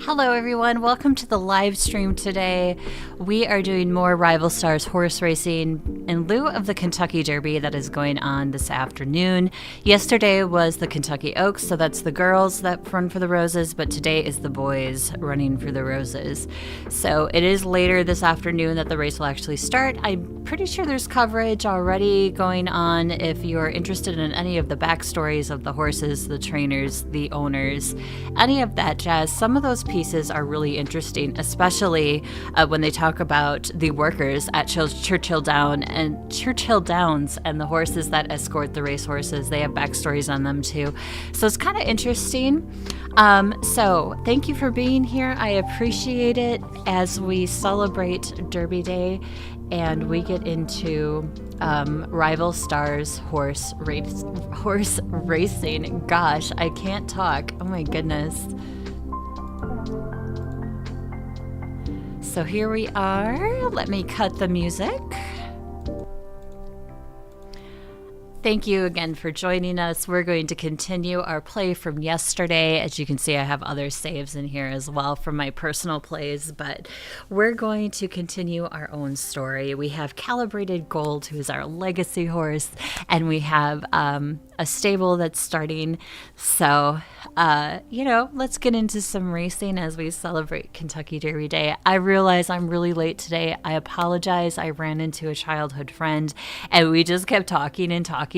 Hello everyone, welcome to the live stream today. We are doing more Rival Stars horse racing in lieu of the Kentucky Derby that is going on this afternoon. Yesterday was the Kentucky Oaks, so that's the girls that run for the roses, but today is the boys running for the roses. So it is later this afternoon that the race will actually start. I'm pretty sure there's coverage already going on if you're interested in any of the backstories of the horses, the trainers, the owners, any of that jazz. Some of those pieces are really interesting, especially when they talk about the workers at Churchill Downs and the horses that escort the racehorses. They have backstories on them too, so it's kind of interesting. So thank you for being here. I appreciate it as we celebrate Derby Day and we get into Rival Stars horse racing. Gosh, I can't talk. Oh my goodness. So here we are. Let me cut the music. Thank you again for joining us. We're going to continue our play from yesterday. As you can see, I have other saves in here as well from my personal plays, but we're going to continue our own story. We have Calibrated Gold, who is our legacy horse, and we have a stable that's starting. So, let's get into some racing as we celebrate Kentucky Derby Day. I realize I'm really late today. I apologize. I ran into a childhood friend, and we just kept talking and talking.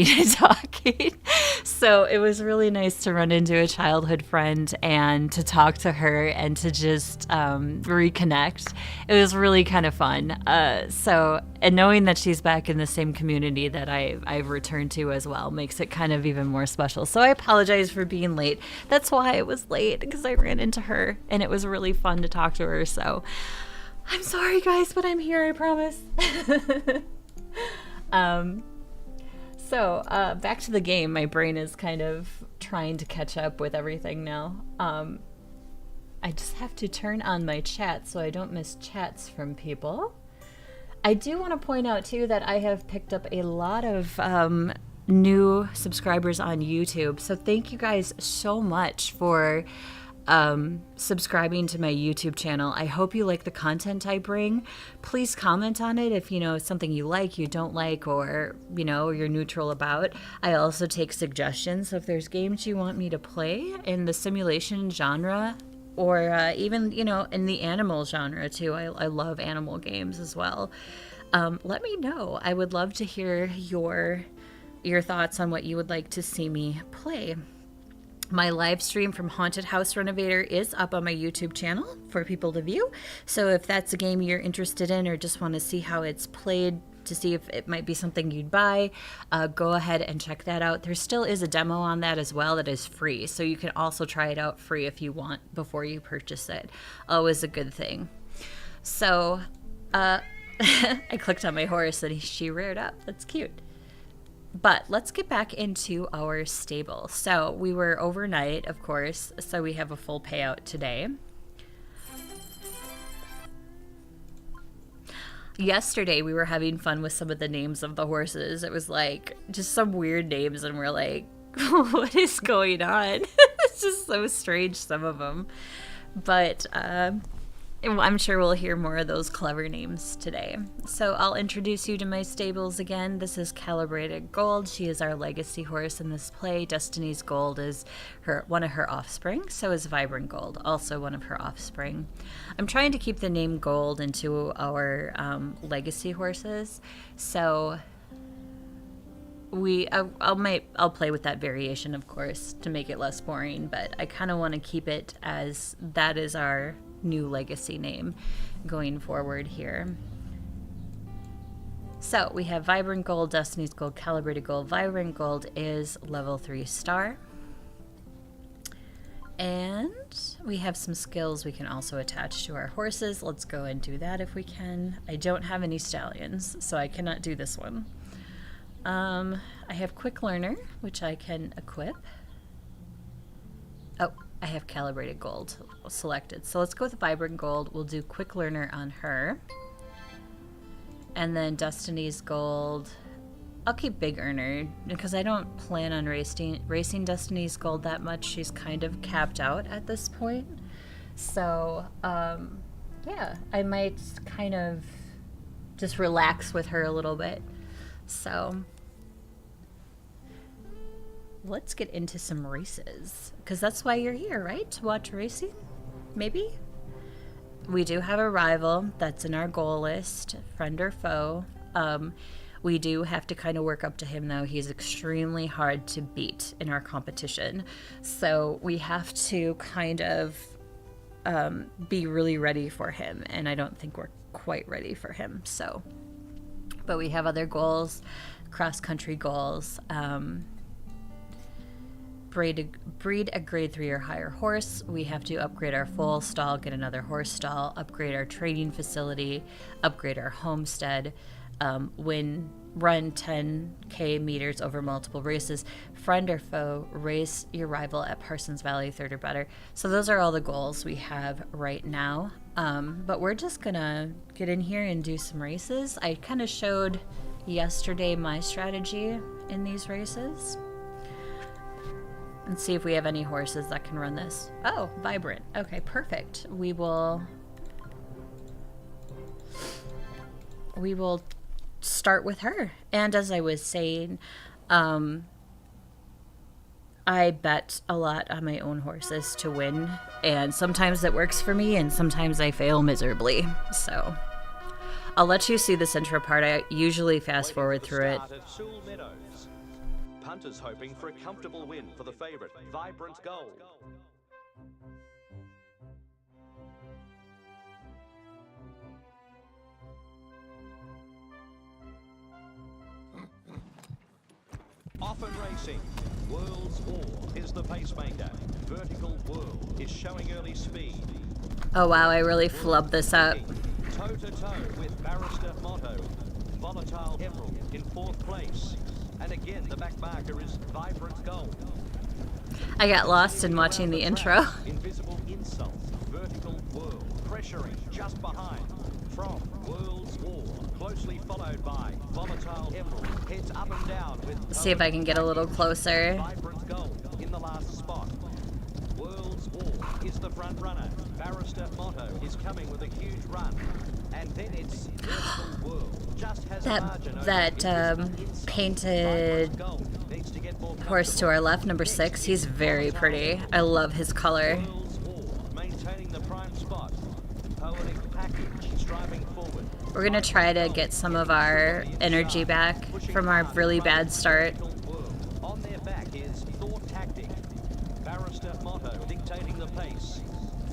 So it was really nice to run into a childhood friend and to talk to her and to just reconnect. It was really kind of fun. And knowing that she's back in the same community that I've returned to as well makes it kind of even more special. So I apologize for being late. That's why it was late, because I ran into her and it was really fun to talk to her. So I'm sorry guys, but I'm here, I promise. So back to the game. My brain is kind of trying to catch up with everything now. I just have to turn on my chat so I don't miss chats from people. I do want to point out too that I have picked up a lot of new subscribers on YouTube. So thank you guys so much for subscribing to my YouTube channel. I hope you like the content I bring. Please comment on it if it's something you like, you don't like, or you're neutral about. I also take suggestions. So if there's games you want me to play in the simulation genre, or even in the animal genre too. I love animal games as well. Let me know. I would love to hear your thoughts on what you would like to see me play. My live stream from Haunted House Renovator is up on my YouTube channel for people to view. So if that's a game you're interested in or just want to see how it's played, to see if it might be something you'd buy, go ahead and check that out. There still is a demo on that as well that is free. So you can also try it out free if you want before you purchase it. Always a good thing. So I clicked on my horse and she reared up. That's cute. But let's get back into our stable. So we were overnight, of course, so we have a full payout today. Yesterday we were having fun with some of the names of the horses. It was like just some weird names and we're like, what is going on? It's just so strange, some of them. But I'm sure we'll hear more of those clever names today. So I'll introduce you to my stables again. This is Calibrated Gold. She is our legacy horse in this play. Destiny's Gold is one of her offspring. So is Vibrant Gold, also one of her offspring. I'm trying to keep the name Gold into our legacy horses. So I'll play with that variation, of course, to make it less boring. But I kind of want to keep it as that is our new legacy name going forward here. So we have Vibrant Gold, Destiny's Gold, Calibrated Gold. Vibrant Gold is level 3 star. And we have some skills we can also attach to our horses. Let's go and do that if we can. I don't have any stallions, so I cannot do this one. I have Quick Learner, which I can equip. Oh, I have calibrated gold selected. So let's go with vibrant gold. We'll do quick learner on her. And then Destiny's gold. I'll keep big earner because I don't plan on racing Destiny's gold that much. She's kind of capped out at this point. So, yeah, I might kind of just relax with her a little bit. So let's get into some races, because that's why you're here, right? To watch racing? Maybe? We do have a rival that's in our goal list, friend or foe. We do have to kind of work up to him, though. He's extremely hard to beat in our competition. So we have to kind of be really ready for him, and I don't think we're quite ready for him. So, but we have other goals, cross-country goals. Breed a grade 3 or higher horse. We have to upgrade our foal stall, get another horse stall, upgrade our training facility, upgrade our homestead, run 10k meters over multiple races, friend or foe, race your rival at Parsons Valley 3rd or better. So those are all the goals we have right now. But we're just gonna get in here and do some races. I kind of showed yesterday my strategy in these races. And see if we have any horses that can run this. Oh, vibrant. Okay, perfect. We will start with her. And as I was saying, I bet a lot on my own horses to win. And sometimes it works for me, and sometimes I fail miserably. So I'll let you see this intro part. I usually fast forward through it. Punters hoping for a comfortable win for the favourite, Vibrant Gold. Often racing, World's War is the pacemaker. Vertical Whirl is showing early speed. Oh wow, I really flubbed this up. Toe to toe with Barrister Motto. Volatile Emerald in 4th place. And again, the back marker is Vibrant Gold. I got lost in watching the intro. Invisible Insult, Vertical Whirl, pressuring just behind. From World's War, closely followed by Volatile Emerald, heads up and down with... Let's see if I can get a little closer. Vibrant Gold in the last spot. World's War is the front runner. Barrister Motto is coming with a huge run. And then it's Vertical Whirl. That painted horse to our left, number 6, he's very pretty. I love his color. We're gonna try to get some of our energy back from our really bad start. On their back is Thought Tactic. Barrister Motto dictating the pace.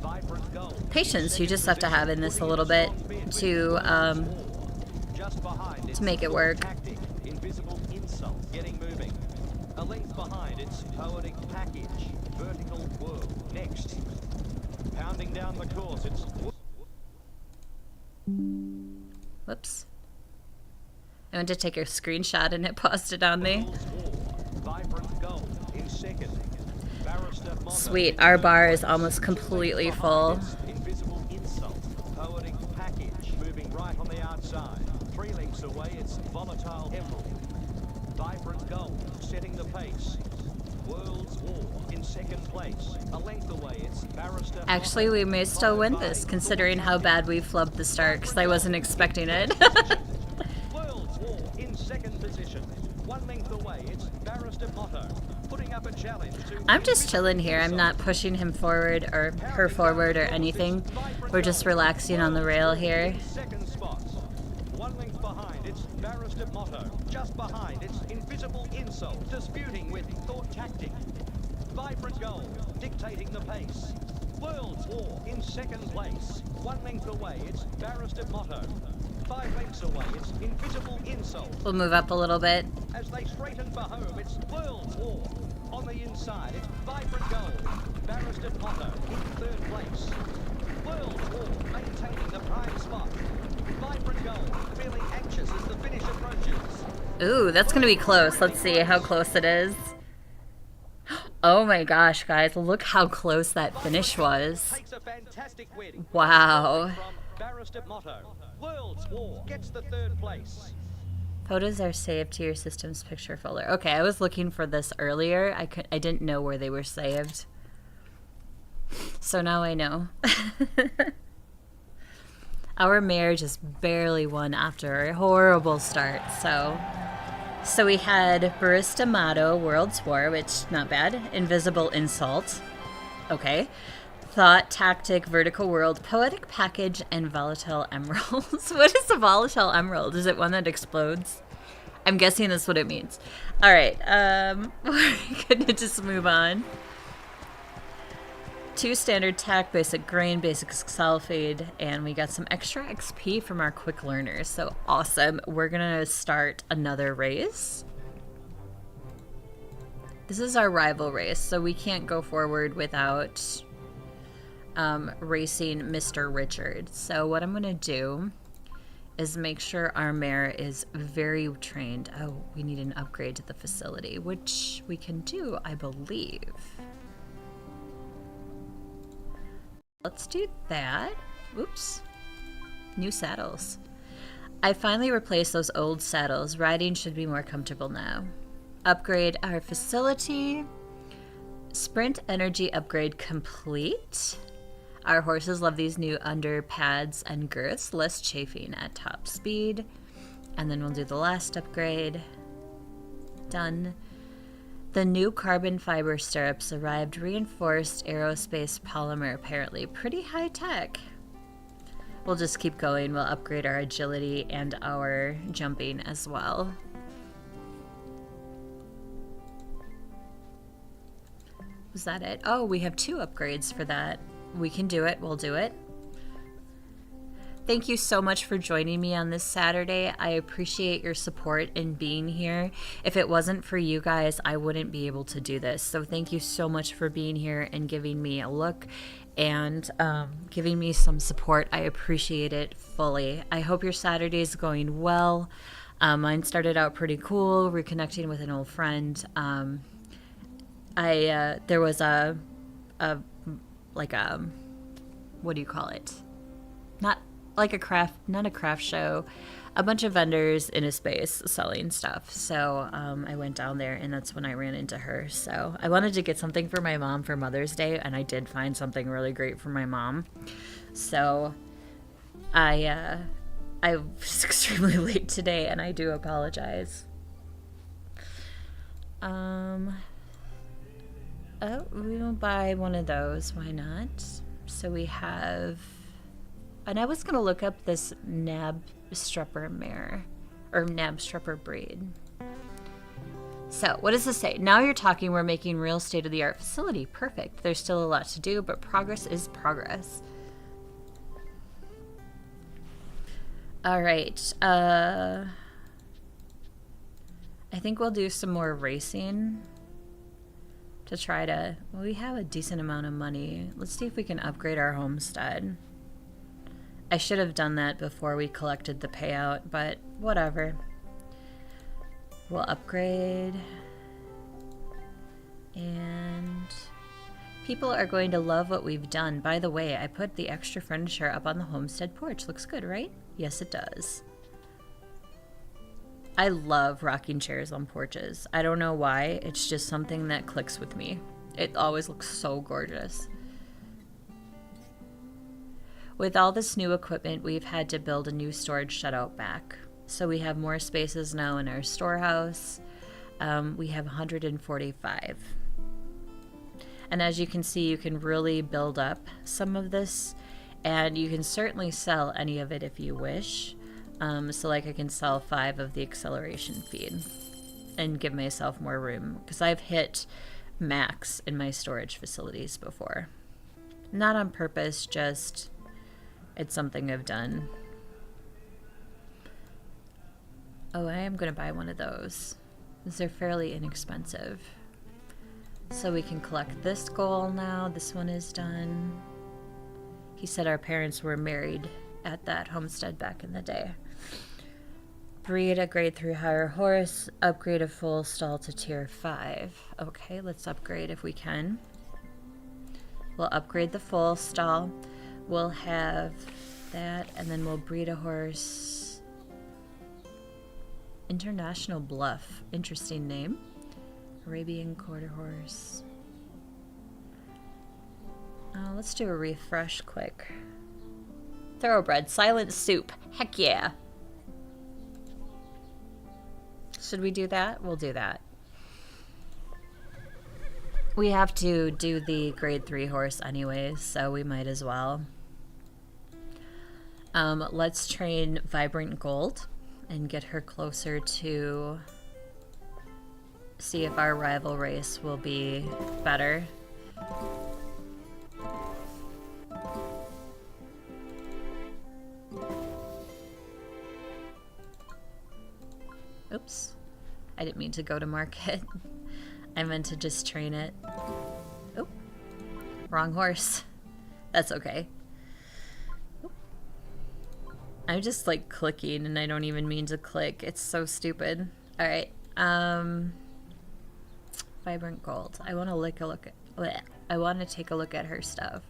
Vibrant Gold. Patience you just have to have in this a little bit to make it work. Tactic, Invisible Insult, getting moving. A length behind, it's Poetic Package, Vertical Whirl. Next, pounding down the course, it's... Whoops. I went to take a screenshot and it paused it on me. Vibrant Gold in 2nd. Sweet, our bar is almost completely full. Invisible Insult, Poetic Package, moving right on the outside. 3 lengths away, it's Volatile Emerald. Vibrant Gold, setting the pace. World's War in 2nd place. A length away, it's Barrister... Actually, we may still win this, considering how bad we flubbed the start, because I wasn't expecting it. World's War in 2nd position. 1 length away, it's Barrister Motto. Putting up a challenge to... I'm just chilling here. I'm not pushing him forward or her forward or anything. We're just relaxing on the rail here. 2nd spot. 1 length behind, it's Barrister Motto. Just behind, it's Invisible Insult, disputing with Thought Tactic. Vibrant Gold, dictating the pace. World's War in 2nd place. 1 length away, it's Barrister Motto. 5 lengths away, it's Invisible Insult. We'll move up a little bit. As they straighten for home, it's World's War. On the inside, it's Vibrant Gold. Barrister Motto in 3rd place. World's War maintaining the prime spot. Vibrant Gold feeling anxious as the finish approaches. Ooh, that's gonna be close. Let's see how close it is. Oh my gosh, guys, look how close that finish was. Takes a fantastic win. Wow. From Barrister Motto. World's War gets the 3rd place. Photos are saved to your system's picture folder. Okay, I was looking for this earlier. I didn't know where they were saved. So now I know. Our mare just barely won after a horrible start. So we had Barista Motto, World's War, which not bad. Invisible Insult. Okay. Thought, Tactic, Vertical World, Poetic Package, and Volatile Emeralds. What is a Volatile Emerald? Is it one that explodes? I'm guessing that's what it means. Alright, we're gonna just move on. 2 standard tack, basic grain, basic sulfide, and we got some extra XP from our quick learners. So awesome. We're gonna start another race. This is our rival race, so we can't go forward without racing Mr. Richard. So what I'm gonna do is make sure our mare is very trained. Oh, we need an upgrade to the facility, which we can do, I believe. Let's do that. Oops. New saddles. I finally replaced those old saddles. Riding should be more comfortable now. Upgrade our facility. Sprint energy upgrade complete. Our horses love these new under pads and girths. Less chafing at top speed. And then we'll do the last upgrade. Done. The new carbon fiber stirrups arrived, reinforced aerospace polymer apparently. Pretty high tech. We'll just keep going. We'll upgrade our agility and our jumping as well. Was that it? Oh, we have 2 upgrades for that. We can do it. We'll do it. Thank you so much for joining me on this Saturday. I appreciate your support in being here. If it wasn't for you guys, I wouldn't be able to do this. So thank you so much for being here and giving me a look and giving me some support. I appreciate it fully. I hope your Saturday is going well. Mine started out pretty cool, reconnecting with an old friend. There was what do you call it? Not a craft show, a bunch of vendors in a space selling stuff. So I went down there, and that's when I ran into her. So I wanted to get something for my mom for Mother's Day, and I did find something really great for my mom. So I was extremely late today, and I do apologize. Oh, we will buy one of those. Why not? So we have... And I was going to look up this Nab Strupper mare, or Nab Strupper breed. So, what does this say? Now you're talking, we're making real state-of-the-art facility. Perfect. There's still a lot to do, but progress is progress. All right. I think we'll do some more racing to try to... Well, we have a decent amount of money. Let's see if we can upgrade our homestead. I should have done that before we collected the payout, but whatever. We'll upgrade. And people are going to love what we've done. By the way, I put the extra furniture up on the homestead porch. Looks good, right? Yes, it does. I love rocking chairs on porches. I don't know why. It's just something that clicks with me. It always looks so gorgeous. With all this new equipment, we've had to build a new storage shed out back. So we have more spaces now in our storehouse. We have 145. And as you can see, you can really build up some of this, and you can certainly sell any of it if you wish. So like I can sell 5 of the acceleration feed and give myself more room, because I've hit max in my storage facilities before. Not on purpose, just... it's something I've done. Oh, I am going to buy one of those. They're fairly inexpensive. So we can collect this goal now. This one is done. He said our parents were married at that homestead back in the day. Breed a grade 3 higher horse. Upgrade a full stall to tier 5. Okay, let's upgrade if we can. We'll upgrade the full stall. We'll have that, and then we'll breed a horse. International Bluff. Interesting name. Arabian Quarter Horse. Let's do a refresh quick. Thoroughbred. Silent Soup. Heck yeah. Should we do that? We'll do that. We have to do the grade 3 horse anyways, so we might as well. Let's train Vibrant Gold and get her closer to see if our rival race will be better. Oops. I didn't mean to go to market. I meant to just train it. Oh, wrong horse. That's okay. I'm just like clicking and I don't even mean to click. It's so stupid. All right. Vibrant Gold. I want to take a look at her stuff.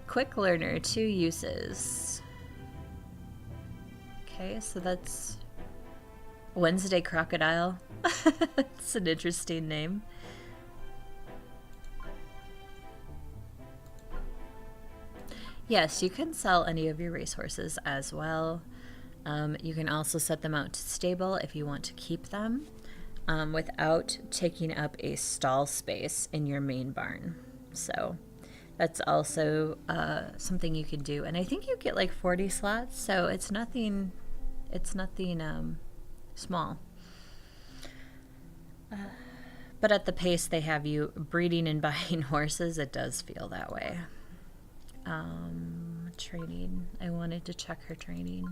Quick learner, 2 uses. Okay, so that's Wednesday Crocodile. It's an interesting name. Yes, you can sell any of your racehorses as well. You can also set them out to stable if you want to keep them without taking up a stall space in your main barn. So that's also something you can do. And I think you get like 40 slots, so it's nothing small. But at the pace they have you breeding and buying horses, it does feel that way. Training. I wanted to check her training.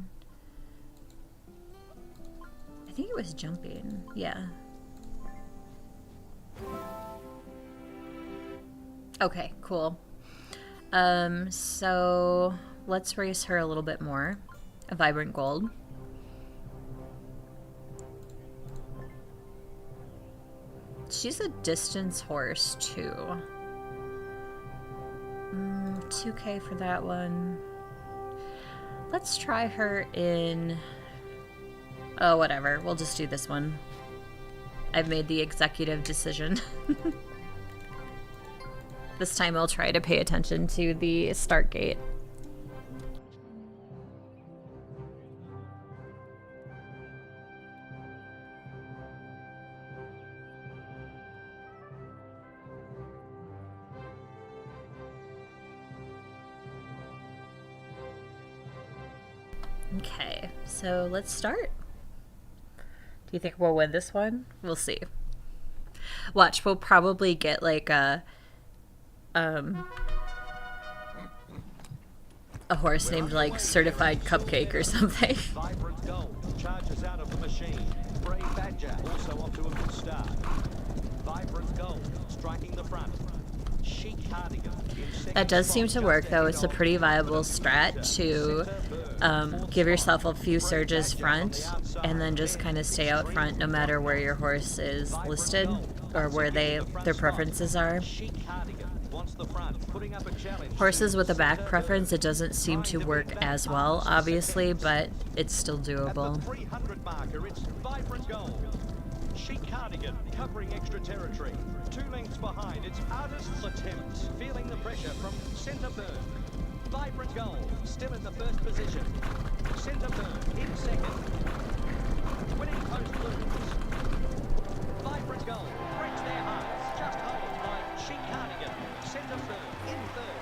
I think it was jumping. Yeah. Okay, cool. So let's race her a little bit more. A Vibrant Gold. She's a distance horse too. 2K for that one. Let's try her in... Oh, whatever. We'll just do this one. I've made the executive decision. This time I'll try to pay attention to the start gate. Okay, so let's start. Do you think we'll win this one? We'll see. Watch, we'll probably get like a horse named like Certified Cupcake or something. Vibrant Gold charges out of the machine. Brave Badger also off to a good start. Vibrant Gold striking the front. Chic Cardigan. That does seem to work though. It's a pretty viable strat to give yourself a few surges front and then just kind of stay out front no matter where your horse is listed or where their preferences are. Horses with a back preference, it doesn't seem to work as well, obviously, but it's still doable. At the 300 marker, it's Vibrant Gold. Chic Cardigan covering extra territory. 2 lengths behind, it's Artist's Attempt. Feeling the pressure from Centerburg. Vibrant Gold still in the first position. Centerburg in second. Winning post blues. Vibrant Gold breaks their hearts. Just hold by Chic Cardigan. Centerburg in third.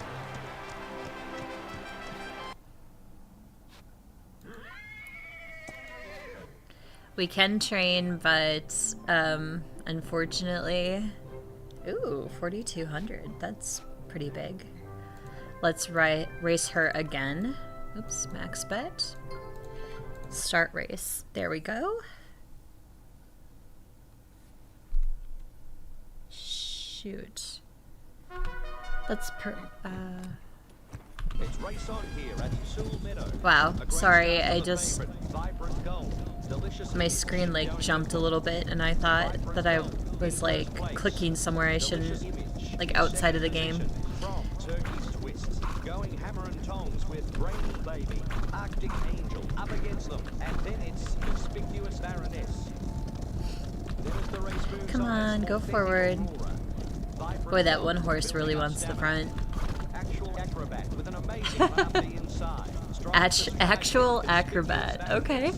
We can train, but unfortunately... Ooh, 4,200. That's pretty big. Let's race her again. Oops, max bet. Start race. There we go. Shoot. Let's It's race on here at Sewell Meadow. Wow, A great sorry, start for I the just... favourite, Vibrant Gold. Delicious My and screen like going jumped a little bit and I thought that I was like clicking somewhere I shouldn't, like outside of the game. From Turkey's Twists, going hammer and tongs with Brainy Baby, Arctic Angel up against them, and then it's Conspicuous Baroness. Then as the race moves Come on, go forward. Boy, that one horse really wants the front. Actual acrobat with an amazing laugh inside. Actual acrobat, okay.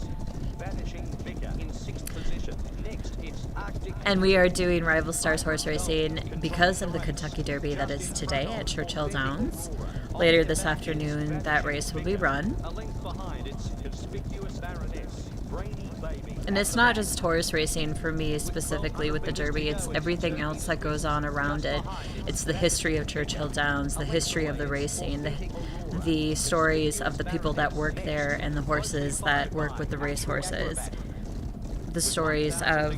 Vanishing Vicar in 6th position. Next, it's Arctic. And we are doing Rival Stars horse racing because of the Kentucky Derby that is today at Churchill Downs. Later this afternoon, that race will be run. A length behind, it's Conspicuous Baroness, Brainy Baby. And it's not just horse racing for me specifically with the Derby, it's everything else that goes on around it. It's the history of Churchill Downs, the history of the racing, the stories of the people that work there and the horses that work with the race horses, the stories of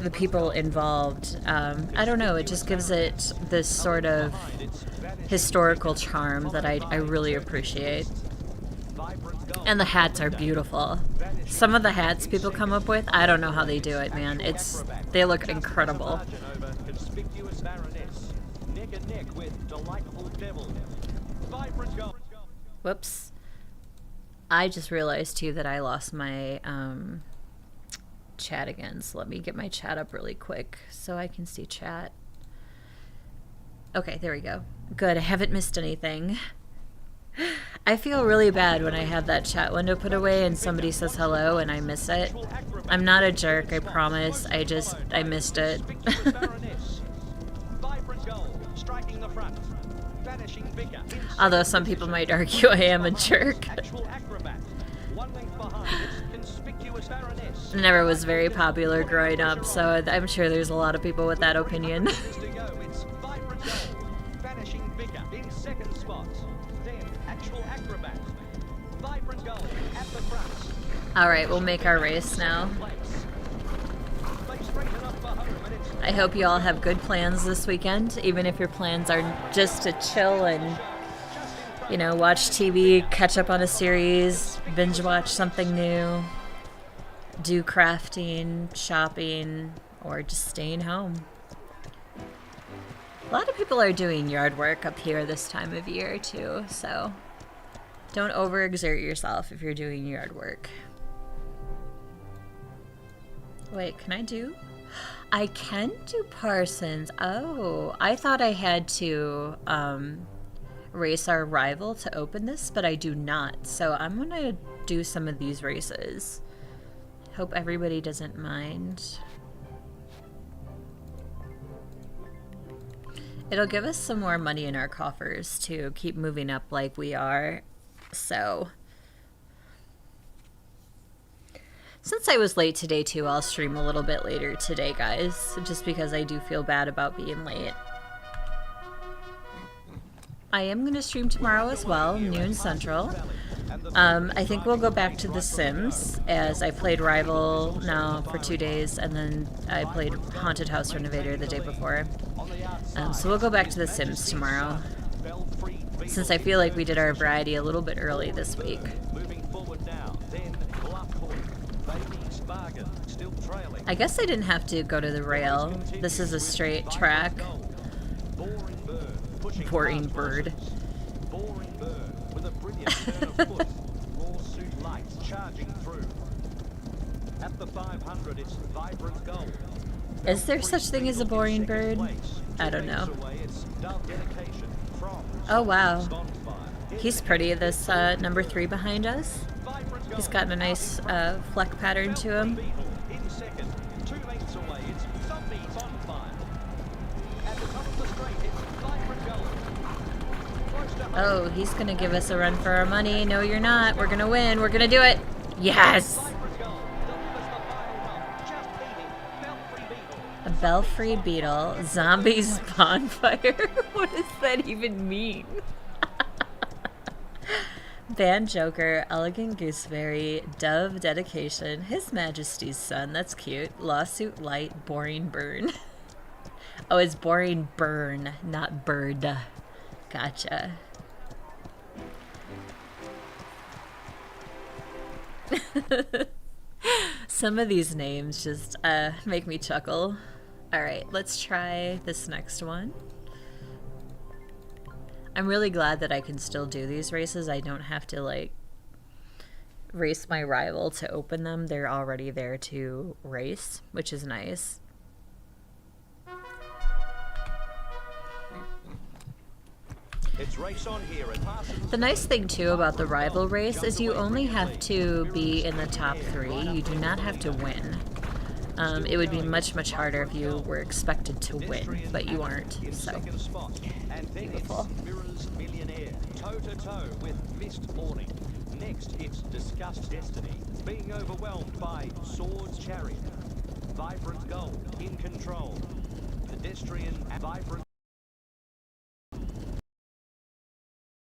the people involved. I don't know, it just gives it this sort of historical charm that I really appreciate. And the hats are beautiful. Some of the hats people come up with, I don't know how they do it, man. They look incredible. Conspicuous Baroness, neck and neck with Delightful Devil. Vibrant Gold. Whoops. I just realized too that I lost my chat again, so let me get my chat up really quick so I can see chat. Okay, there we go. Good, I haven't missed anything. I feel really bad when I have that chat window put away and somebody says hello and I miss it. I'm not a jerk, I promise. I missed it. Although some people might argue I am a jerk. Never was very popular growing up, so I'm sure there's a lot of people with that opinion. Alright, we'll make our race now. I hope you all have good plans this weekend, even if your plans are just to chill and, you know, watch TV, catch up on a series, binge watch something new, do crafting, shopping, or just staying home. A lot of people are doing yard work up here this time of year too, so don't overexert yourself if you're doing yard work. Wait, can I do? I can do Parsons. Oh, I thought I had to race our rival to open this, but I do not. So I'm gonna do some of these races. Hope everybody doesn't mind. It'll give us some more money in our coffers to keep moving up like we are. So since I was late today too, I'll stream a little bit later today, guys, just because I do feel bad about being late. I am going to stream tomorrow as well, noon central. I think we'll go back to The Sims, as I played Rival now for 2 days, and then I played Haunted House Renovator the day before. So we'll go back to The Sims tomorrow, since I feel like we did our variety a little bit early this week. I guess I didn't have to go to the rail. This is a straight track. Boring bird. With a brilliant turn of foot. Lawsuit lights charging through. At the 500, it's Vibrant Gold. Is there such thing as a boring bird? I don't know. Oh wow. He's pretty, this number 3 behind us. He's got a nice fleck pattern to him. Oh, he's gonna give us a run for our money. No, you're not. We're gonna win. We're gonna do it. Yes! A Belfry Beetle. Zombies bonfire. What does that even mean? Band Joker, Elegant Gooseberry, Dove Dedication, His Majesty's Son, that's cute. Lawsuit Light, Boring Burn. Oh, it's Boring Burn, not Bird. Gotcha. Some of these names just make me chuckle. Alright, let's try this next one. I'm really glad that I can still do these races. I don't have to, like, race my rival to open them. They're already there to race, which is nice. The nice thing too about the rival race is you only have to be in the top 3. You do not have to win. It would be much, much harder if you were expected to win, but you aren't, so. Beautiful. Toe-to-toe with Mist Morning. Next, it's Discussed Destiny, being overwhelmed by Swords Chariot. Vibrant Gold, in control. Pedestrian and Vibrant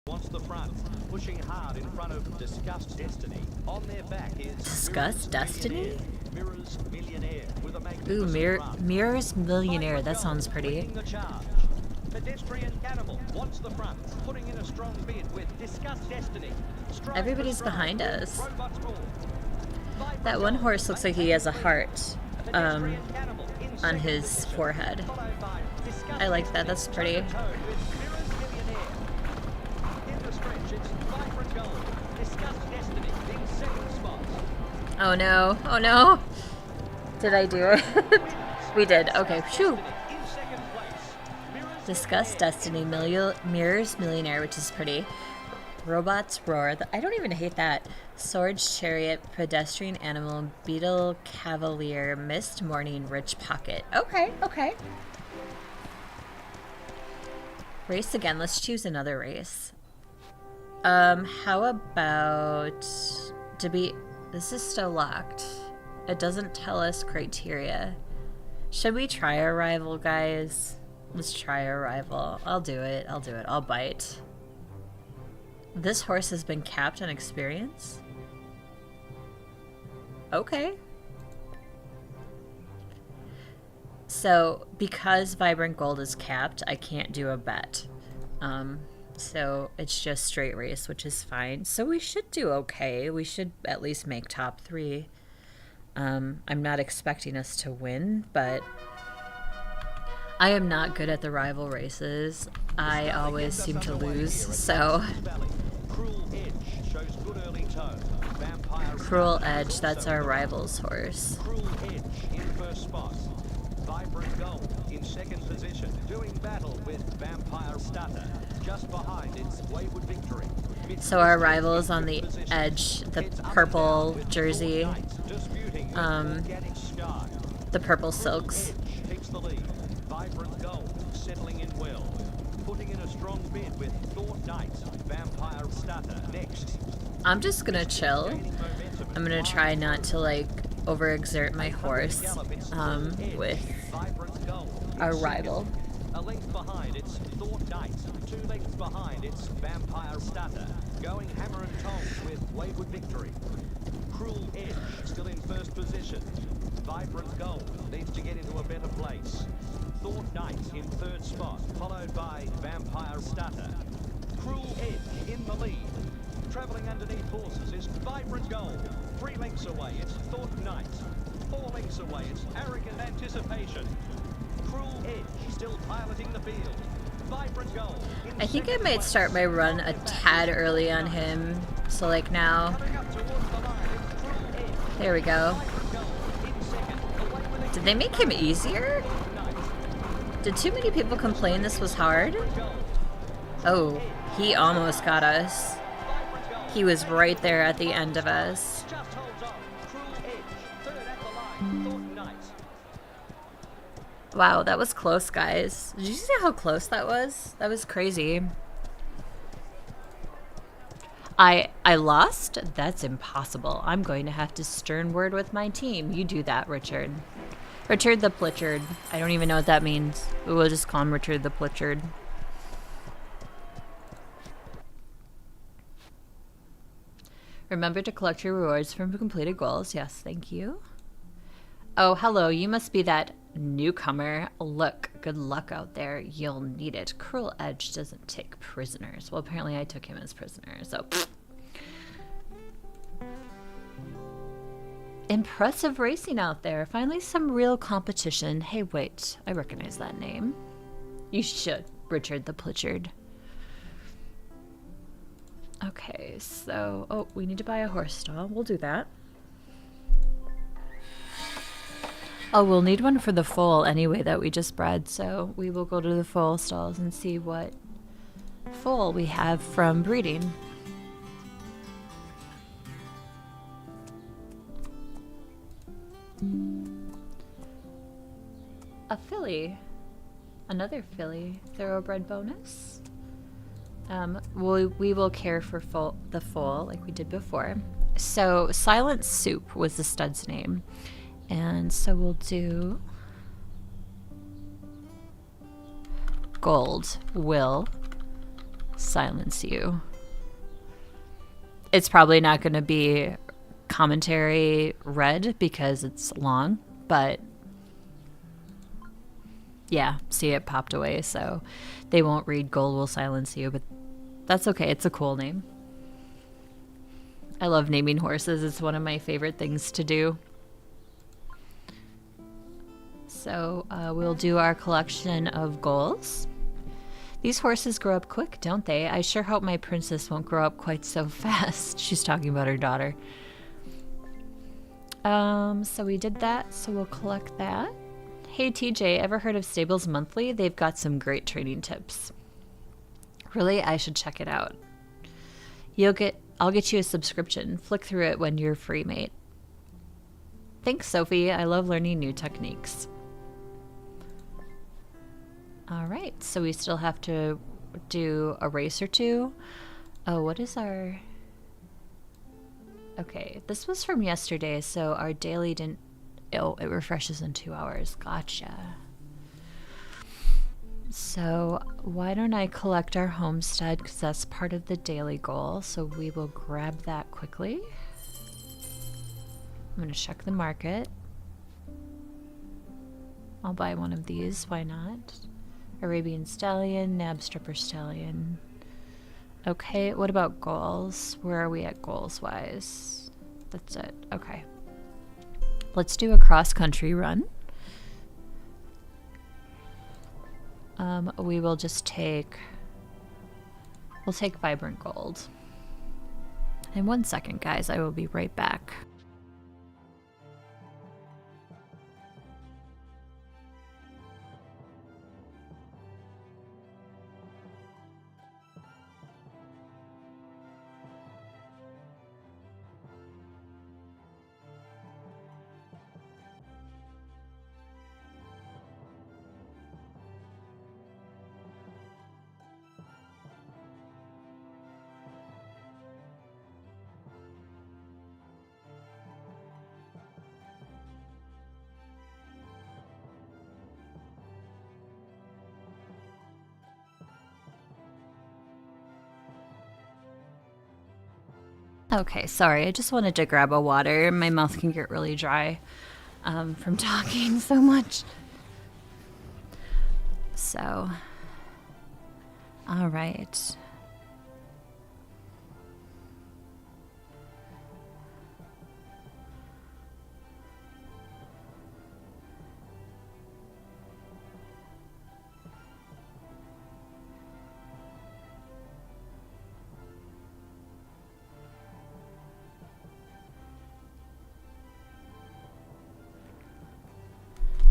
wants the front, pushing hard in front of Discussed Destiny. On their back is Discussed Destiny? Mirrors Millionaire with a Ooh, Mirrors Millionaire. That sounds pretty. Pedestrian Animal wants the front, putting in a strong bid with Discussed Destiny. Everybody's behind us. That one horse looks like he has a heart on his forehead. I like that. That's pretty. Oh no. Oh no. Did I do it? We did. Okay. Phew. Discuss Destiny, Mirrors Millionaire, which is pretty. Robots Roar. I don't even hate that. Swords Chariot, Pedestrian Animal, Beetle Cavalier, Mist Morning, Rich Pocket. Okay, okay. Race again. Let's choose another race. How about to be... This is still locked. It doesn't tell us criteria. Should we try a rival, guys? Let's try a rival. I'll do it. I'll do it. I'll bite. This horse has been capped on experience? Okay. So, because Vibrant Gold is capped, I can't do a bet. So it's just straight race, which is fine. So we should do okay. We should at least make top 3. I'm not expecting us to win, but I am not good at the rival races. I always seem to lose, so... Cruel Edge, that's our rival's horse. Cruel Edge in first spot. Vibrant Gold in second position, doing battle with Vampire Stutter. Just behind its Wayward Victory. So our rival is on the edge, the purple jersey, the purple silks. Takes the lead. Vibrant Gold settling in well, putting in a strong bid with Thought Knight, Vampire Stutter next. I'm just gonna chill. I'm gonna try not to like overexert my horse with our rival. A length behind it's Thought Knight, 2 lengths behind it's Vampire Stutter, going hammer and tongs with Wayward Victory. Cruel Edge still in first position. Vibrant Gold needs to get into a better place. Thought Knight in third spot, followed by Vampire Stutter. Cruel Edge in the lead. Travelling underneath horses is Vibrant Gold. 3 lengths away, it's Thought Knight. 4 lengths away, it's Arrogant Anticipation. Cruel Edge still piloting the field. Vibrant Gold. I think I might start my run a tad early on him. So like now. There we go. Did they make him easier? Did too many people complain this was hard? Oh, he almost got us. He was right there at the end of us. Wow, that was close, guys. Did you see how close that was? That was crazy. I lost? That's impossible. I'm going to have to stern word with my team. You do that, Richard. Richard the Pritchard. I don't even know what that means. We'll just call him Richard the Pritchard. Remember to collect your rewards from completed goals. Yes, thank you. Oh, hello. You must be that newcomer. Look, good luck out there. You'll need it. Cruel Edge doesn't take prisoners. Well, apparently I took him as prisoner, so... Impressive racing out there. Finally some real competition. Hey, wait. I recognize that name. You should. Richard the Pritchard. Okay, so... Oh, we need to buy a horse stall. We'll do that. Oh, we'll need one for the foal anyway that we just bred, so we will go to the foal stalls and see what foal we have from breeding. A filly. Another filly. Thoroughbred bonus. We will care for the foal like we did before. So Silent Soup was the stud's name. And so we'll do Gold will silence you. It's probably not going to be commentary read because it's long, but yeah, see, it popped away, so they won't read Gold will silence you, but that's okay. It's a cool name. I love naming horses. It's one of my favorite things to do. So we'll do our collection of goals. These horses grow up quick, don't they? I sure hope my princess won't grow up quite so fast. She's talking about her daughter. So we did that, so we'll collect that. Hey TJ, ever heard of Stables Monthly? They've got some great training tips. Really, I should check it out. I'll get you a subscription. Flick through it when you're free, mate. Thanks, Sophie. I love learning new techniques. All right, so we still have to do a race or two. Oh, what is our... Okay, this was from yesterday, so our daily didn't... Oh, it refreshes in 2 hours. Gotcha. So why don't I collect our homestead, because that's part of the daily goal. So we will grab that quickly. I'm going to check the market. I'll buy one of these. Why not? Arabian Stallion, Nab Stripper Stallion. Okay, what about goals? Where are we at goals-wise? That's it. Okay. Let's do a cross-country run. We will just take... We'll take Vibrant Gold. In 1 second, guys. I will be right back. Okay, sorry. I just wanted to grab a water. My mouth can get really dry from talking so much. So, all right.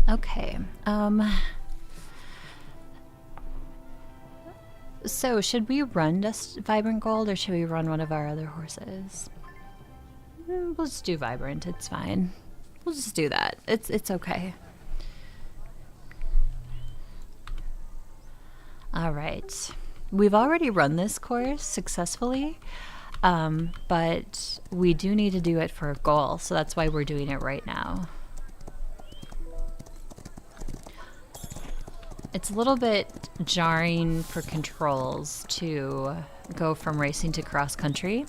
Okay. So should we run just Vibrant Gold or should we run one of our other horses? We'll just do Vibrant. It's fine. We'll just do that. It's okay. All right. We've already run this course successfully, but we do need to do it for a goal, so that's why we're doing it right now. It's a little bit jarring for controls to go from racing to cross country.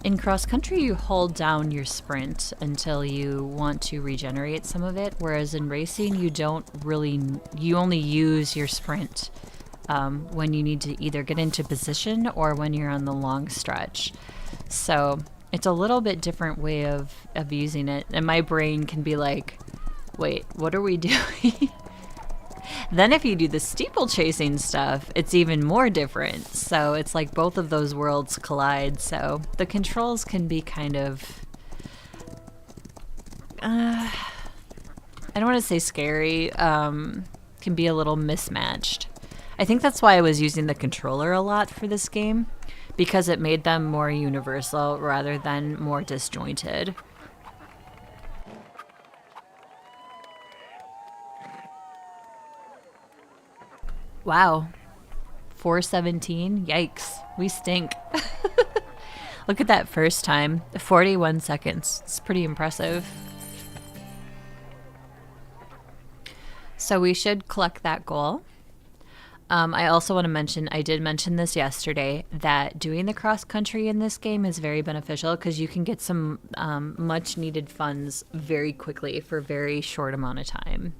In cross country, you hold down your sprint until you want to regenerate some of it, whereas in racing, you only use your sprint when you need to either get into position or when you're on the long stretch. So It's a little bit different way of using it. And my brain can be like, wait, what are we doing? Then if you do the steeplechasing stuff, it's even more different. So it's like both of those worlds collide. So the controls can be kind of... I don't want to say scary. Can be a little mismatched. I think that's why I was using the controller a lot for this game, because it made them more universal rather than more disjointed. Wow. 417? Yikes. We stink. Look at that first time. 41 seconds. It's pretty impressive. So we should collect that goal. I also want to mention, I did mention this yesterday, that doing the cross country in this game is very beneficial because you can get some much needed funds very quickly for a very short amount of time.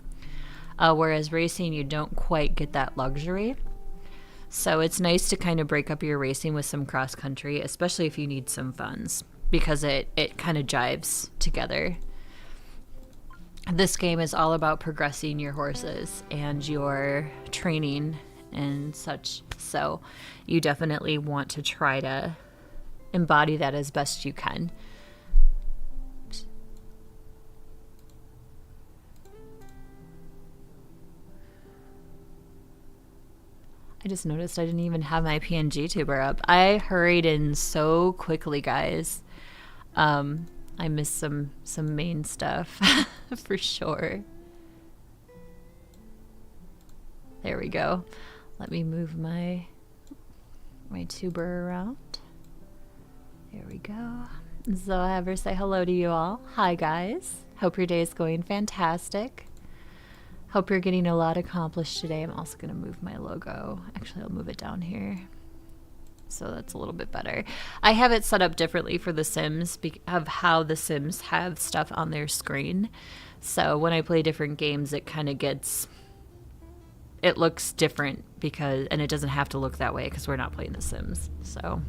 Whereas racing, you don't quite get that luxury. So it's nice to kind of break up your racing with some cross country, especially if you need some funds, because it kind of jives together. This game is all about progressing your horses and your training and such. So you definitely want to try to embody that as best you can. I just noticed I didn't even have my PNG tuber up. I hurried in so quickly, guys. I missed some main stuff for sure. There we go. Let me move my tuber around. There we go. So I ever say hello to you all. Hi guys. Hope your day is going fantastic. Hope you're getting a lot accomplished today. I'm also going to move my logo. Actually, I'll move it down here. So that's a little bit better. I have it set up differently for The Sims of how The Sims have stuff on their screen. So when I play different games, it kind of it looks different and it doesn't have to look that way because we're not playing The Sims. So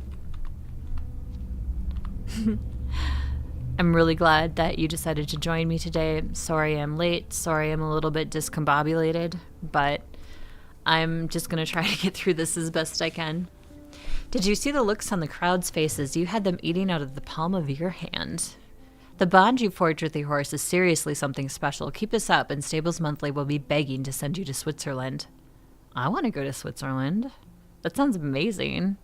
I'm really glad that you decided to join me today. Sorry I'm late. Sorry I'm a little bit discombobulated, but I'm just going to try to get through this as best I can. Did you see the looks on the crowd's faces? You had them eating out of the palm of your hand. The bond you forged with your horse is seriously something special. Keep this up, and Stables Monthly will be begging to send you to Switzerland. I want to go to Switzerland. That sounds amazing.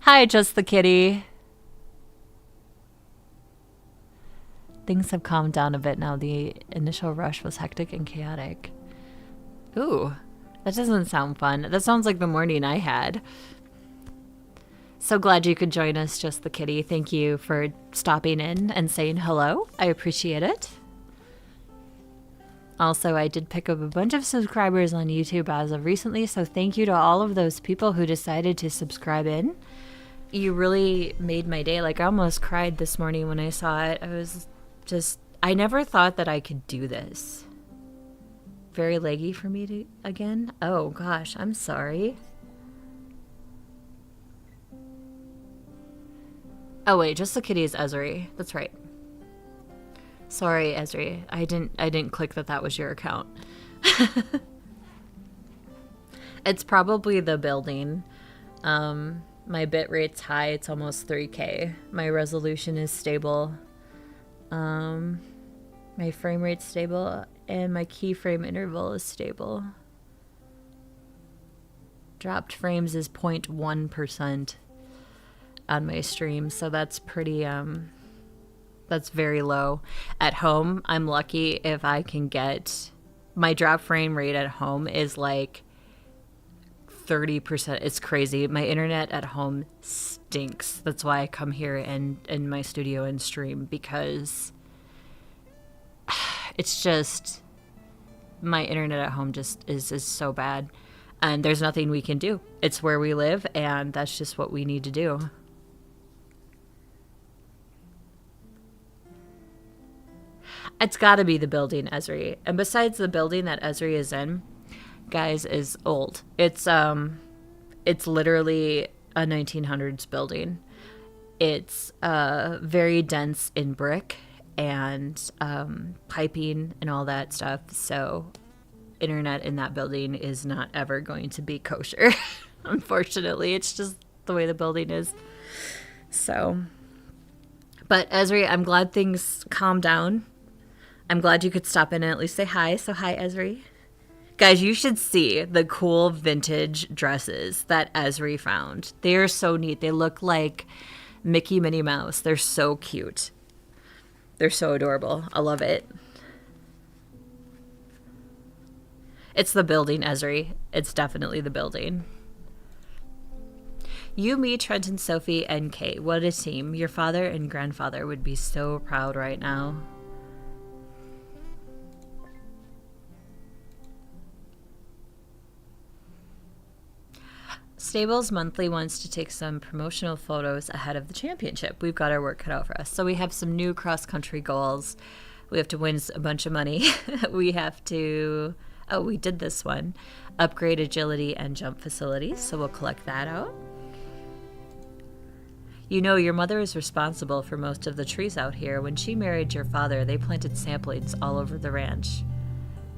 Hi, Just the Kitty. Things have calmed down a bit now. The initial rush was hectic and chaotic. Ooh, that doesn't sound fun. That sounds like the morning I had. So glad you could join us, Just the Kitty. Thank you for stopping in and saying hello. I appreciate it. Also, I did pick up a bunch of subscribers on YouTube as of recently, so thank you to all of those people who decided to subscribe in. You really made my day. Like, I almost cried this morning when I saw it. I never thought that I could do this. Very leggy for me again. Oh gosh, I'm sorry. Oh wait, Just the Kitty is Esri. That's right. Sorry, Esri. I didn't click that was your account. It's probably the building. My bit rate's high. It's almost 3K. My resolution is stable. My frame rate's stable, and my keyframe interval is stable. Dropped frames is 0.1% on my stream, so that's pretty that's very low. At home, I'm lucky if I can get my drop frame rate at home is like 30%. It's crazy. My internet at home stinks. That's why I come here and in my studio and stream, because it's just my internet at home just is so bad, and there's nothing we can do. It's where we live, and that's just what we need to do. It's got to be the building, Esri. And besides, the building that Esri is in, guys, is old. It's literally a 1900s building. It's very dense in brick and piping and all that stuff. So internet in that building is not ever going to be kosher. Unfortunately, it's just the way the building is. So, but Esri, I'm glad things calmed down. I'm glad you could stop in and at least say hi. So hi, Esri. Guys, you should see the cool vintage dresses that Esri found. They are so neat. They look like Mickey, Minnie Mouse. They're so cute. They're so adorable. I love it. It's the building, Esri. It's definitely the building. You, me, Trent, and Sophie, and Kate. What a team. Your father and grandfather would be so proud right now. Stables Monthly wants to take some promotional photos ahead of the championship. We've got our work cut out for us. So we have some new cross-country goals. We have to win a bunch of money. We have to... Oh, we did this one. Upgrade agility and jump facilities. So we'll collect that out. You know, your mother is responsible for most of the trees out here. When she married your father, they planted saplings all over the ranch.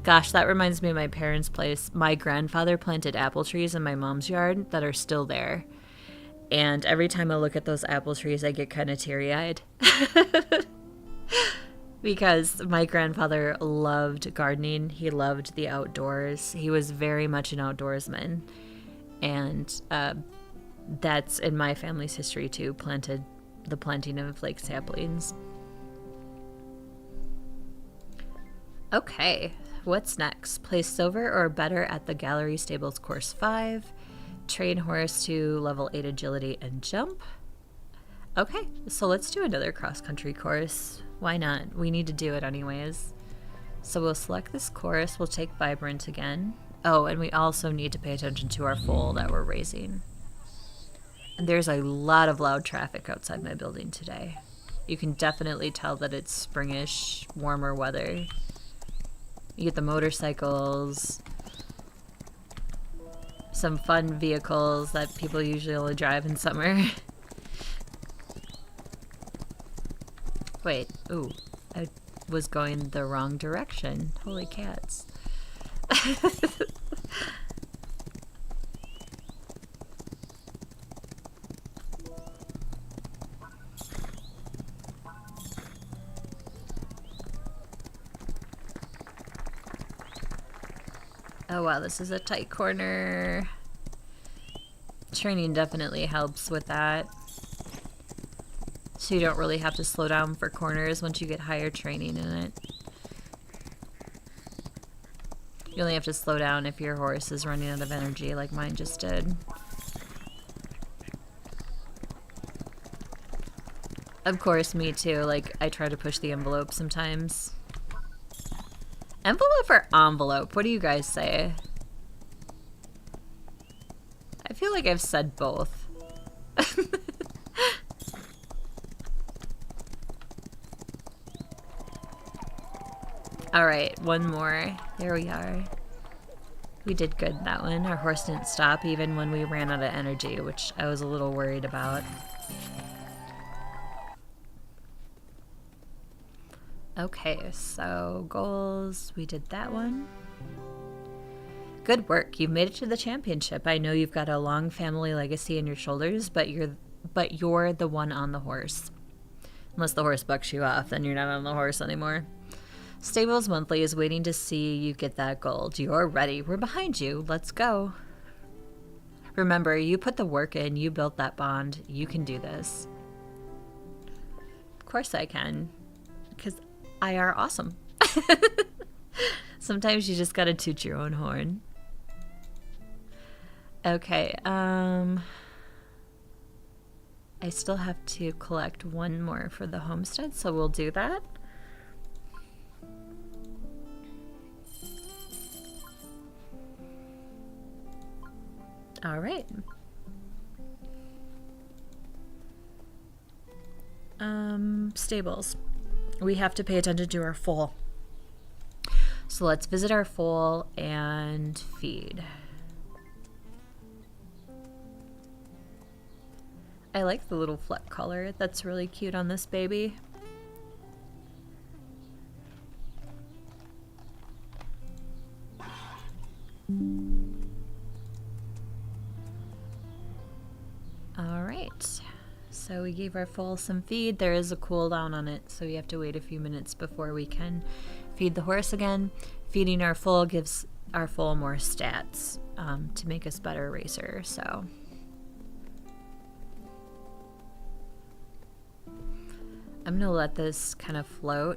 Gosh, that reminds me of my parents' place. My grandfather planted apple trees in my mom's yard that are still there. And every time I look at those apple trees, I get kind of teary-eyed. Because my grandfather loved gardening. He loved the outdoors. He was very much an outdoorsman. And that's in my family's history too, the planting of like saplings. Okay, what's next? Play silver or better at the Gallery Stables Course 5. Train horse to level 8 agility and jump. Okay, so let's do another cross-country course. Why not? We need to do it anyways. So we'll select this course. We'll take Vibrant again. Oh, and we also need to pay attention to our foal that we're raising. And there's a lot of loud traffic outside my building today. You can definitely tell that it's springish, warmer weather. You get the motorcycles, some fun vehicles that people usually only drive in summer. Wait, ooh, I was going the wrong direction. Holy cats. Oh wow, this is a tight corner. Training definitely helps with that. So you don't really have to slow down for corners once you get higher training in it. You only have to slow down if your horse is running out of energy like mine just did. Of course, me too. Like, I try to push the envelope sometimes. Envelope or envelope? What do you guys say? I feel like I've said both. Alright, one more. There we are. We did good that one. Our horse didn't stop even when we ran out of energy, which I was a little worried about. Okay, so goals, we did that one. Good work, you've made it to the championship. I know you've got a long family legacy in your shoulders, but you're the one on the horse. Unless the horse bucks you off, then you're not on the horse anymore. Stables Monthly is waiting to see you get that gold. You're ready. We're behind you. Let's go. Remember, you put the work in. You built that bond. You can do this. Of course I can. Because I are awesome. Sometimes you just gotta toot your own horn. Okay, I still have to collect one more for the homestead, so we'll do that. All right. Stables. We have to pay attention to our foal. So let's visit our foal and feed. I like the little fleck color. That's really cute on this baby. All right. So we gave our foal some feed. There is a cooldown on it, so we have to wait a few minutes before we can feed the horse again. Feeding our foal gives our foal more stats to make us better racer, so. I'm gonna let this kind of float.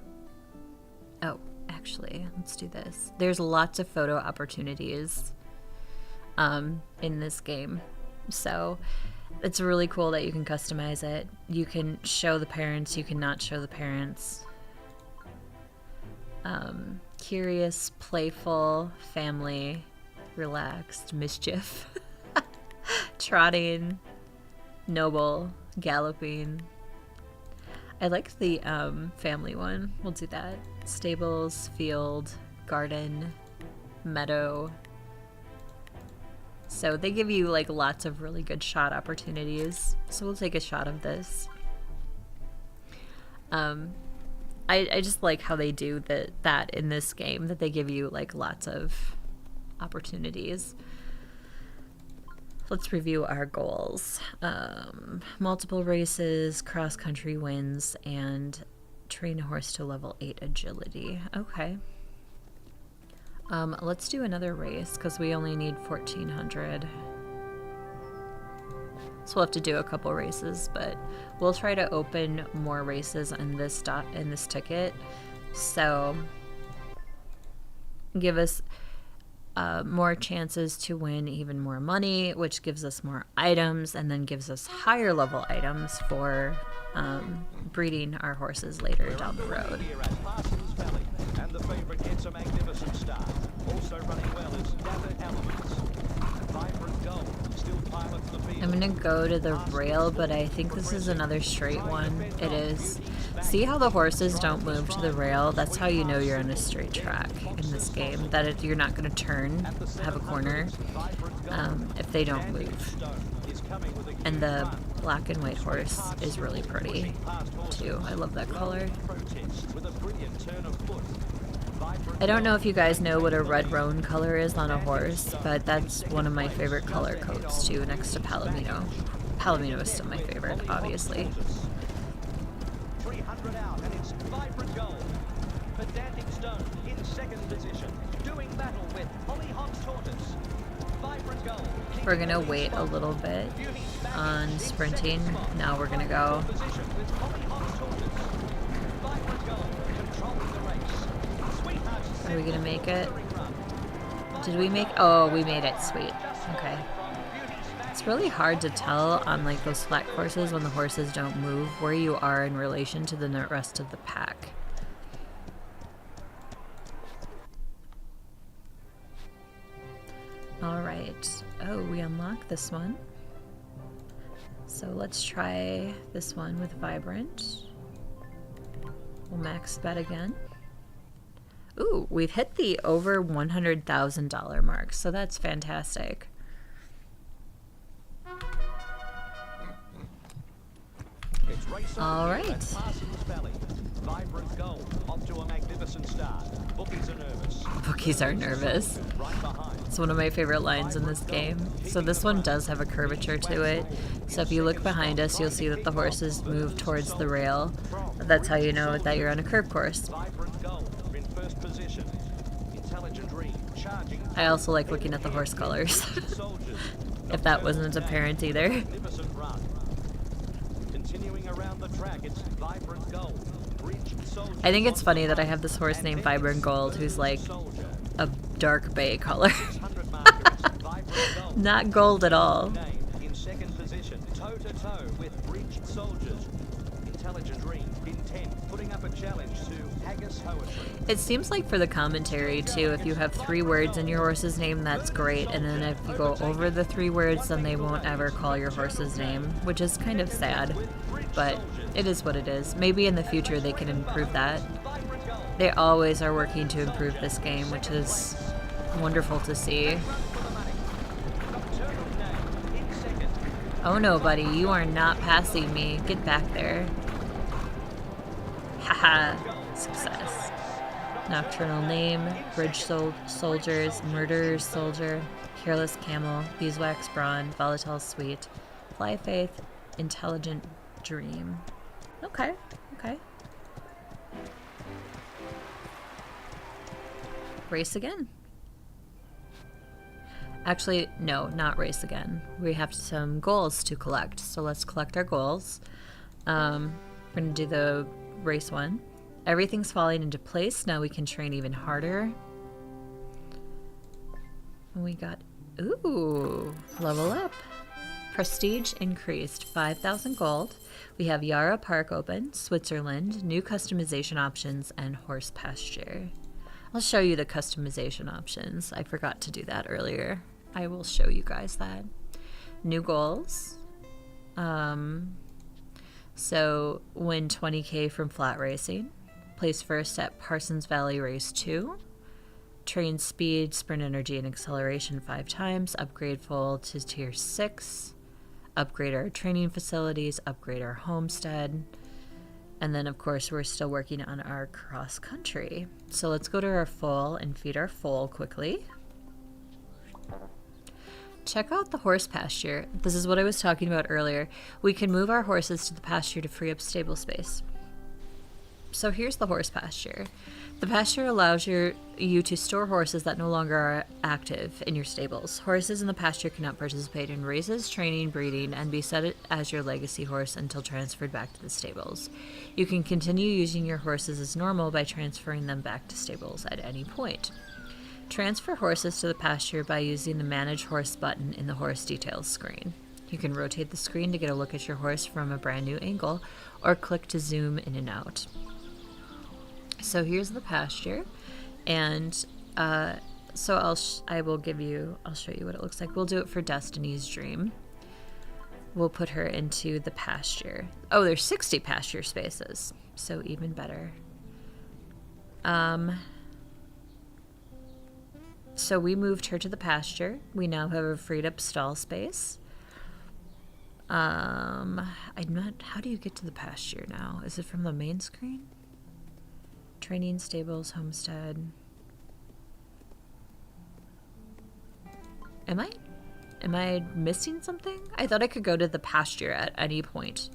Oh, actually, let's do this. There's lots of photo opportunities in this game, so it's really cool that you can customize it. You can show the parents, you can not show the parents. Curious, playful, family, relaxed, mischief, trotting, noble, galloping. I like the family one. We'll do that. Stables, field, garden, meadow. So they give you like lots of really good shot opportunities. So we'll take a shot of this. I just like how they do that in this game, that they give you like lots of opportunities. Let's review our goals. Multiple races, cross-country wins, and train a horse to level 8 agility. Okay. Let's do another race because we only need 1,400. So we'll have to do a couple races, but we'll try to open more races in this ticket. So give us more chances to win even more money, which gives us more items and then gives us higher level items for breeding our horses later down the road. And the favorite gets a magnificent start. Also running well is Gathered Elements. Vibrant Gold still pilots the field. I'm gonna go to the rail, but I think this is another straight one. It is. See how the horses don't move to the rail? That's how you know you're on a straight track in this game. That you're not gonna turn, have a corner, if they don't move. And the black and white horse is really pretty too. I love that color. I don't know if you guys know what a red roan color is on a horse, but that's one of my favorite color codes too, next to Palomino. Palomino is still my favorite, obviously. 300 out, and it's Vibrant Gold. Pedantic Stone in second position, doing battle with Hollyhock's Tortoise. Vibrant Gold. We're gonna wait a little bit on sprinting. Now we're gonna go. Are we gonna make it? Did we make? Oh, we made it. Sweet. Okay. It's really hard to tell on like those flat courses when the horses don't move where you are in relation to the rest of the pack. All right. Oh, we unlocked this one. So let's try this one with Vibrant. We'll max bet again. Ooh, we've hit the over $100,000 mark, so that's fantastic. All right. Vibrant Gold off to a magnificent start. Bookies are nervous. Bookies are nervous. It's one of my favorite lines in this game. So this one does have a curvature to it. So if you look behind us, you'll see that the horses move towards the rail. That's how you know that you're on a curb course. I also like looking at the horse colors. If that wasn't apparent either. I think it's funny that I have this horse named Vibrant Gold who's like a dark bay color. Not gold at all. In second position, toe-to-toe with breached soldiers. Intelligent Dream, intent, putting up a challenge to Haggis Poetry. It seems like for the commentary too, if you have 3 words in your horse's name, that's great. And then if you go over the 3 words, then they won't ever call your horse's name, which is kind of sad. But it is what it is. Maybe in the future they can improve that. They always are working to improve this game, which is wonderful to see. Oh no, buddy, you are not passing me. Get back there. Haha, success. Nocturnal name, bridge soldiers, murderer's soldier, careless camel, beeswax brawn, volatile sweet, fly faith, intelligent dream. Okay, okay. Race again. Actually, no, not race again. We have some goals to collect, so let's collect our goals. We're gonna do the race one. Everything's falling into place. Now we can train even harder. And we got, ooh, level up. Prestige increased, 5,000 gold. We have Yara Park open, Switzerland, new customization options, and horse pasture. I'll show you the customization options. I forgot to do that earlier. I will show you guys that. New goals. So win 20k from flat racing. Place first at Parsons Valley Race 2. Train speed, sprint energy, and acceleration 5 times. Upgrade full to tier 6. Upgrade our training facilities. Upgrade our homestead. And then, of course, we're still working on our cross country. So let's go to our foal and feed our foal quickly. Check out the horse pasture. This is what I was talking about earlier. We can move our horses to the pasture to free up stable space. So here's the horse pasture. The pasture allows you to store horses that no longer are active in your stables. Horses in the pasture cannot participate in races, training, breeding, and be set as your legacy horse until transferred back to the stables. You can continue using your horses as normal by transferring them back to stables at any point. Transfer horses to the pasture by using the Manage Horse button in the Horse Details screen. You can rotate the screen to get a look at your horse from a brand new angle, or click to zoom in and out. So here's the pasture, and so I'll show you what it looks like. We'll do it for Destiny's Dream. We'll put her into the pasture. Oh, there's 60 pasture spaces, so even better. So we moved her to the pasture. We now have a freed up stall space. How do you get to the pasture now? Is it from the main screen? Training, stables, homestead. Am I missing something? I thought I could go to the pasture at any point.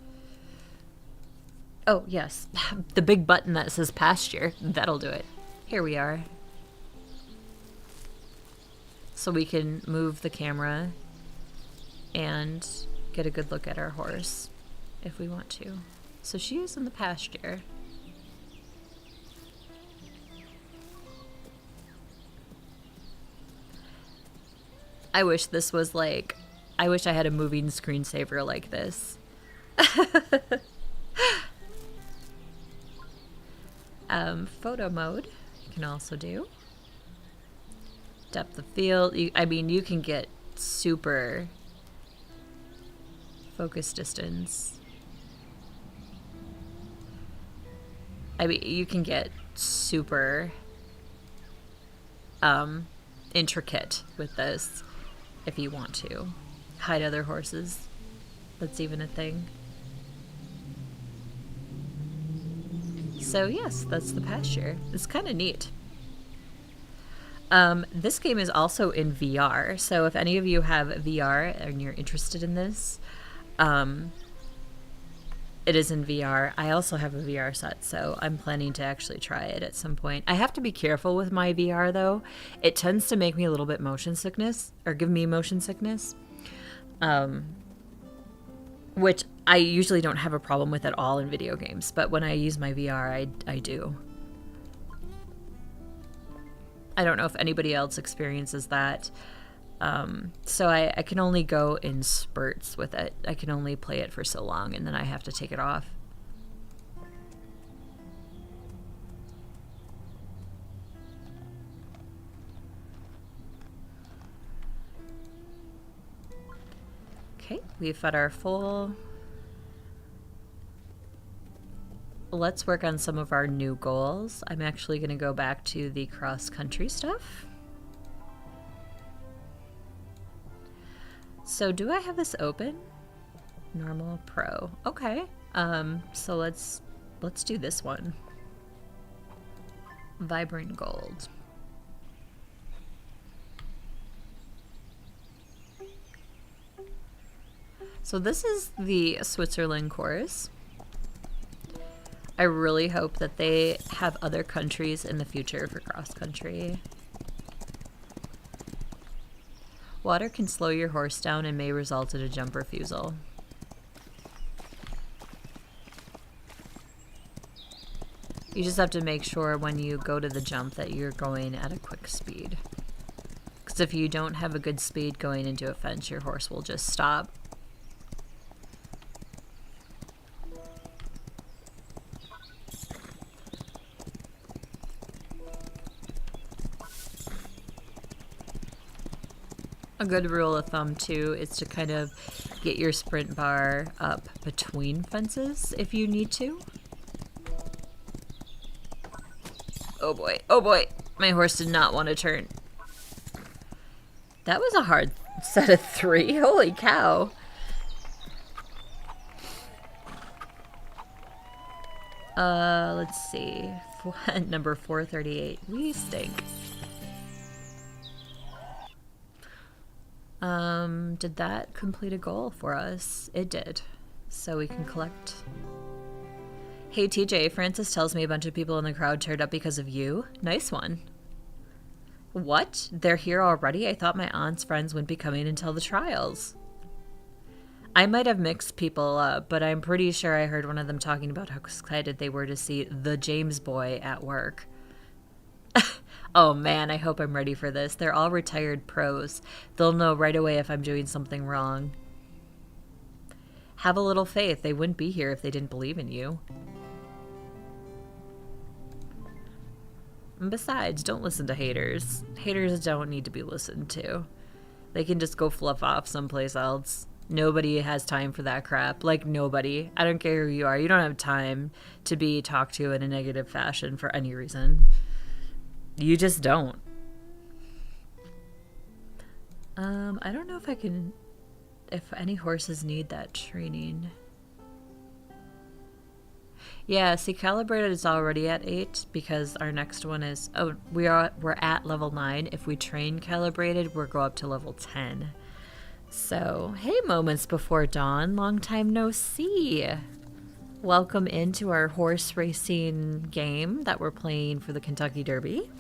Oh, yes. The big button that says pasture. That'll do it. Here we are. So we can move the camera and get a good look at our horse if we want to. So she is in the pasture. I wish this was like, I wish I had a moving screensaver like this. Photo mode, you can also do. Depth of field, you can get super focus distance. You can get super intricate with this. If you want to hide other horses, that's even a thing. So yes, that's the pasture. It's kind of neat. This game is also in VR, so if any of you have VR and you're interested in this, it is in VR. I also have a VR set, so I'm planning to actually try it at some point. I have to be careful with my VR, though. It tends to make me a little bit motion sickness, or give me motion sickness, which I usually don't have a problem with at all in video games, but when I use my VR, I do. I don't know if anybody else experiences that. So I can only go in spurts with it. I can only play it for so long, and then I have to take it off. Okay, we've fed our full. Let's work on some of our new goals. I'm actually going to go back to the cross-country stuff. So do I have this open? Normal, pro. Okay. So let's do this one. Vibrant gold. So this is the Switzerland course. I really hope that they have other countries in the future for cross country. Water can slow your horse down and may result in a jump refusal. You just have to make sure when you go to the jump that you're going at a quick speed. Because if you don't have a good speed going into a fence, your horse will just stop. A good rule of thumb too is to kind of get your sprint bar up between fences if you need to. Oh boy, my horse did not want to turn. That was a hard set of 3, holy cow. Let's see, number 438, we stink. Did that complete a goal for us? It did. So we can collect. Hey TJ, Francis tells me a bunch of people in the crowd turned up because of you. Nice one. What? They're here already? I thought my aunt's friends wouldn't be coming until the trials. I might have mixed people up, but I'm pretty sure I heard one of them talking about how excited they were to see the James boy at work. Oh man, I hope I'm ready for this. They're all retired pros. They'll know right away if I'm doing something wrong. Have a little faith. They wouldn't be here if they didn't believe in you. And besides, don't listen to haters. Haters don't need to be listened to. They can just go fluff off someplace else. Nobody has time for that crap. Like, nobody. I don't care who you are. You don't have time to be talked to in a negative fashion for any reason. You just don't. I don't know if any horses need that training. Yeah, see, calibrated is already at 8 because our next one is, we're at level 9. If we train calibrated, we'll go up to level 10. So, hey, Moments Before Dawn, long time no see. Welcome into our horse racing game that we're playing for the Kentucky Derby.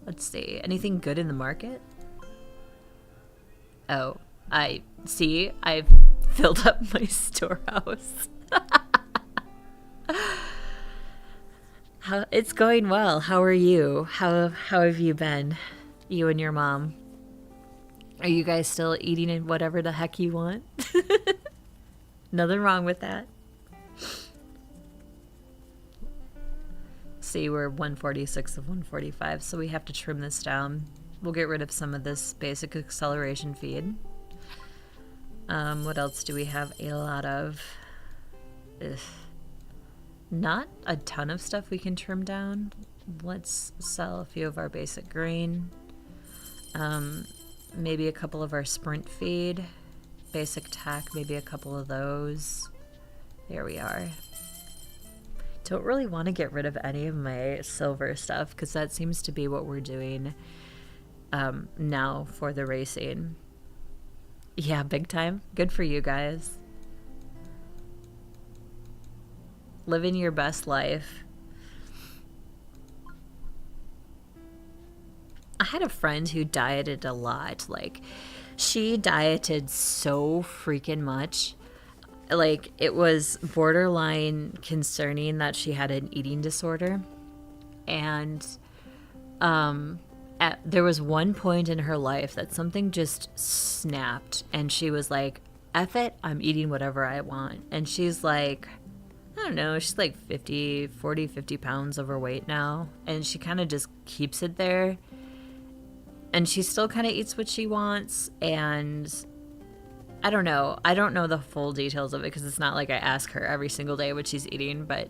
Let's see. Anything good in the market? Oh, I've filled up my storehouse. It's going well. How are you? How have you been? You and your mom? Are you guys still eating whatever the heck you want? Nothing wrong with that. See, we're 146 of 145, so we have to trim this down. We'll get rid of some of this basic acceleration feed. What else do we have a lot of? Ugh. Not a ton of stuff we can trim down. Let's sell a few of our basic grain. Maybe a couple of our sprint feed. Basic tack, maybe a couple of those. There we are. Don't really want to get rid of any of my silver stuff because that seems to be what we're doing now for the racing. Yeah, big time. Good for you guys. Living your best life. I had a friend who dieted a lot. Like, she dieted so freaking much. Like, it was borderline concerning that she had an eating disorder. And there was one point in her life that something just snapped. And she was like, F it, I'm eating whatever I want. And she's like, I don't know, she's like 50 pounds overweight now. And she kind of just keeps it there. And she still kind of eats what she wants. And I don't know. I don't know the full details of it because it's not like I ask her every single day what she's eating. But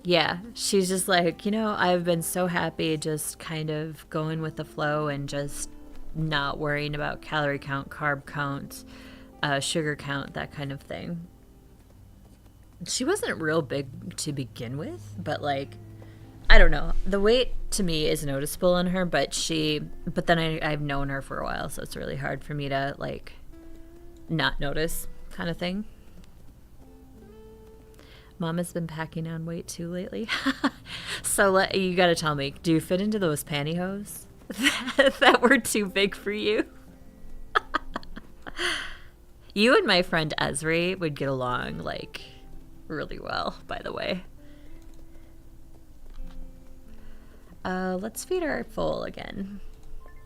yeah, she's just like, I've been so happy just kind of going with the flow and just not worrying about calorie count, carb count, sugar count, that kind of thing. She wasn't real big to begin with, but like, I don't know. The weight to me is noticeable on her, but then I've known her for a while, so it's really hard for me to like not notice kind of thing. Mom has been packing on weight too lately. So you gotta tell me, do you fit into those pantyhose that were too big for you? You and my friend Esri would get along like really well, by the way. Let's feed our foal again.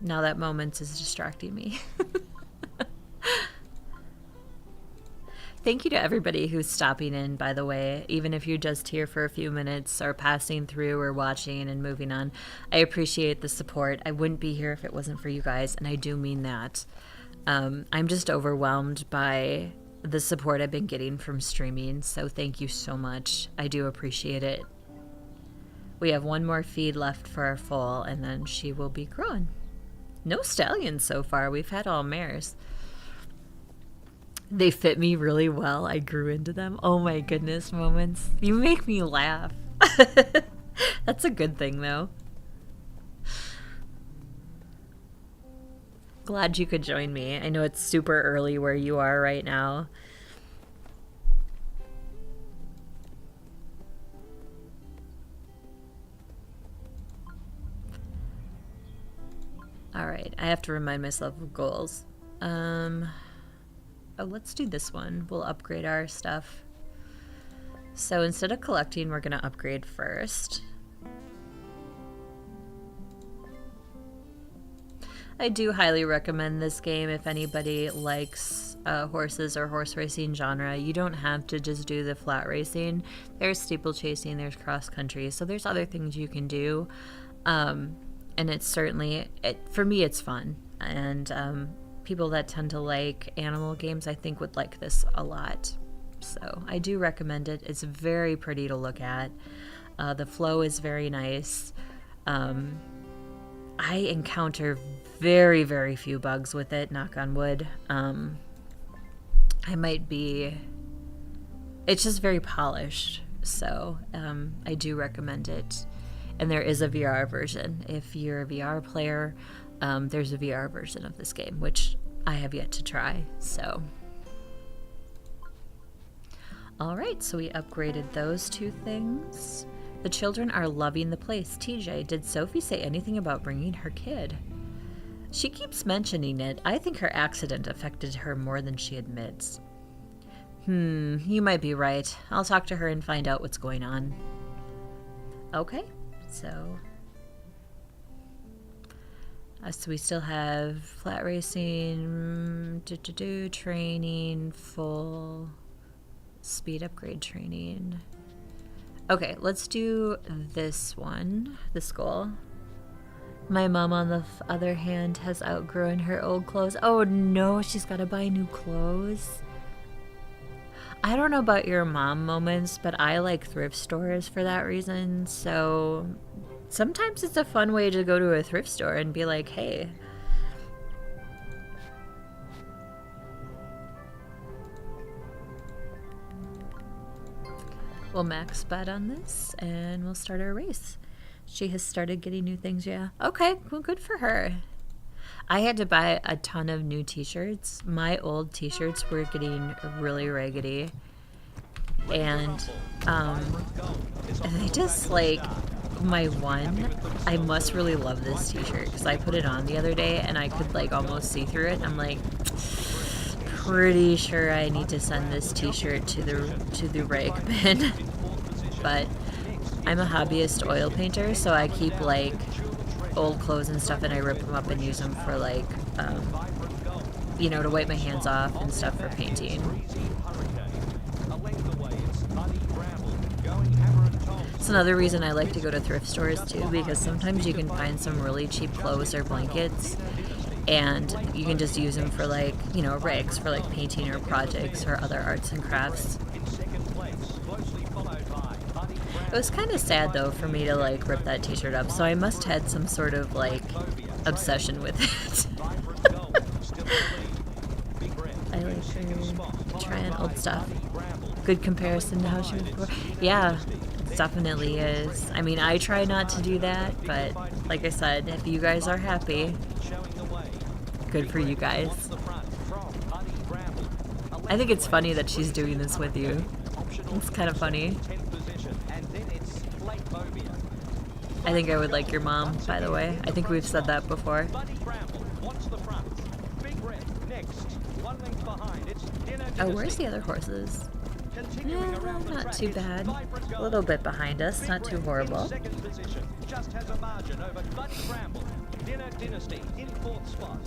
Now that Moments is distracting me. Thank you to everybody who's stopping in, by the way, even if you're just here for a few minutes or passing through or watching and moving on. I appreciate the support. I wouldn't be here if it wasn't for you guys, and I do mean that. I'm just overwhelmed by the support I've been getting from streaming, so thank you so much. I do appreciate it. We have one more feed left for our foal, and then she will be grown. No stallions so far. We've had all mares. They fit me really well. I grew into them. Oh my goodness, Moments. You make me laugh. That's a good thing, though. Glad you could join me. I know it's super early where you are right now. All right, I have to remind myself of goals. Oh, let's do this one. We'll upgrade our stuff. So instead of collecting, we're going to upgrade first. I do highly recommend this game if anybody likes horses or horse racing genre. You don't have to just do the flat racing. There's steeplechasing, there's cross country, so there's other things you can do. And it's certainly, for me, it's fun. And people that tend to like animal games, I think, would like this a lot. So I do recommend it. It's very pretty to look at. The flow is very nice. I encounter very, very few bugs with it, knock on wood. It's just very polished. So I do recommend it. And there is a VR version. If you're a VR player, there's a VR version of this game, which I have yet to try. So, all right, so we upgraded those two things. The children are loving the place. TJ, did Sophie say anything about bringing her kid? She keeps mentioning it. I think her accident affected her more than she admits. You might be right. I'll talk to her and find out what's going on. Okay, so we still have flat racing, training, full speed upgrade training. Okay, let's do this one, this goal. My mom, on the other hand, has outgrown her old clothes. Oh no, she's got to buy new clothes. I don't know about your mom, Moments, but I like thrift stores for that reason. So sometimes it's a fun way to go to a thrift store and be like, hey. We'll max bet on this and we'll start our race. She has started getting new things, yeah. Okay, well, good for her. I had to buy a ton of new t-shirts. My old t-shirts were getting really raggedy. And they just like, my one, I must really love this t-shirt because I put it on the other day and I could like almost see through it. And I'm like, pretty sure I need to send this t-shirt to the rag bin. But I'm a hobbyist oil painter, so I keep like old clothes and stuff and I rip them up and use them for like to wipe my hands off and stuff for painting. It's another reason I like to go to thrift stores too, because sometimes you can find some really cheap clothes or blankets and you can just use them for like, rags for like painting or projects or other arts and crafts. It was kind of sad though for me to like rip that t-shirt up, so I must had some sort of like obsession with it. Vibrant Gold still in the lead. Big Red I in like second her spot, followed trying by old stuff. Buddy Bramble. Good comparison to how she was before. Yeah, it definitely is. I mean, I try not to do that, but like I said, if you guys are happy, Showing the way. good for you guys. Wants the front from Buddy Bramble. I think it's funny that she's doing this with you. It's kind of funny. 10th position, and then it's Plate Phobia. I think I would like your mom, by the way. I think we've said that before. Buddy Bramble wants the front. Big Red next. 1 length behind. It's Dinner Oh, where's Dynasty. the other horses? Continuing Yeah, around the not track, too it's bad. Vibrant A Gold. little bit behind us, Big not too Red horrible. In second position, just has a margin over Buddy Bramble. Dinner Dynasty in 4th spot.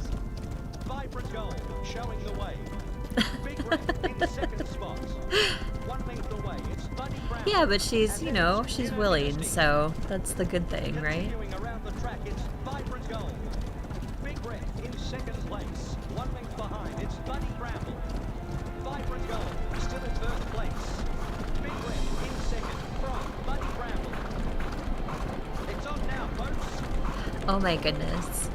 Vibrant Gold showing the way. Big Red in second spot. 1 length away, it's Buddy Bramble. Yeah, but she's, And you then know, it's she's Dinner willing, Dynasty. so that's the good thing, right? Continuing around the track, it's Vibrant Gold. Big Red in second place. 1 length behind, it's Buddy Bramble. Vibrant Gold still in third place. Big Red in second from Buddy Bramble. It's on now, folks. Oh my goodness.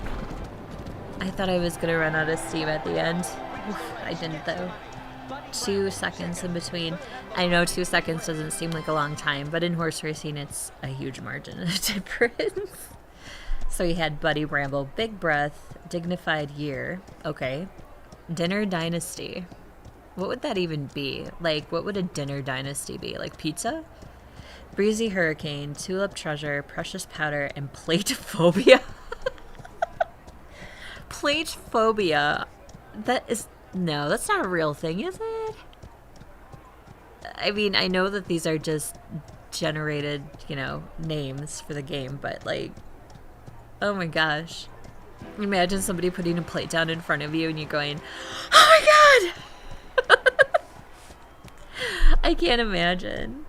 I thought I was going to run out of steam at the end. Oof, I didn't though. 2 seconds in between. I know 2 seconds doesn't seem like a long time, but in horse racing it's a huge margin of difference. So we had Buddy Bramble, Big Breath, Dignified Year. Okay. Dinner Dynasty. What would that even be? Like, what would a dinner dynasty be? Like pizza? Breezy Hurricane, Tulip Treasure, Precious Powder, and Plate Phobia. Plate Phobia. That is... No, that's not a real thing, is it? I mean, I know that these are just generated, you know, names for the game, but like... Oh my gosh. Imagine somebody putting a plate down in front of you and you going, oh my god! I can't imagine.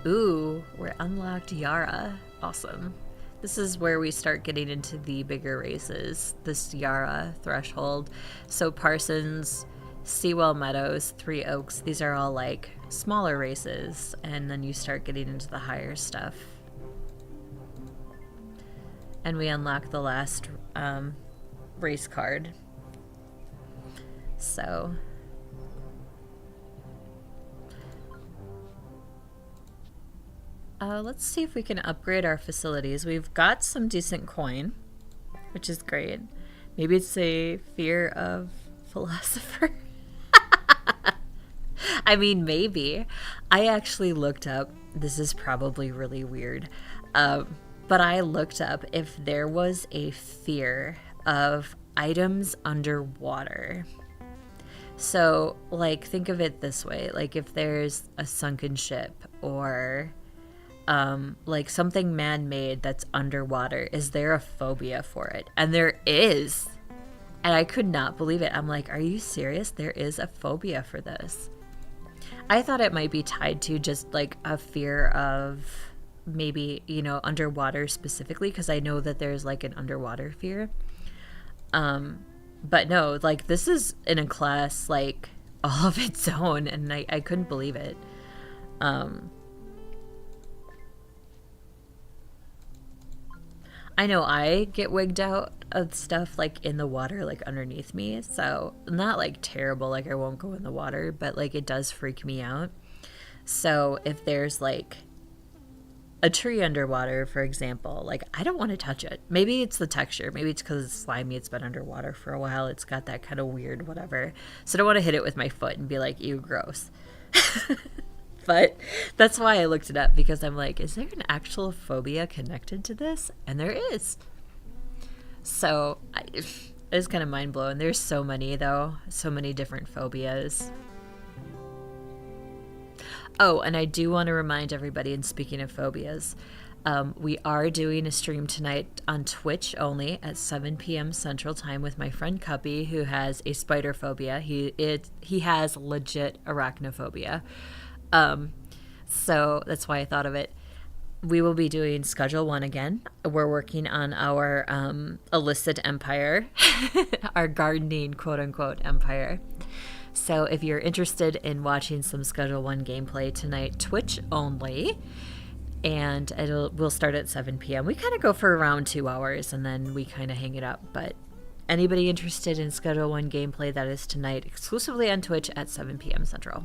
Ooh, we're unlocked Yara. Awesome. This is where we start getting into the bigger races. This Yara threshold. So Parsons, Sewell Meadows, Three Oaks, these are all like smaller races. And then you start getting into the higher stuff. And we unlock the last race card. So... let's see if we can upgrade our facilities. We've got some decent coin, which is great. Maybe it's a fear of philosopher. I mean, maybe. I actually looked up, this is probably really weird, but I looked up if there was a fear of items underwater. So, like, think of it this way. Like, if there's a sunken ship or... like something man-made that's underwater, is there a phobia for it? And there is. And I could not believe it. I'm like, are you serious? There is a phobia for this. I thought it might be tied to just like a fear of maybe, you know, underwater specifically, because I know that there's like an underwater fear. But no, like this is in a class like all of its own, and I couldn't believe it. I know I get wigged out of stuff like in the water, like underneath me. So not like terrible, like I won't go in the water, but like it does freak me out. So if there's like a tree underwater, for example, like I don't want to touch it. Maybe it's the texture. Maybe it's because it's slimy. It's been underwater for a while. It's got that kind of weird whatever. So I don't want to hit it with my foot and be like, ew, gross. But that's why I looked it up, because I'm like, is there an actual phobia connected to this? And there is. So it was kind of mind-blowing. There's so many, though. So many different phobias. Oh, and I do want to remind everybody, and speaking of phobias, we are doing a stream tonight on Twitch only at 7 p.m. Central Time with my friend Cuppy, who has a spider phobia. He has legit arachnophobia. So that's why I thought of it. We will be doing Schedule 1 again. We're working on our illicit empire, our gardening quote-unquote empire. So if you're interested in watching some Schedule 1 gameplay tonight, Twitch only, and we'll start at 7 p.m. We kind of go for around 2 hours, and then we kind of hang it up. But anybody interested in Schedule 1 gameplay, that is tonight, exclusively on Twitch at 7 p.m. Central.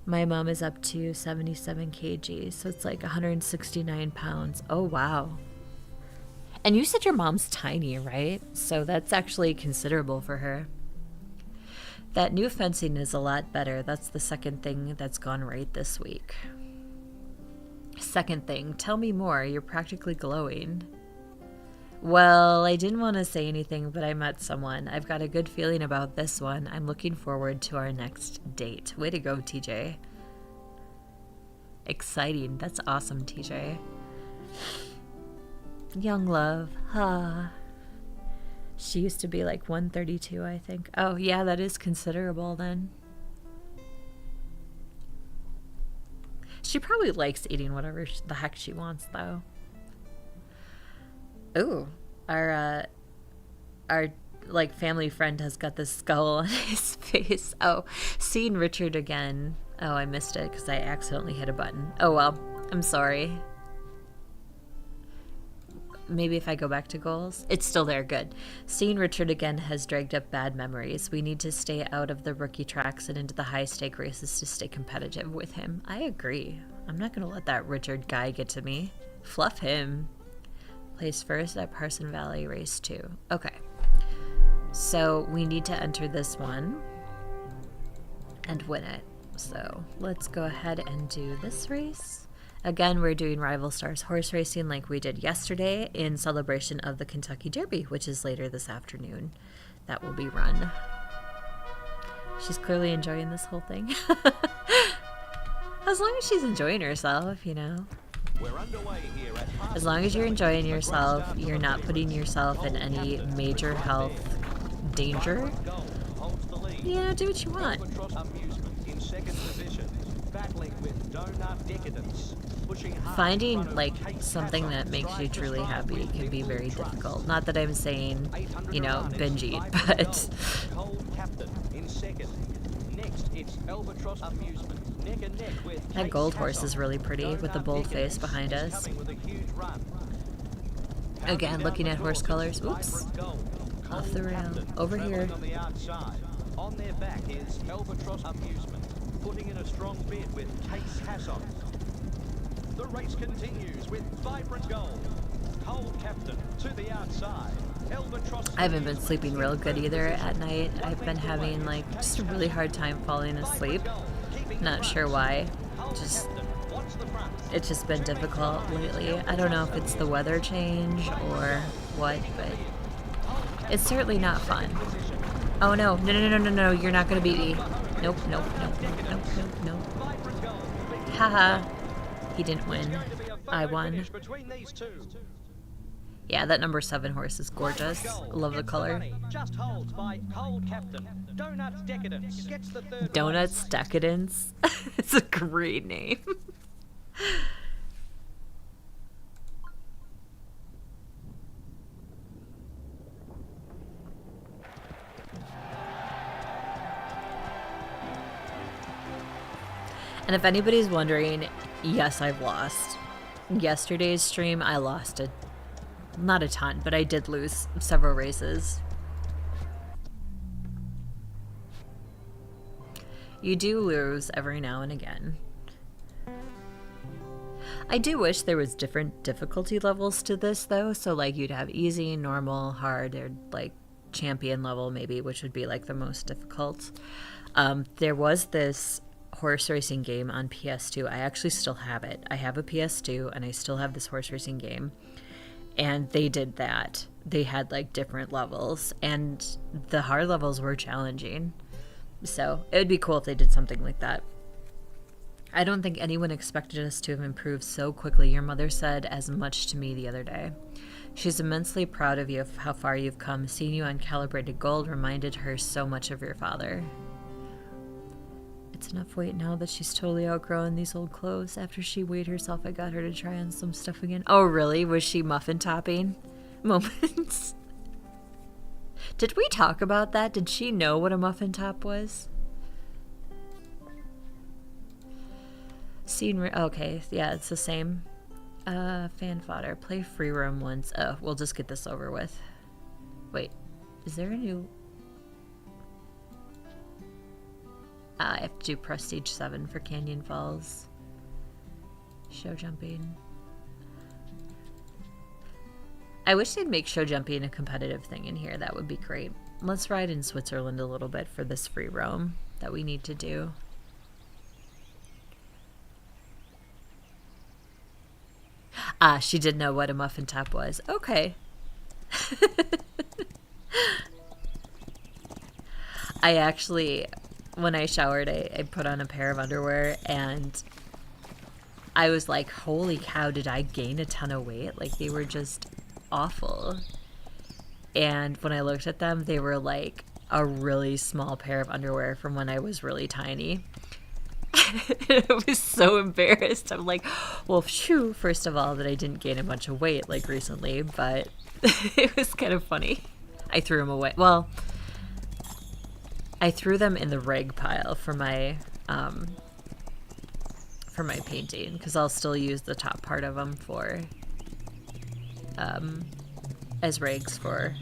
My mom is up to 77 kg, so it's like 169 pounds. Oh, wow. And you said your mom's tiny, right? So that's actually considerable for her. That new fencing is a lot better. That's the second thing that's gone right this week. Second thing, tell me more. You're practically glowing. Well, I didn't want to say anything, but I met someone. I've got a good feeling about this one. I'm looking forward to our next date. Way to go, TJ. Exciting. That's awesome, TJ. Young love. She used to be like 132, I think. Oh, yeah, that is considerable then. She probably likes eating whatever the heck she wants, though. Ooh, our like family friend has got this skull on his face. Oh, seeing Richard again. Oh, I missed it because I accidentally hit a button. Oh well, I'm sorry. Maybe if I go back to goals. It's still there, good. Seeing Richard again has dragged up bad memories. We need to stay out of the rookie tracks and into the high-stake races to stay competitive with him. I agree. I'm not going to let that Richard guy get to me. Fluff him. Place first at Parson Valley Race 2. Okay. So we need to enter this one and win it. So let's go ahead and do this race. Again, we're doing Rival Stars horse racing like we did yesterday in celebration of the Kentucky Derby, which is later this afternoon. That will be run. She's clearly enjoying this whole thing. As long as she's enjoying herself, you know. As long as you're enjoying yourself, you're not putting yourself in any major health danger. You know, do what you want. Finding like something that makes you truly happy can be very difficult. Not that I'm saying, you know, binge eat, but that gold horse is really pretty with the bold face behind us. Again, looking at horse colors. Oops. Off the rail. Over here. On their back is Albatross Amusement, putting in a strong bid with Case Hasson. The race continues with Vibrant Gold. Cold Captain to the outside. Albatross. I haven't been sleeping real good either at night. I've been having like just a really hard time falling asleep. Not sure why. It's just been difficult lately. I don't know if it's the weather change or what, but it's certainly not fun. Oh no, no, you're not gonna beat me. Nope. Haha. He didn't win. I won. Yeah, that number 7 horse is gorgeous. Love the color. Donuts Decadence. It's a great name. And if anybody's wondering, yes, I've lost. Yesterday's stream, I lost not a ton, but I did lose several races. You do lose every now and again. I do wish there was different difficulty levels to this, though. So, like, you'd have easy, normal, hard, or, like, champion level, maybe, which would be, like, the most difficult. There was this horse racing game on PS2. I actually still have it. I have a PS2 and I still have this horse racing game, and they did that. They had like different levels, and the hard levels were challenging, so it would be cool if they did something like that. I don't think anyone expected us to have improved so quickly. Your mother said as much to me the other day. She's immensely proud of you, of how far you've come. Seeing you on Calibrated Gold reminded her so much of your father. It's enough weight now that she's totally outgrown these old clothes. After she weighed herself, I got her to try on some stuff again. Oh, really? Was she muffin topping? Moments. Did we talk about that? Did she know what a muffin top was? Okay, yeah, it's the same. Fan fodder. Play free roam once. Oh, we'll just get this over with. Wait, is there a new... I have to do Prestige 7 for Canyon Falls. Show jumping. I wish they'd make show jumping a competitive thing in here. That would be great. Let's ride in Switzerland a little bit for this free roam that we need to do. Ah, she did know what a muffin top was. Okay. I actually, when I showered, I put on a pair of underwear and I was like, holy cow, did I gain a ton of weight? Like, they were just awful. And when I looked at them, they were like a really small pair of underwear from when I was really tiny. I was so embarrassed. I'm like, well, phew, first of all, that I didn't gain a bunch of weight like recently, but it was kind of funny. I threw them away. Well, I threw them in the rag pile for my painting because I'll still use the top part of them for as rags for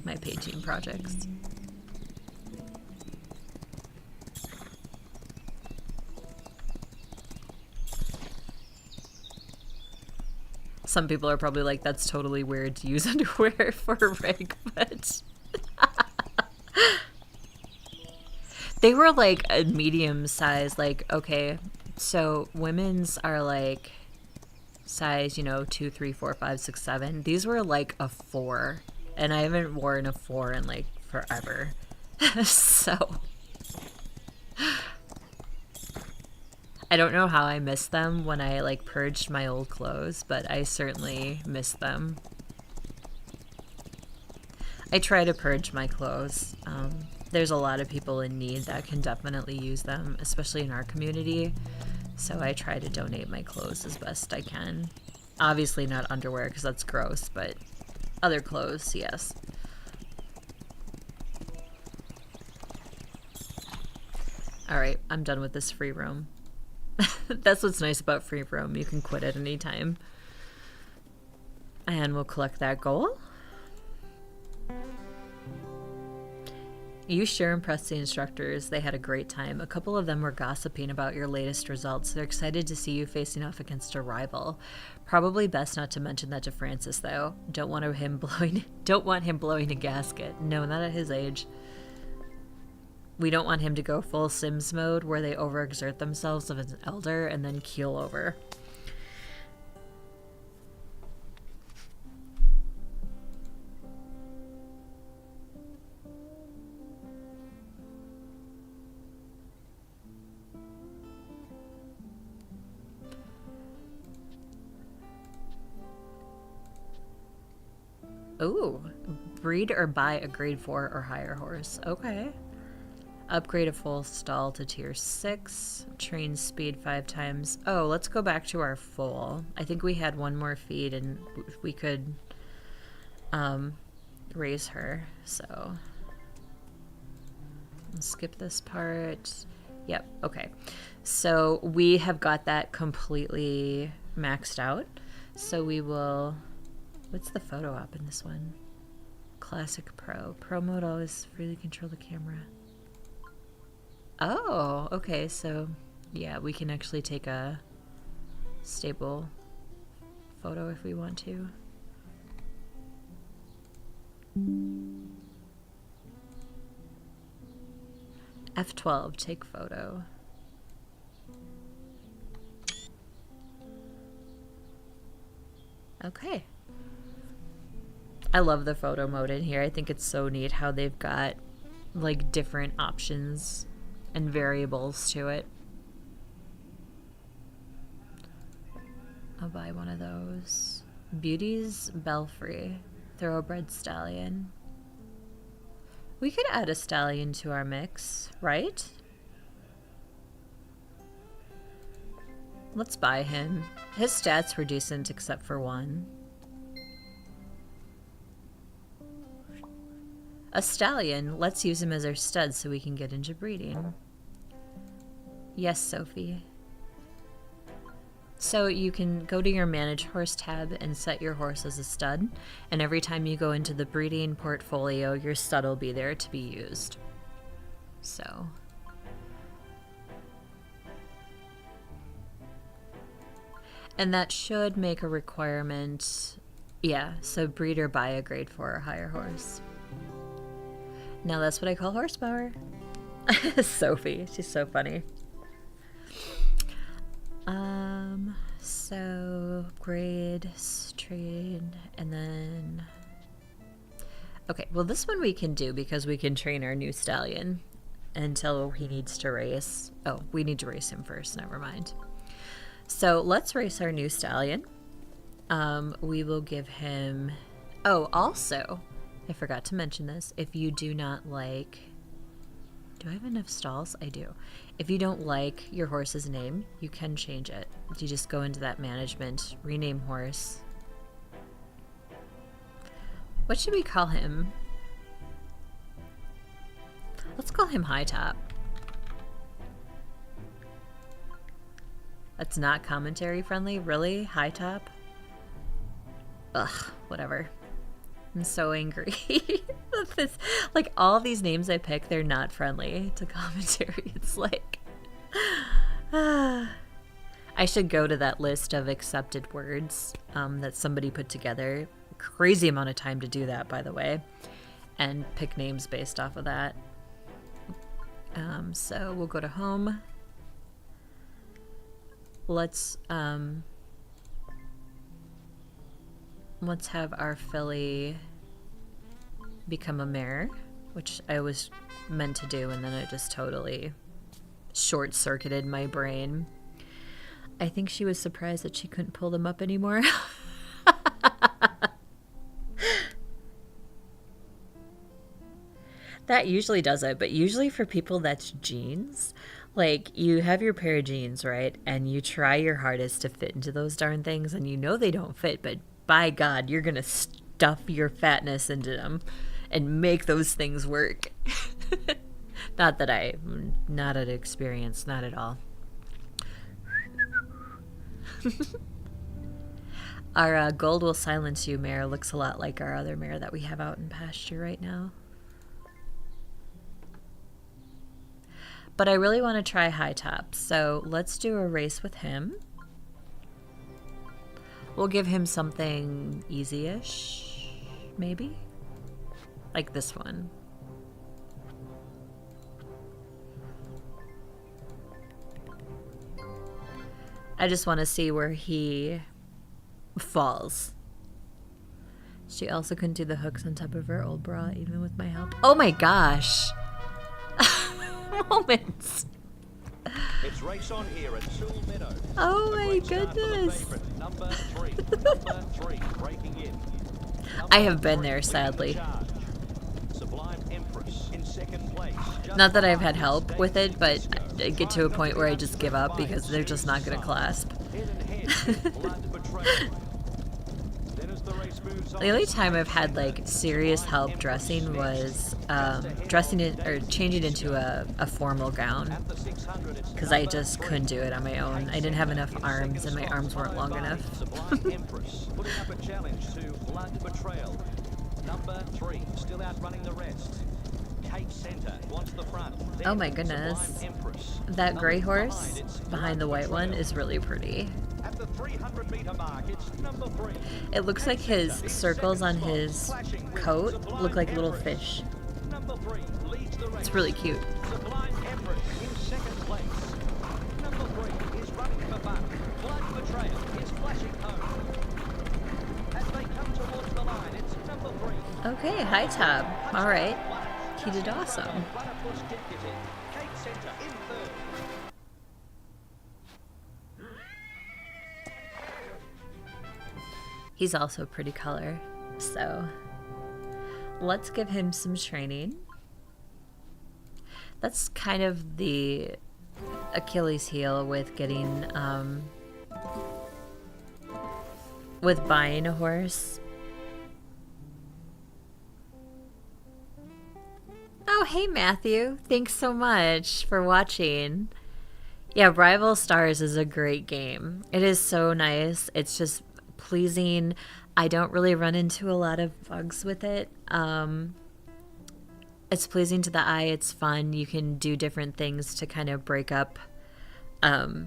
my painting projects. Some people are probably like, that's totally weird to use underwear for a rig, but they were like a medium size. Like, okay, so women's are like size, 2, 3, 4, 5, 6, 7. These were like a 4, and I haven't worn a 4 in like forever. So I don't know how I missed them when I like purged my old clothes, but I certainly missed them. I try to purge my clothes. There's a lot of people in need that can definitely use them, especially in our community. So I try to donate my clothes as best I can. Obviously not underwear because that's gross, but other clothes, yes. All right, I'm done with this free roam. That's what's nice about free roam. You can quit at any time. And we'll collect that goal. You sure impressed the instructors. They had a great time. A couple of them were gossiping about your latest results. They're excited to see you facing off against a rival. Probably best not to mention that to Francis, though. Don't want him blowing a gasket. No, not at his age. We don't want him to go full Sims mode where they overexert themselves as an elder and then keel over. Ooh, breed or buy a grade 4 or higher horse. Okay. Upgrade a full stall to tier 6. Train speed 5 times. Oh, let's go back to our foal. I think we had one more feed and we could raise her. So let's skip this part. Yep, okay. So we have got that completely maxed out. So we will... What's the photo op in this one? Classic Pro. Pro mode always freely control the camera. Oh, okay, so yeah, we can actually take a stable photo if we want to. F12, take photo. Okay. I love the photo mode in here. I think it's so neat how they've got like different options and variables to it. I'll buy one of those. Beauty's Belfry, thoroughbred stallion. We could add a stallion to our mix, right? Let's buy him. His stats were decent except for one. A stallion. Let's use him as our stud so we can get into breeding. Yes, Sophie. So you can go to your Manage Horse tab and set your horse as a stud, and every time you go into the breeding portfolio, your stud will be there to be used. So and that should make a requirement. Yeah, so breed or buy a grade 4 or higher horse. Now that's what I call horsepower. Sophie, she's so funny. So grade, trade, and then okay, well this one we can do because we can train our new stallion until he needs to race. Oh, we need to race him first, never mind. So let's race our new stallion. We will give him, oh, also, I forgot to mention this, if you do not like, do I have enough stalls? I do. If you don't like your horse's name, you can change it. You just go into that management, rename horse. What should we call him? Let's call him High Top. That's not commentary friendly? Really? High Top? Ugh, whatever. I'm so angry. This, like, all these names I pick, they're not friendly to commentary. It's like... I should go to that list of accepted words that somebody put together. Crazy amount of time to do that, by the way. And pick names based off of that. So we'll go to home. Let's have our filly become a mare, which I was meant to do, and then it just totally short-circuited my brain. I think she was surprised that she couldn't pull them up anymore. That usually does it, but usually for people that's jeans. Like, you have your pair of jeans, right? And you try your hardest to fit into those darn things, and you know they don't fit, but by God, you're going to stuff your fatness into them and make those things work. Not that I'm not an experience, not at all. Our Gold Will Silence You mare looks a lot like our other mare that we have out in pasture right now. But I really want to try High Top, so let's do a race with him. We'll give him something easy-ish, maybe? Like this one. I just want to see where he falls. She also couldn't do the hooks on top of her old bra, even with my help. Oh my gosh! Moments. It's race on here at Sewell Meadow. Oh my goodness. Number three, breaking in. I have been there, sadly. Sublime Empress in second place. Not that I've had help with it, but I get to a point where I just give up because they're just not going to clasp. The only time I've had like serious help dressing was dressing it or changing into a formal gown, because I just couldn't do it on my own. I didn't have enough arms, and my arms weren't long enough. Number 3, still outrunning the rest. Kate Center wants the front. Oh my goodness. That gray horse behind the white one is really pretty. At the 300-meter mark, it's number 3. It looks like his circles on his coat look like little fish. Number 3 leads the race. It's really cute. Sublime Empress in second place. Number 3 is running for buck. Blood Betrayal is flashing home. As they come towards the line, it's number 3. Okay, High Top. All right. He did awesome. Butterpuss Deputy. Kate Center in third. He's also a pretty color, so let's give him some training. That's kind of the Achilles heel with getting, with buying a horse. Oh, hey Matthew, thanks so much for watching. Yeah, Rival Stars is a great game. It is so nice. It's just pleasing. I don't really run into a lot of bugs with it. It's pleasing to the eye. It's fun. You can do different things to kind of break up the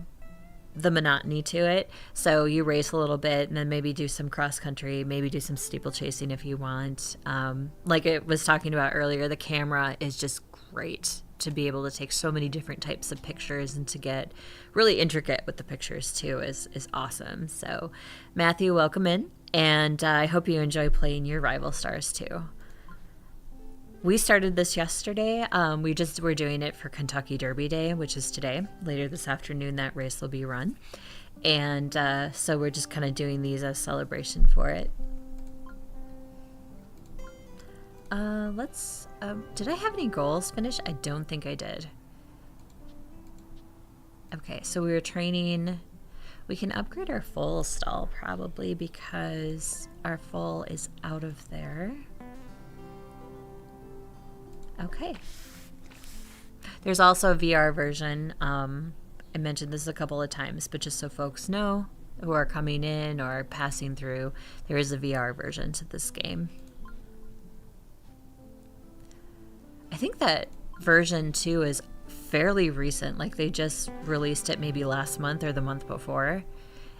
monotony to it. So you race a little bit and then maybe do some cross country, maybe do some steeplechasing if you want. Like it was talking about earlier, the camera is just great to be able to take so many different types of pictures and to get really intricate with the pictures too is awesome. So Matthew, welcome in, and I hope you enjoy playing your Rival Stars too. We started this yesterday. We're doing it for Kentucky Derby Day, which is today. Later this afternoon, that race will be run. And so we're just kind of doing these as celebration for it. Did I have any goals finished? I don't think I did. Okay, so we were training. We can upgrade our full stall probably because our full is out of there. Okay. There's also a VR version. I mentioned this a couple of times, but just so folks know who are coming in or passing through, there is a VR version to this game. I think that version 2 is fairly recent. Like they just released it maybe last month or the month before.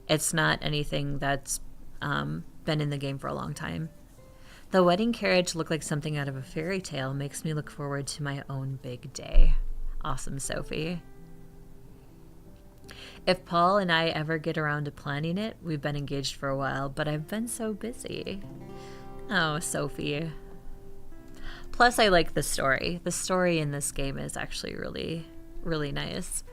It's not anything that's been in the game for a long time. The wedding carriage looked like something out of a fairy tale. Makes me look forward to my own big day. Awesome, Sophie. If Paul and I ever get around to planning it, we've been engaged for a while, but I've been so busy. Oh, Sophie. Plus, I like the story. The story in this game is actually really, really nice.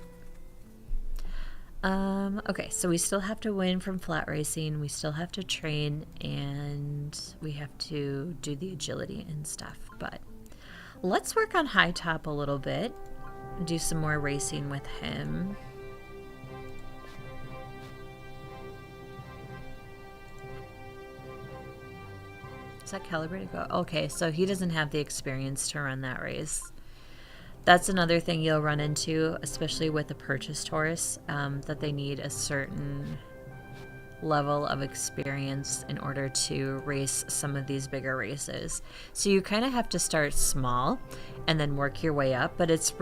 Okay, so we still have to win from flat racing, we still have to train, and we have to do the agility and stuff, but let's work on High Top a little bit, do some more racing with him. Is that calibrated? Go? Okay, so he doesn't have the experience to run that race. That's another thing you'll run into, especially with a purchased horse, that they need a certain level of experience in order to race some of these bigger races. So you kind of have to start small and then work your way up, but it's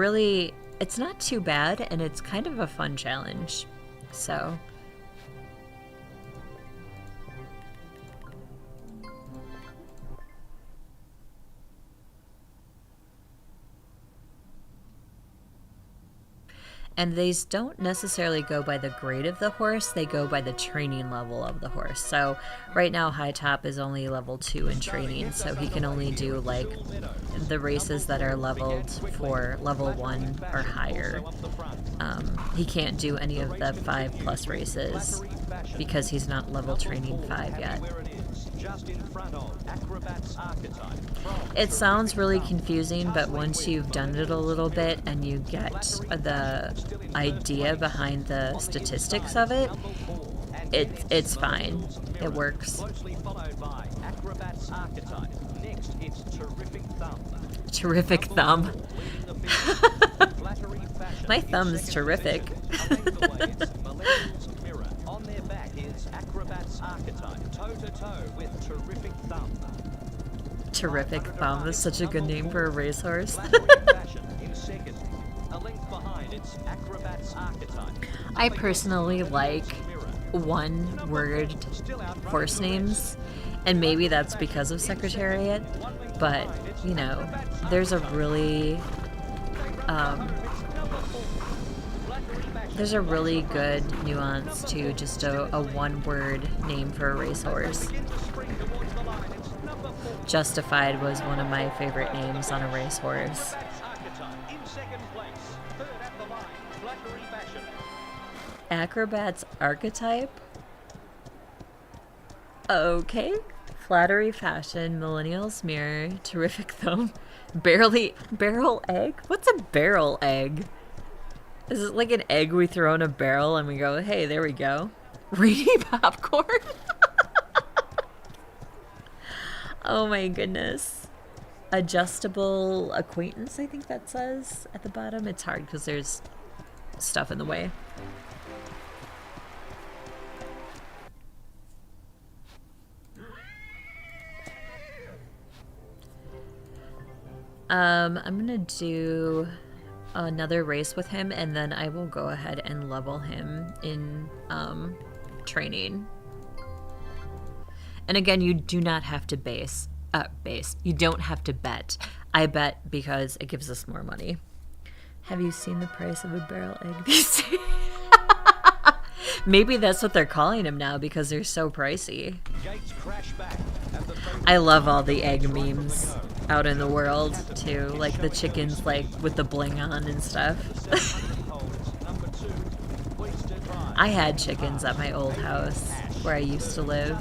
not too bad, and it's kind of a fun challenge. So and these don't necessarily go by the grade of the horse, they go by the training level of the horse. So right now High Top is only level 2 in training, so he can only do like the races that are leveled for level 1 or higher. He can't do any of the 5+ races because he's not level training 5 yet. It sounds really confusing, but once you've done it a little bit and you get the idea behind the statistics of it, it's fine. It works. Terrific thumb. My thumb's terrific. On their back is Acrobat's archetype, toe-to-toe with Terrific Thumb. Terrific Thumb is such a good name for a racehorse. In second, a length behind, it's Acrobat's archetype. I personally like one-word horse names, and maybe that's because of Secretariat, but, you know, there's a really good nuance to just a one-word name for a racehorse. Justified was one of my favorite names on a racehorse. Acrobat's archetype? Okay. Flattery Fashion, Millennials Mirror, Terrific Thumb, Barrel Egg? What's a barrel egg? Is it like an egg we throw in a barrel and we go, hey, there we go? Reedy Popcorn? Oh my goodness. Adjustable Acquaintance, I think that says at the bottom. It's hard because there's stuff in the way. I'm gonna do another race with him, and then I will go ahead and level him in training. And again, you do not have to base. You don't have to bet. I bet because it gives us more money. Have you seen the price of a barrel egg these days? Maybe that's what they're calling them now because they're so pricey. I love all the egg memes out in the world too, like the chickens like with the bling on and stuff. I had chickens at my old house where I used to live.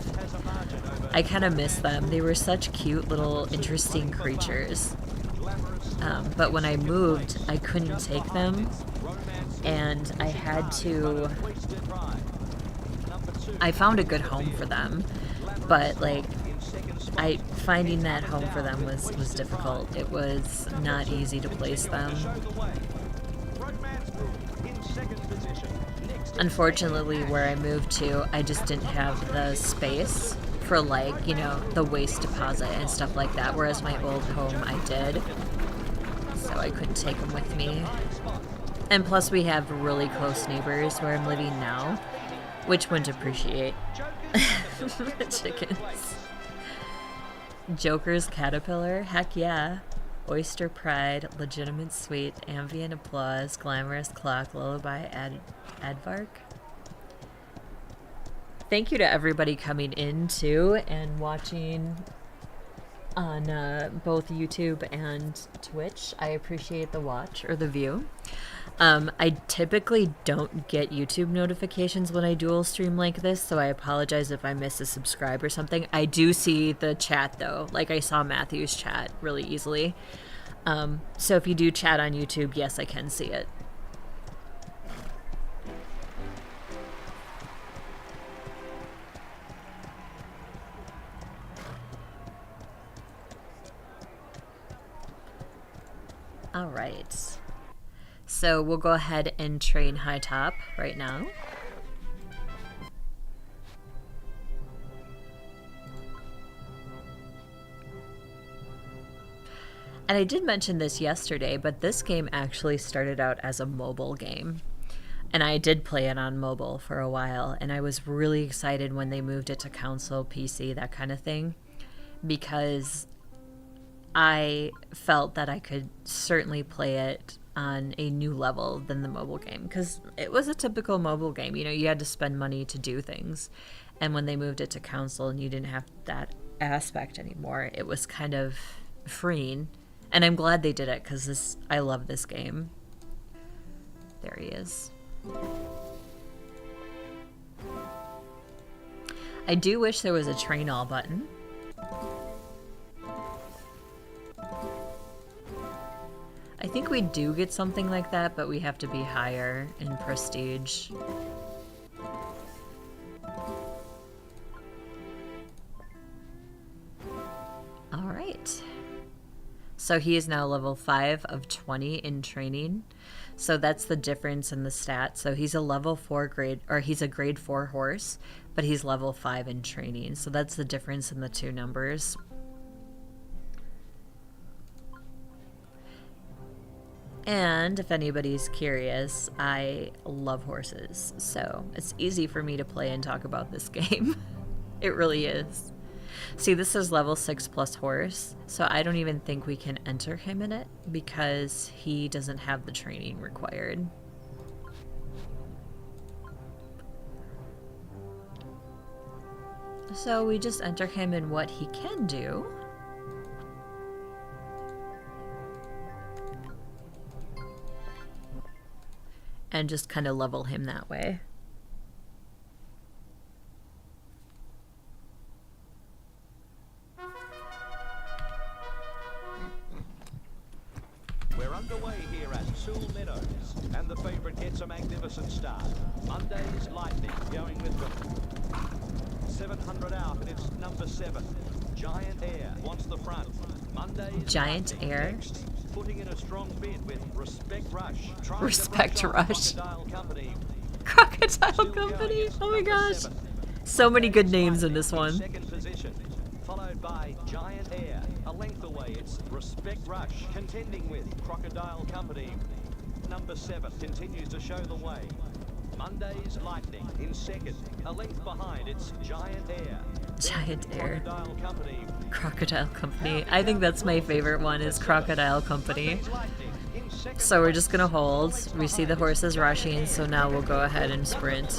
I kind of miss them. They were such cute little interesting creatures. But when I moved, I couldn't take them, and I had to... I found a good home for them, but like finding that home for them was difficult. It was not easy to place them. Unfortunately, where I moved to, I just didn't have the space for like, you know, the waste deposit and stuff like that, whereas my old home I did. So I couldn't take them with me. And plus we have really close neighbors where I'm living now, which wouldn't appreciate the chickens. Joker's Caterpillar? Heck yeah. Oyster Pride, Legitimate Sweet, Ambient Applause, Glamorous Clock, Lullaby, Advark. Thank you to everybody coming in too and watching on both YouTube and Twitch. I appreciate the watch or the view. I typically don't get YouTube notifications when I dual stream like this, so I apologize if I miss a subscribe or something. I do see the chat though, like I saw Matthew's chat really easily. So if you do chat on YouTube, yes, I can see it. All right. So we'll go ahead and train high top right now. And I did mention this yesterday, but this game actually started out as a mobile game. And I did play it on mobile for a while, and I was really excited when they moved it to console, PC, that kind of thing, because I felt that I could certainly play it on a new level than the mobile game, because it was a typical mobile game. You know, you had to spend money to do things, and when they moved it to console and you didn't have that aspect anymore, it was kind of freeing. And I'm glad they did it, because I love this game. There he is. I do wish there was a train all button. I think we do get something like that, but we have to be higher in prestige. All right. So he is now level 5 of 20 in training. So that's the difference in the stats. So he's a level 4 grade, or he's a grade 4 horse, but he's level 5 in training. So that's the difference in the two numbers. And if anybody's curious, I love horses, so it's easy for me to play and talk about this game. It really is. See, this is level 6 plus horse, so I don't even think we can enter him in it because he doesn't have the training required. So we just enter him in what he can do. And just kind of level him that way. We're underway here at Sewell Meadows, and the favourite gets a magnificent start. Monday's Lightning going with them. 700 out, and it's number 7. Giant Air wants the front. Monday's Giant Lightning Air? next. putting in a strong bid with Respect Rush. Respect Rush. Crocodile Company. Crocodile Still Company. going, Oh my number gosh. 7. So many good Monday's names in Lightning this one. Second position, followed by Giant Air. A length away, it's Respect Rush, contending with Crocodile Company. Number 7 continues to show the way. Monday's Lightning in second. A length behind, it's Giant Air. Giant Air. Crocodile Company. Crocodile Company. I think that's my favorite one is Crocodile Company. So we're just gonna hold. We see the horses rushing, so now we'll go ahead and sprint.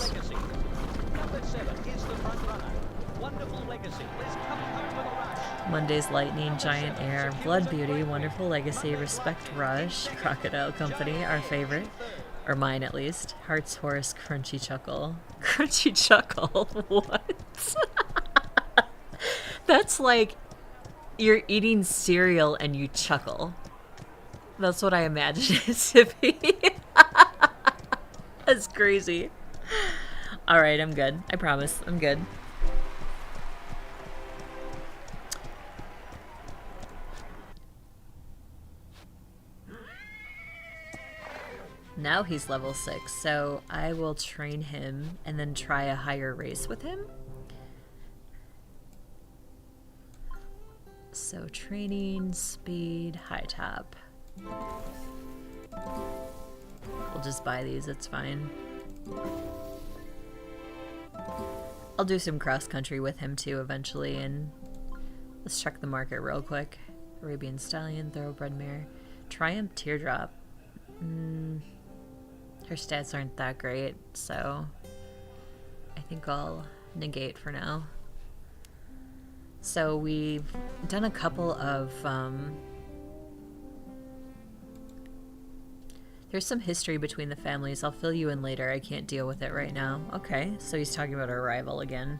Number 7 is the front runner. Wonderful Legacy is coming home with a rush. Monday's Lightning, Giant Air, Blood Beauty, Wonderful Legacy, Respect Rush, Crocodile Company, our favorite. Or mine at least. Heart's Horse, Crunchy Chuckle. Crunchy Chuckle? What? That's like you're eating cereal and you chuckle. That's what I imagine it to be. That's crazy. Alright, I'm good. I promise. I'm good. Now he's level 6, so I will train him and then try a higher race with him. So training, speed, high top. We'll just buy these, it's fine. I'll do some cross country with him too eventually, and let's check the market real quick. Arabian Stallion, Thoroughbred Mare, Triumph Teardrop. Her stats aren't that great, so I think I'll negate for now. So we've done a couple of, there's some history between the families. I'll fill you in later. I can't deal with it right now. Okay, so he's talking about our rival again.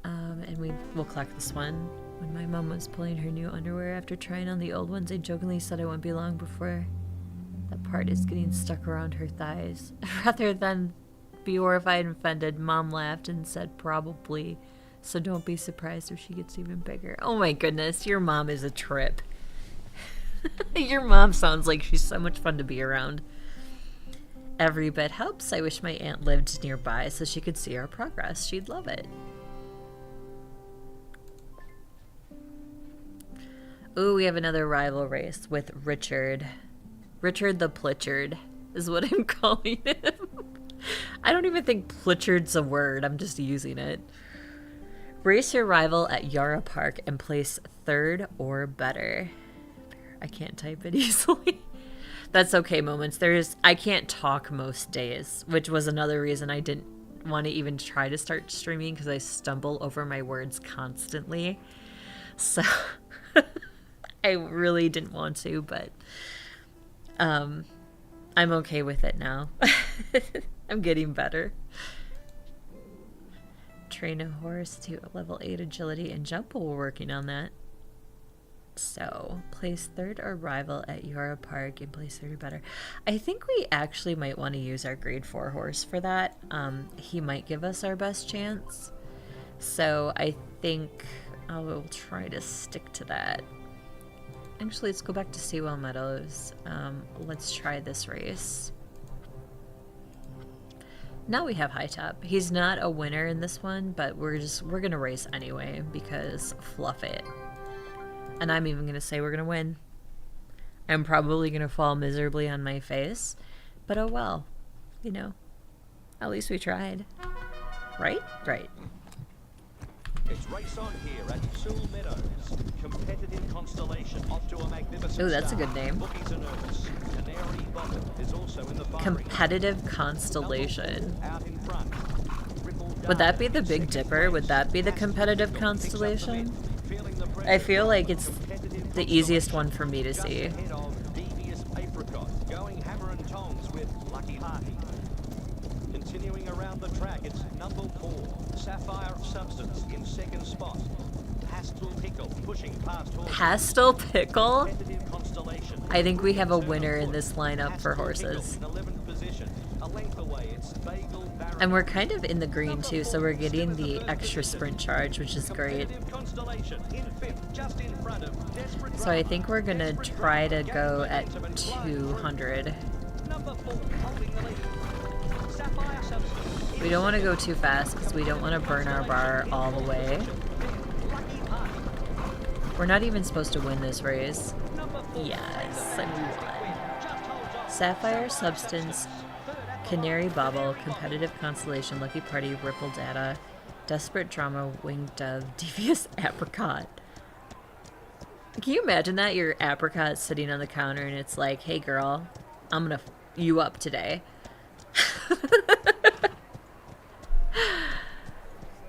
And we'll collect this one. When my mom was pulling her new underwear after trying on the old ones, I jokingly said it wouldn't be long before that part is getting stuck around her thighs. Rather than be horrified and offended, Mom laughed and said probably. So don't be surprised if she gets even bigger. Oh my goodness, your mom is a trip. Your mom sounds like she's so much fun to be around. Every bit helps. I wish my aunt lived nearby so she could see our progress. She'd love it. Ooh, we have another rival race with Richard. Richard the Pritchard is what I'm calling him. I don't even think Pritchard's a word. I'm just using it. Race your rival at Yarra Park and place 3rd or better. I can't type it easily. That's okay, Moments. I can't talk most days, which was another reason I didn't want to even try to start streaming because I stumble over my words constantly. So I really didn't want to, but I'm okay with it now. I'm getting better. Train a horse to level 8 agility and jump. We're working on that. So, place 3rd or rival at Yarra Park and place 3rd or better. I think we actually might want to use our grade 4 horse for that. He might give us our best chance. So, I think I will try to stick to that. Actually, let's go back to Seawell Meadows. Let's try this race. Now we have High Top. He's not a winner in this one, but we're gonna race anyway because fluff it. And I'm even gonna say we're gonna win. I'm probably gonna fall miserably on my face, but oh well. You know, at least we tried. Right? Right. It's race on here at Sewell Meadows. Competitive Constellation off to a magnificent Ooh, that's a start. good name. Bookies are nervous. Canary Bottom is also in the firing. Competitive Constellation. Out in front. Ripple Would that be Dark, the Big second Dipper? place. Would that be the competitive Picks up the constellation? mid. Feeling the pressure. I feel like it's Competitive the easiest one for me to just see. ahead of Devious Apricot, going hammer and tongs with Lucky Party. Continuing around the track, it's number 4, Sapphire Substance in second spot. Pastel Pickle pushing past horses. Pastel Pickle? Competitive Constellation. I think we have a winner in this lineup for Pastel Pickle horses. in 11th position. A length away, it's Bagel Barrel. And we're kind of in the green too, so we're getting the extra sprint charge, which is great. So I think we're gonna try to go at 200. We don't want to go too fast because we don't want to burn our bar all the way. We're not even supposed to win this race. Yes, and we won. Sapphire, Substance, Canary Bauble, Competitive Constellation, Lucky Party, Ripple Data, Desperate Drama, Winged Dove, Devious Apricot. Can you imagine that? Your apricot sitting on the counter and it's like, hey girl, I'm gonna f you up today.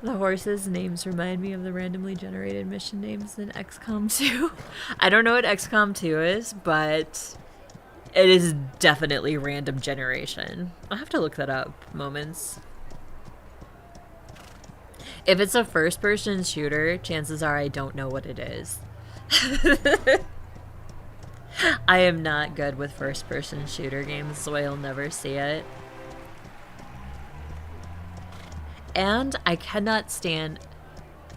The horses' names remind me of the randomly generated mission names in XCOM 2. I don't know what XCOM 2 is, but it is definitely random generation. I'll have to look that up. Moments. If it's a first-person shooter, chances are I don't know what it is. I am not good with first-person shooter games, so I'll never see it. And I cannot stand...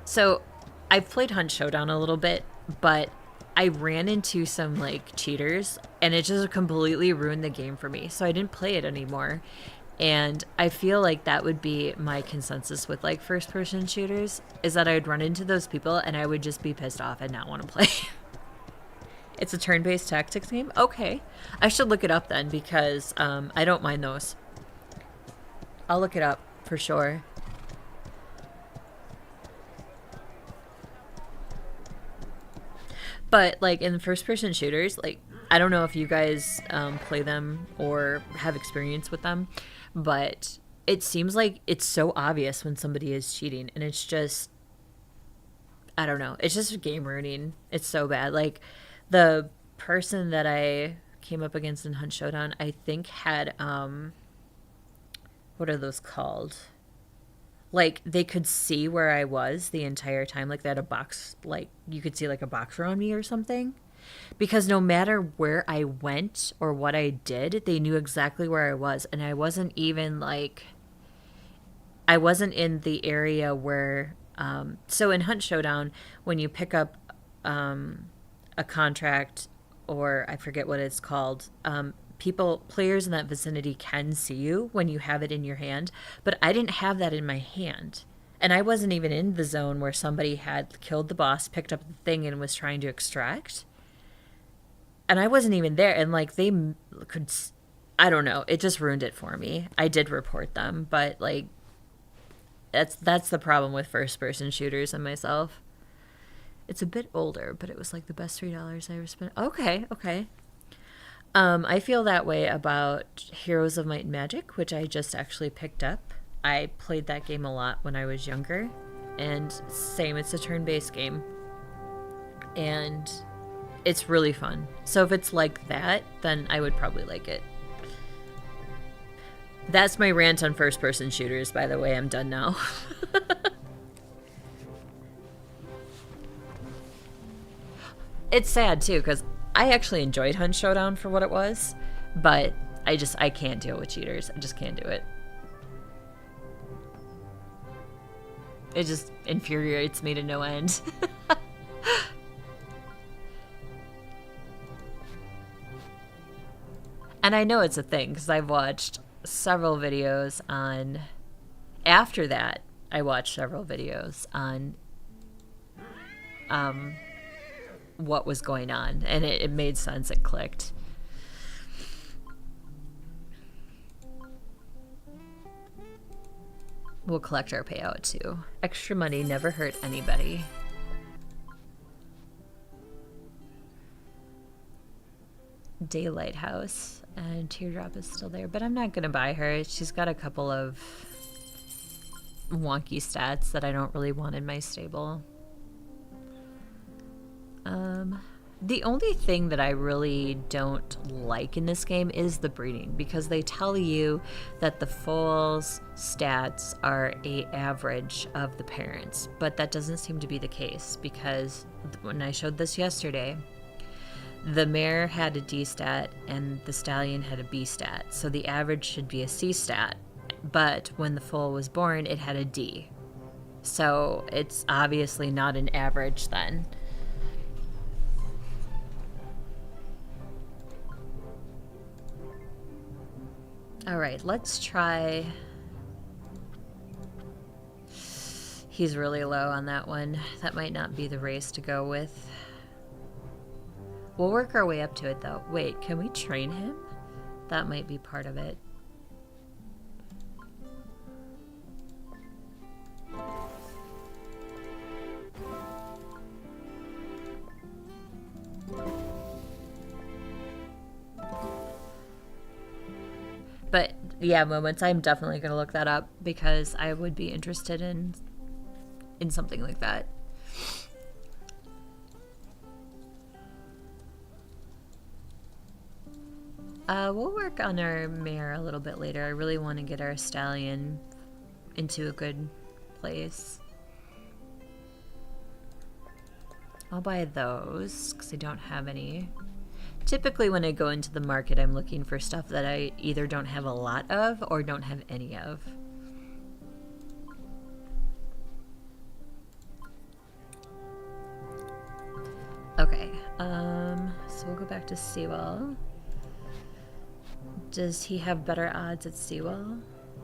So, I've played Hunt Showdown a little bit, but I ran into some, like, cheaters, and it just completely ruined the game for me. So I didn't play it anymore. And I feel like that would be my consensus with, like, first-person shooters, is that I would run into those people, and I would just be pissed off and not want to play. It's a turn-based tactics game? Okay. I should look it up then, because I don't mind those. I'll look it up, for sure. But, like, in first-person shooters, like, I don't know if you guys play them or have experience with them, but it seems like it's so obvious when somebody is cheating, and it's just, I don't know, it's just game ruining. It's so bad. Like, the person that I came up against in Hunt Showdown, I think had, what are those called? Like, they could see where I was the entire time. Like, they had a box, like, you could see, like, a box around me or something. Because no matter where I went or what I did, they knew exactly where I was. And I wasn't even, like... I wasn't in the area where... so in Hunt Showdown, when you pick up a contract, or I forget what it's called... players in that vicinity can see you when you have it in your hand, but I didn't have that in my hand. And I wasn't even in the zone where somebody had killed the boss, picked up the thing, and was trying to extract. And I wasn't even there, and, like, they could... I don't know. It just ruined it for me. I did report them, but, like, that's the problem with first-person shooters and myself. It's a bit older, but it was, like, the best $3 I ever spent. Okay, okay. I feel that way about Heroes of Might and Magic, which I just actually picked up. I played that game a lot when I was younger, and same, it's a turn-based game, and it's really fun. So if it's like that, then I would probably like it. That's my rant on first-person shooters, by the way. I'm done now. It's sad, too, because I actually enjoyed Hunt Showdown for what it was, but I can't deal with cheaters. I just can't do it. It just infuriates me to no end. And I know it's a thing, because I've watched several videos on... After that, I watched several videos on... what was going on, and it made sense. It clicked. We'll collect our payout too. Extra money never hurt anybody. Daylight House, and Teardrop is still there, but I'm not gonna buy her. She's got a couple of wonky stats that I don't really want in my stable. The only thing that I really don't like in this game is the breeding, because they tell you that the foal's stats are an average of the parents, but that doesn't seem to be the case, because when I showed this yesterday, the mare had a D stat and the stallion had a B stat, so the average should be a C stat, but when the foal was born, it had a D. So it's obviously not an average then. All right, let's try. He's really low on that one. That might not be the race to go with. We'll work our way up to it though. Wait, can we train him? That might be part of it. But yeah, Moments, I'm definitely going to look that up because I would be interested in something like that. We'll work on our mare a little bit later. I really want to get our stallion into a good place. I'll buy those because I don't have any. Typically when I go into the market, I'm looking for stuff that I either don't have a lot of or don't have any of. Okay, so we'll go back to Sewell. Does he have better odds at Sewell?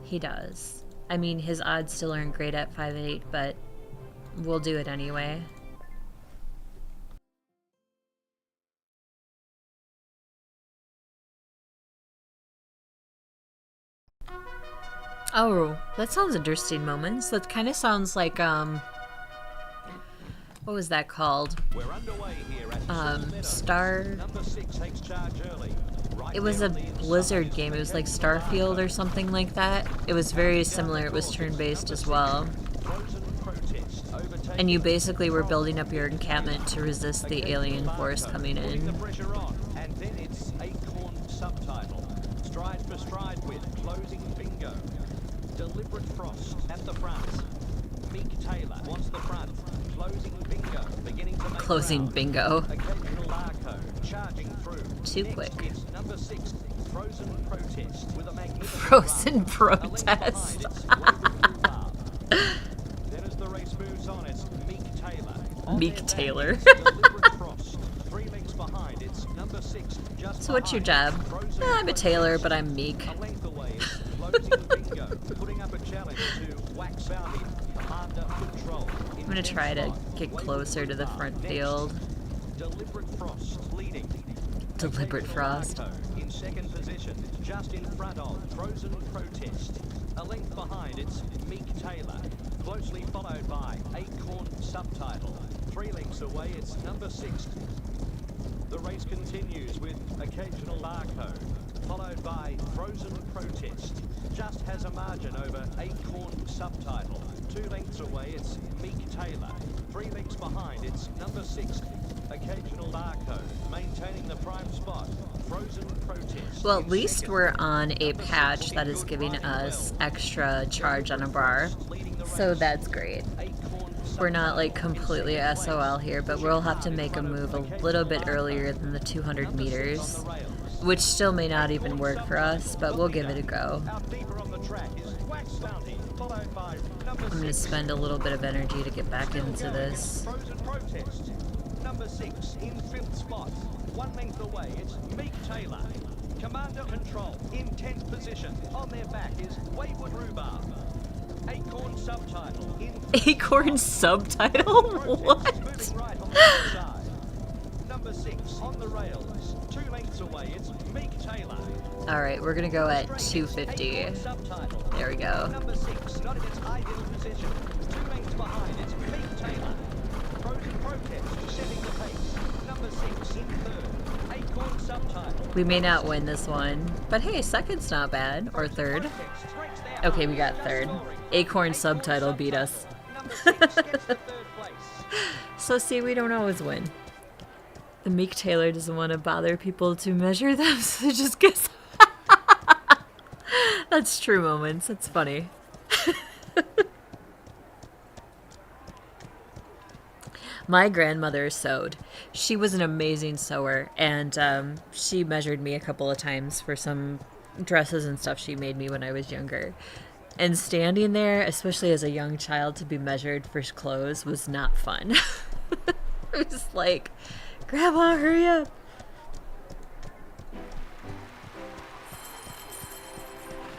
He does. I mean, his odds still aren't great at 5-8, but we'll do it anyway. Oh, that sounds interesting, Moments. That kind of sounds like, what was that called? We're underway here at Star... Number 6 takes charge early. Right It was a Blizzard game. It was like Starfield or something like that. It was very similar. It was turn-based as well. And you basically were building up your encampment to resist the alien force coming in. And then it's Acorn subtitle. Stride for stride with closing bingo. Deliberate Frost at the front. Meek Taylor wants the front. Closing bingo. Beginning to make Closing bingo. Occasional Larko charging through. Too Next, quick. it's number 6, Frozen Protest with a magnificent Frozen run. Protest. Then as the race moves on, it's Meek Taylor. Meek Taylor. Deliberate Frost. 3 lengths behind, it's number 6. Just So what's your job? Frozen I'm a tailor, but I'm meek. a length away, it's closing bingo, putting up a challenge to Wax Bounty, Commander Control. I'm gonna try to get closer to the front field. Deliberate Frost leading. Deliberate Frost. Larko in second position, just in front of Frozen Protest. A length behind, it's Meek Taylor, closely followed by Acorn Subtitle. 3 lengths away, it's number 6. The race continues with Occasional Larko, followed by Frozen Protest. Just has a margin over Acorn Subtitle. 2 lengths away, it's Meek Taylor. 3 lengths behind, it's number 6. Occasional Larko, maintaining the prime spot. Frozen Protest. Well, at least we're on a patch that is giving us extra charge on a bar. So that's great. We're not like completely SOL here, but we'll have to make a move a little bit earlier than the 200 meters, which still may not even work for us, but we'll give it a go. I'm going to spend a little bit of energy to get back into this. Frozen Protest. Number 6 in 5th spot. 1 length away, it's Meek Taylor. Commander Control in 10th position. On their back is Wayward Rhubarb. Acorn Subtitle in Acorn Subtitle? What? moving right on the other side. Number 6 on the rails. 2 lengths away, it's Meek Taylor. Alright, we're going to go at 250. Acorn Subtitle. There we go. Number 6, not in its ideal position. 2 lengths behind, it's Meek Taylor. Frozen Protest setting the pace. Number 6 in 3rd. Acorn Subtitle. We may not win this one, but hey, second's not bad. Or third. Okay, we got third. Acorn Subtitle beat us. Number 6 gets the 3rd place. So see, we don't always win. The Meek Taylor doesn't want to bother people to measure them, so it just gets... That's true, Moments. It's funny. My grandmother sewed. She was an amazing sewer, and she measured me a couple of times for some dresses and stuff she made me when I was younger. And standing there, especially as a young child, to be measured for clothes was not fun. It was like, Grandma, hurry up.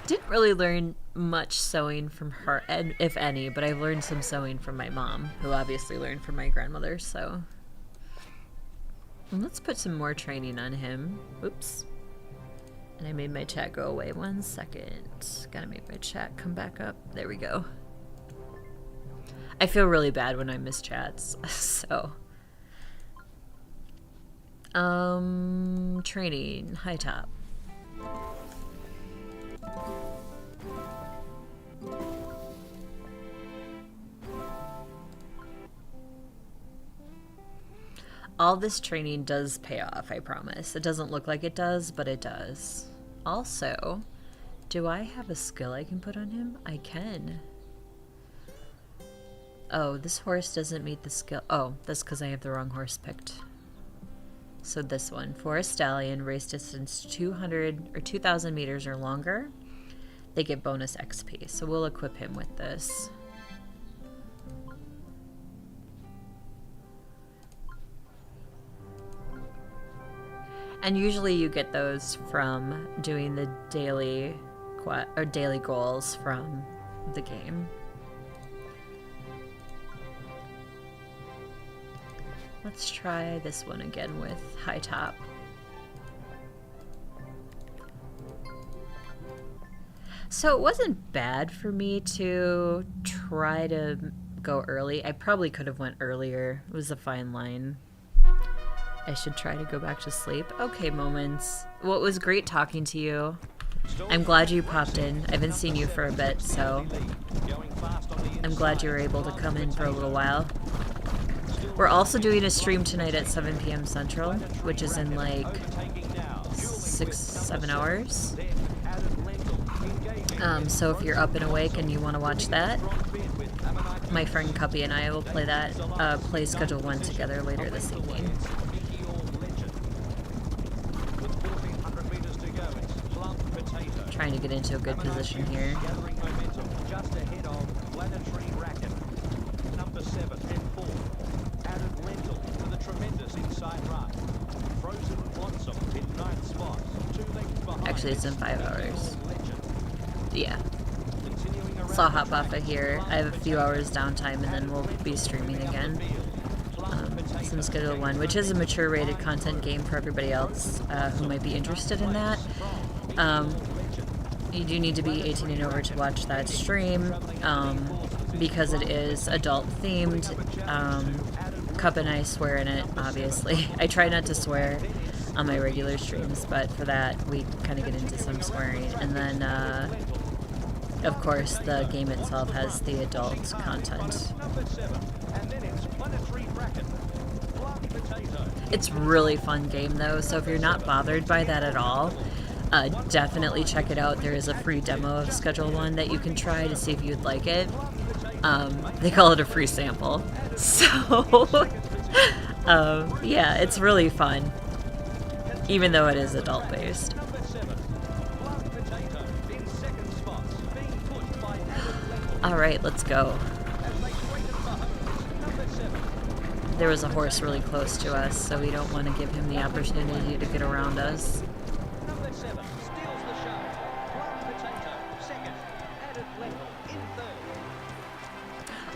Didn't really learn much sewing from her, if any, but I learned some sewing from my mom, who obviously learned from my grandmother, so. And let's put some more training on him. Oops. And I made my chat go away. 1 second. Gotta make my chat come back up. There we go. I feel really bad when I miss chats, so. Training, high top. All this training does pay off, I promise. It doesn't look like it does, but it does. Also, do I have a skill I can put on him? I can. Oh, this horse doesn't meet the skill. Oh, that's because I have the wrong horse picked. So this one, for a stallion, race distance 200 or 2,000 meters or longer, they get bonus XP. So we'll equip him with this. And usually you get those from doing the daily goals from the game. Let's try this one again with high top. So it wasn't bad for me to try to go early. I probably could have went earlier. It was a fine line. I should try to go back to sleep. Okay, Moments. Well, it was great talking to you. I'm glad you popped in. I haven't seen you for a bit, so I'm glad you were able to come in for a little while. We're also doing a stream tonight at 7 p.m. Central, which is in like 6-7 hours. So if you're up and awake and you want to watch that, my friend Cuppy and I will play that, play Schedule 1 together later this evening. Trying to get into a good position here. Just ahead of Planetary Racket. Number 7 and 4. Added Lentil with a tremendous inside run. Frozen Blossom in 9th spot. 2 lengths behind. Actually, it's in 5 hours. Yeah. So I'll hop off of here. I have a few hours downtime and then we'll be streaming again. Some Schedule 1, which is a mature rated content game for everybody else who might be interested in that. You do need to be 18 and over to watch that stream because it is adult themed. Cup and I swear in it, obviously. I try not to swear on my regular streams, but for that we kind of get into some swearing. And then, of course, the game itself has the adult content. It's really fun game though, so if you're not bothered by that at all, definitely check it out. There is a free demo of Schedule 1 that you can try to see if you'd like it. They call it a free sample. So, yeah, it's really fun, even though it is adult-based. Alright, let's go. There was a horse really close to us, so we don't want to give him the opportunity to get around us.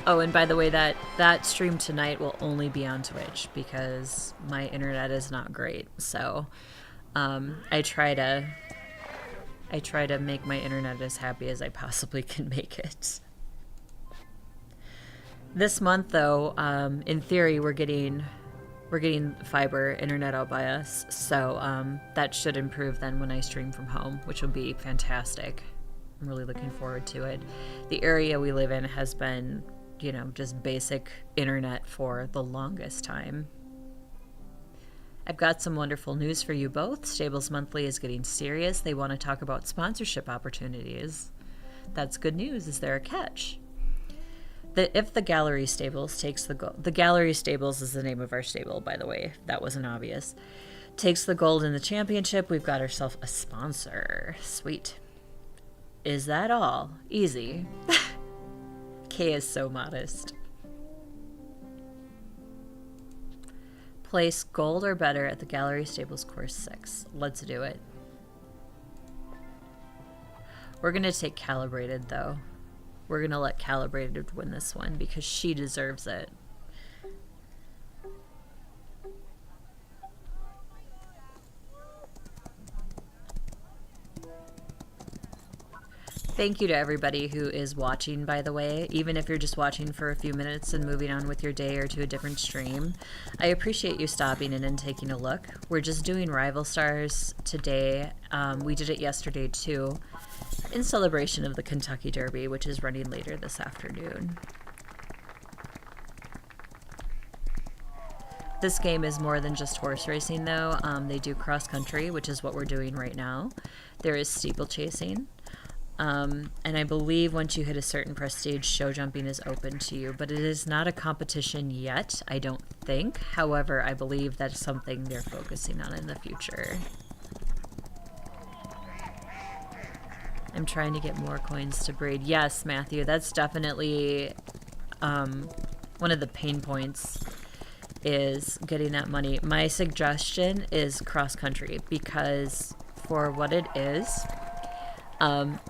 Oh, and by the way, that stream tonight will only be on Twitch because my internet is not great. So I try to make my internet as happy as I possibly can make it. This month, though, in theory, we're getting fiber internet out by us, so that should improve then when I stream from home, which will be fantastic. I'm really looking forward to it. The area we live in has been, you know, just basic internet for the longest time. I've got some wonderful news for you both. Stables Monthly is getting serious. They want to talk about sponsorship opportunities. That's good news. Is there a catch? If the Gallery Stables takes the gold, the Gallery Stables is the name of our stable, by the way, if that wasn't obvious, takes the gold in the championship, we've got ourselves a sponsor. Sweet. Is that all? Easy. K is so modest. Place gold or better at the Gallery Stables course 6. Let's do it. We're going to take Calibrated, though. We're going to let Calibrated win this one because she deserves it. Thank you to everybody who is watching, by the way, even if you're just watching for a few minutes and moving on with your day or to a different stream. I appreciate you stopping in and taking a look. We're just doing Rival Stars today. We did it yesterday too, in celebration of the Kentucky Derby, which is running later this afternoon. This game is more than just horse racing, though. They do cross country, which is what we're doing right now. There is steeplechasing. And I believe once you hit a certain prestige, show jumping is open to you, but it is not a competition yet, I don't think. However, I believe that's something they're focusing on in the future. I'm trying to get more coins to breed. Yes, Matthew, that's definitely one of the pain points, is getting that money. My suggestion is cross country, because for what it is,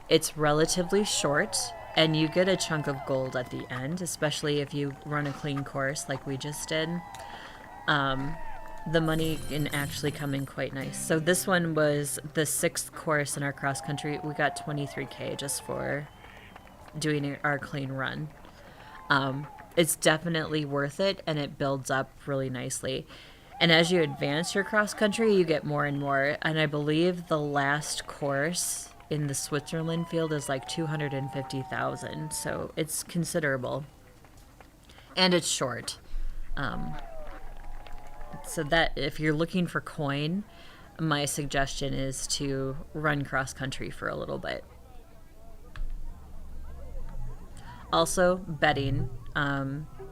it's relatively short and you get a chunk of gold at the end, especially if you run a clean course like we just did. The money can actually come in quite nice. So this one was the 6th course in our cross country. We got 23K just for doing our clean run. It's definitely worth it, and it builds up really nicely. And as you advance your cross country, you get more and more. And I believe the last course in the Switzerland field is like 250,000, so it's considerable, and it's short. So that if you're looking for coin, my suggestion is to run cross country for a little bit. Also, betting,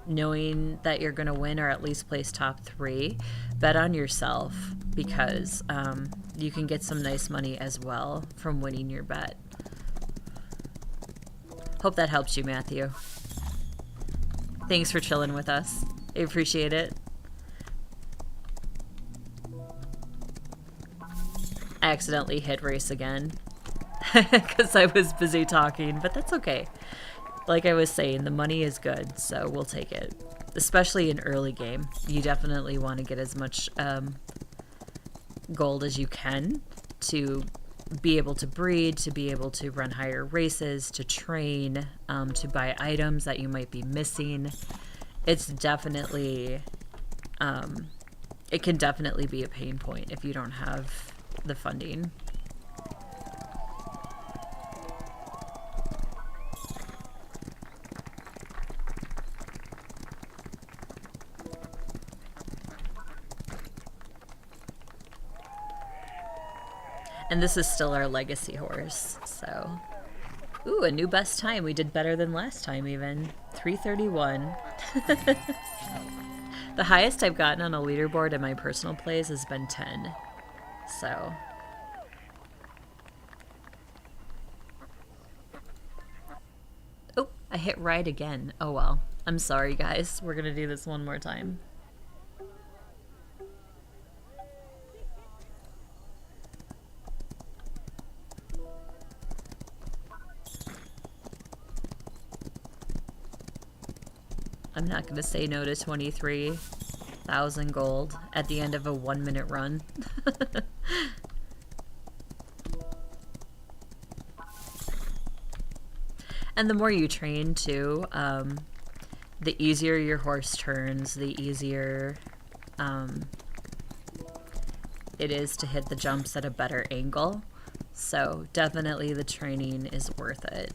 knowing that you're going to win or at least place top 3, bet on yourself, because you can get some nice money as well from winning your bet. Hope that helps you, Matthew. Thanks for chilling with us. I appreciate it. I accidentally hit race again because I was busy talking, but that's okay. Like I was saying, the money is good, so we'll take it. Especially in early game. You definitely want to get as much gold as you can to be able to breed, to be able to run higher races, to train, to buy items that you might be missing. It's definitely, it can definitely be a pain point if you don't have the funding. And this is still our legacy horse, so. Ooh, a new best time. We did better than last time even. 3:31. The highest I've gotten on a leaderboard in my personal plays has been 10. So. Oh, I hit right again. Oh well. I'm sorry, guys. We're gonna do this one more time. I'm not going to say no to 23,000 gold at the end of a 1-minute run. And the more you train too, the easier your horse turns, the easier it is to hit the jumps at a better angle. So definitely the training is worth it.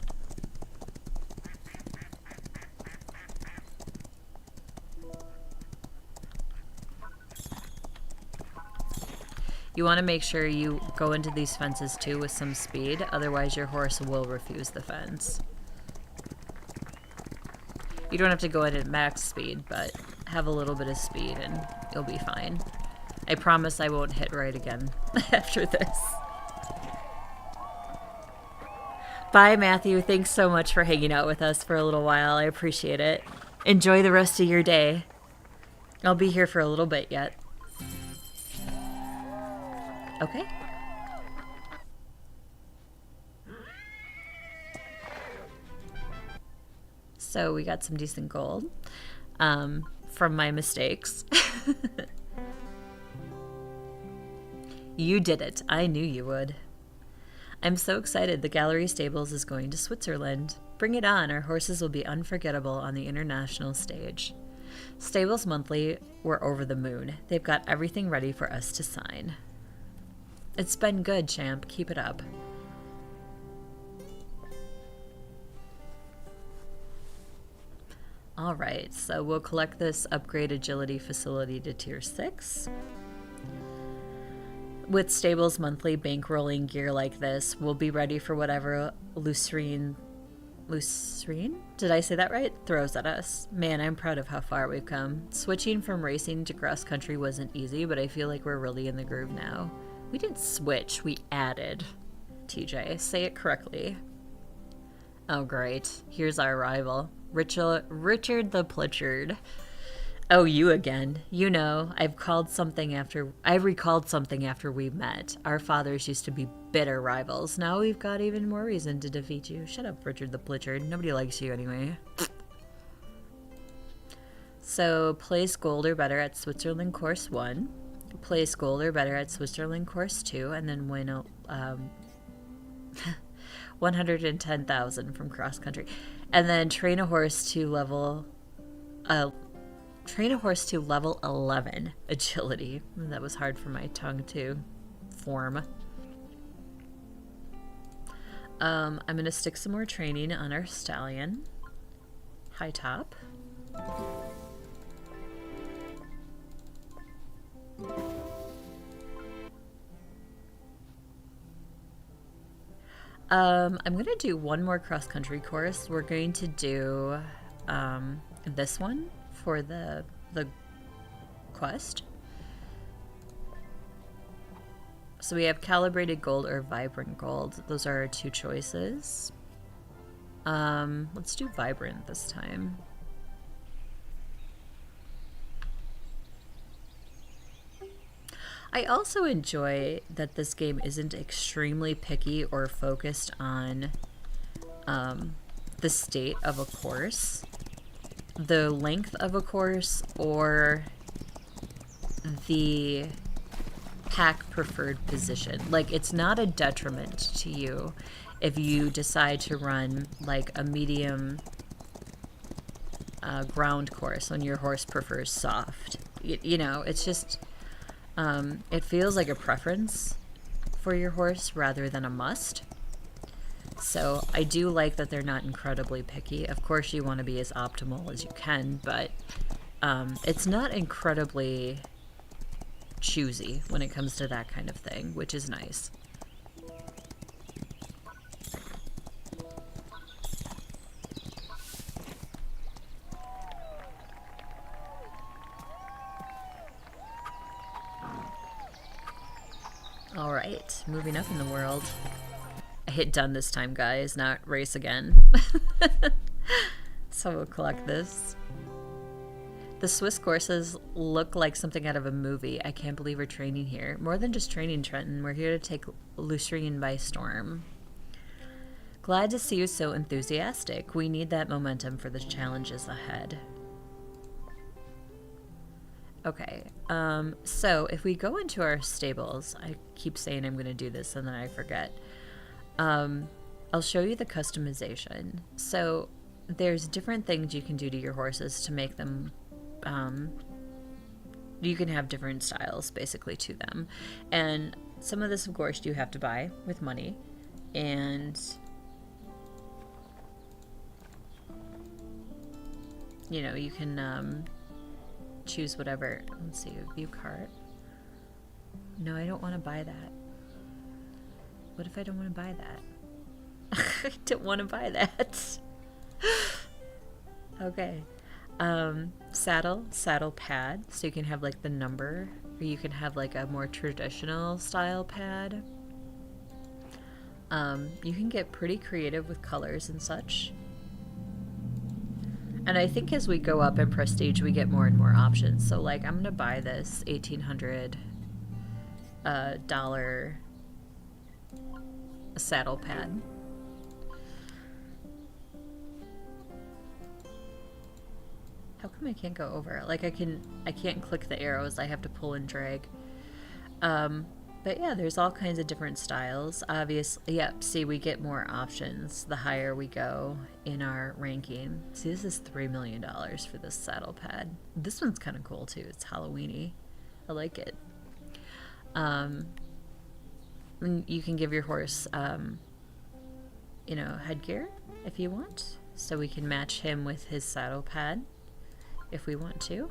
You want to make sure you go into these fences too with some speed, otherwise your horse will refuse the fence. You don't have to go in at max speed, but have a little bit of speed and you'll be fine. I promise I won't hit right again after this. Bye, Matthew. Thanks so much for hanging out with us for a little while. I appreciate it. Enjoy the rest of your day. I'll be here for a little bit yet. Okay. So we got some decent gold from my mistakes. You did it. I knew you would. I'm so excited the gallery stables is going to Switzerland. Bring it on. Our horses will be unforgettable on the international stage. Stables Monthly were over the moon. They've got everything ready for us to sign. It's been good, champ. Keep it up. All right, so we'll collect this upgrade agility facility to tier 6. With Stables Monthly bankrolling gear like this, we'll be ready for whatever Livestream, did I say that right? Throws at us. Man, I'm proud of how far we've come. Switching from racing to cross country wasn't easy, but I feel like we're really in the groove now. We didn't switch, we added. TJ, say it correctly. Oh great, here's our rival. Richard the Pritchard. Oh, you again. You know, I recalled something after we met. Our fathers used to be bitter rivals. Now we've got even more reason to defeat you. Shut up, Richard the Pritchard. Nobody likes you anyway. So, place gold or better at Switzerland Course 1. Place gold or better at Switzerland Course 2. And then win 110,000 from cross country. And then train a horse to level 11 agility. That was hard for my tongue to form. I'm going to stick some more training on our stallion. High top. I'm going to do one more cross-country course. We're going to do this one for the quest. So we have calibrated gold or vibrant gold. Those are our two choices. Let's do vibrant this time. I also enjoy that this game isn't extremely picky or focused on the state of a course, the length of a course, or the pack preferred position. Like, it's not a detriment to you if you decide to run like a medium ground course when your horse prefers soft. You know, it's just it feels like a preference for your horse rather than a must. So I do like that they're not incredibly picky. Of course you want to be as optimal as you can, but it's not incredibly choosy when it comes to that kind of thing, which is nice. All right, moving up in the world. I hit done this time, guys, not race again. So we'll collect this. The Swiss courses look like something out of a movie. I can't believe we're training here. More than just training, Trenton. We're here to take Livestream by storm. Glad to see you so enthusiastic. We need that momentum for the challenges ahead. Okay, so if we go into our stables, I keep saying I'm going to do this and then I forget. I'll show you the customization. So there's different things you can do to your horses to make them, you can have different styles basically to them. And some of this, of course, you have to buy with money. And you know, you can choose whatever. Let's see, view cart. No, I don't want to buy that. What if I don't want to buy that? I don't want to buy that. Okay. Saddle pad. So you can have like the number, or you can have like a more traditional style pad. You can get pretty creative with colors and such. And I think as we go up in prestige, we get more and more options. So, like, I'm gonna buy this $1,800 dollar saddle pad. How come I can't go over? Like, I can't click the arrows. I have to pull and drag. But yeah, there's all kinds of different styles. Obviously, yep, see, we get more options the higher we go in our ranking. See, this is $3 million for this saddle pad. This one's kind of cool too. It's Halloween-y. I like it. You can give your horse, you know, headgear if you want. So we can match him with his saddle pad if we want to.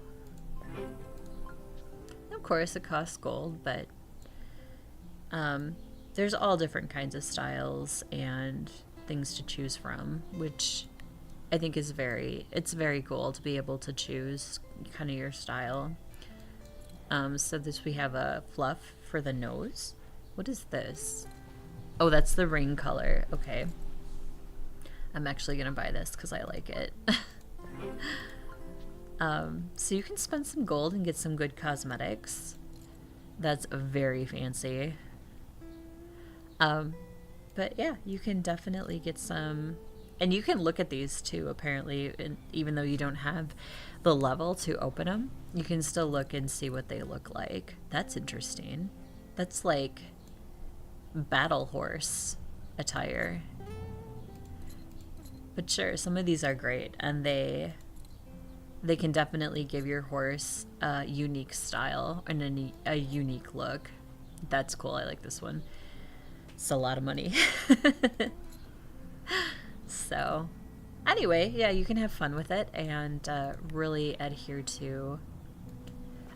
Of course, it costs gold, but there's all different kinds of styles and things to choose from, which I think is it's very cool to be able to choose kind of your style. So we have a fluff for the nose. What is this? Oh, that's the ring color. Okay. I'm actually gonna buy this because I like it. So you can spend some gold and get some good cosmetics. That's very fancy. But yeah, you can definitely get some, and you can look at these too, apparently, and even though you don't have the level to open them, you can still look and see what they look like. That's interesting. That's like battle horse attire. But sure, some of these are great, and they can definitely give your horse a unique style and a unique look. That's cool. I like this one. It's a lot of money. So anyway, yeah, you can have fun with it and really adhere to...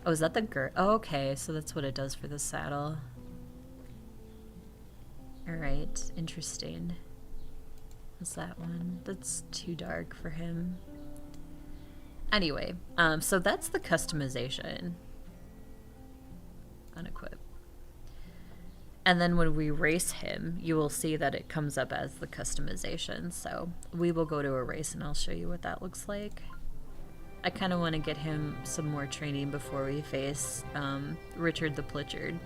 Oh, is that the girt? Oh, okay, so that's what it does for the saddle. Alright, interesting. What's that one? That's too dark for him. Anyway, so that's the customization. Unequip. And then when we race him, you will see that it comes up as the customization. So we will go to a race and I'll show you what that looks like. I kind of want to get him some more training before we face Richard the Pritchard.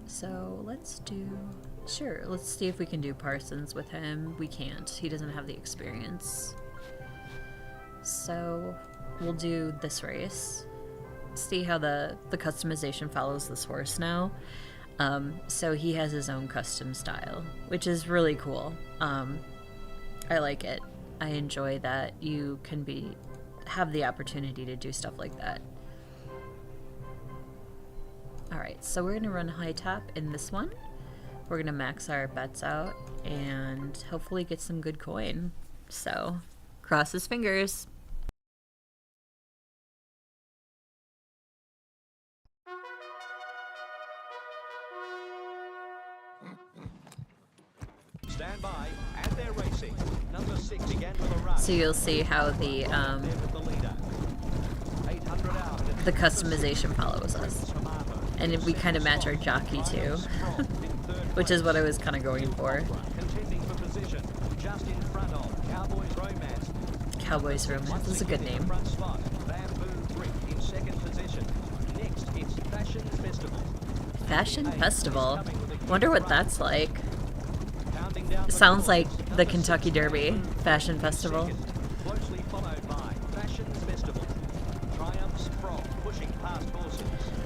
So let's see if we can do Parsons with him. We can't. He doesn't have the experience. So we'll do this race. See how the customization follows this horse now. So he has his own custom style, which is really cool. I like it. I enjoy that you can have the opportunity to do stuff like that. Alright, so we're gonna run high top in this one. We're gonna max our bets out and hopefully get some good coin. So cross his fingers. Stand by, and they're racing. Number 6 again with a run. So you'll see how the customization follows us. And we kind of match our jockey too, which is what I was kind of going for. Contending for position, just in front of Cowboys Romance. Cowboys Romance is a good name. Front spot, Bamboo Brick in second position. Next, it's Fashion Festival. Fashion Festival? Wonder what that's like. Sounds like the Kentucky Derby Fashion Festival. Closely followed by Fashion Festival. Triumph's Frog pushing past horses.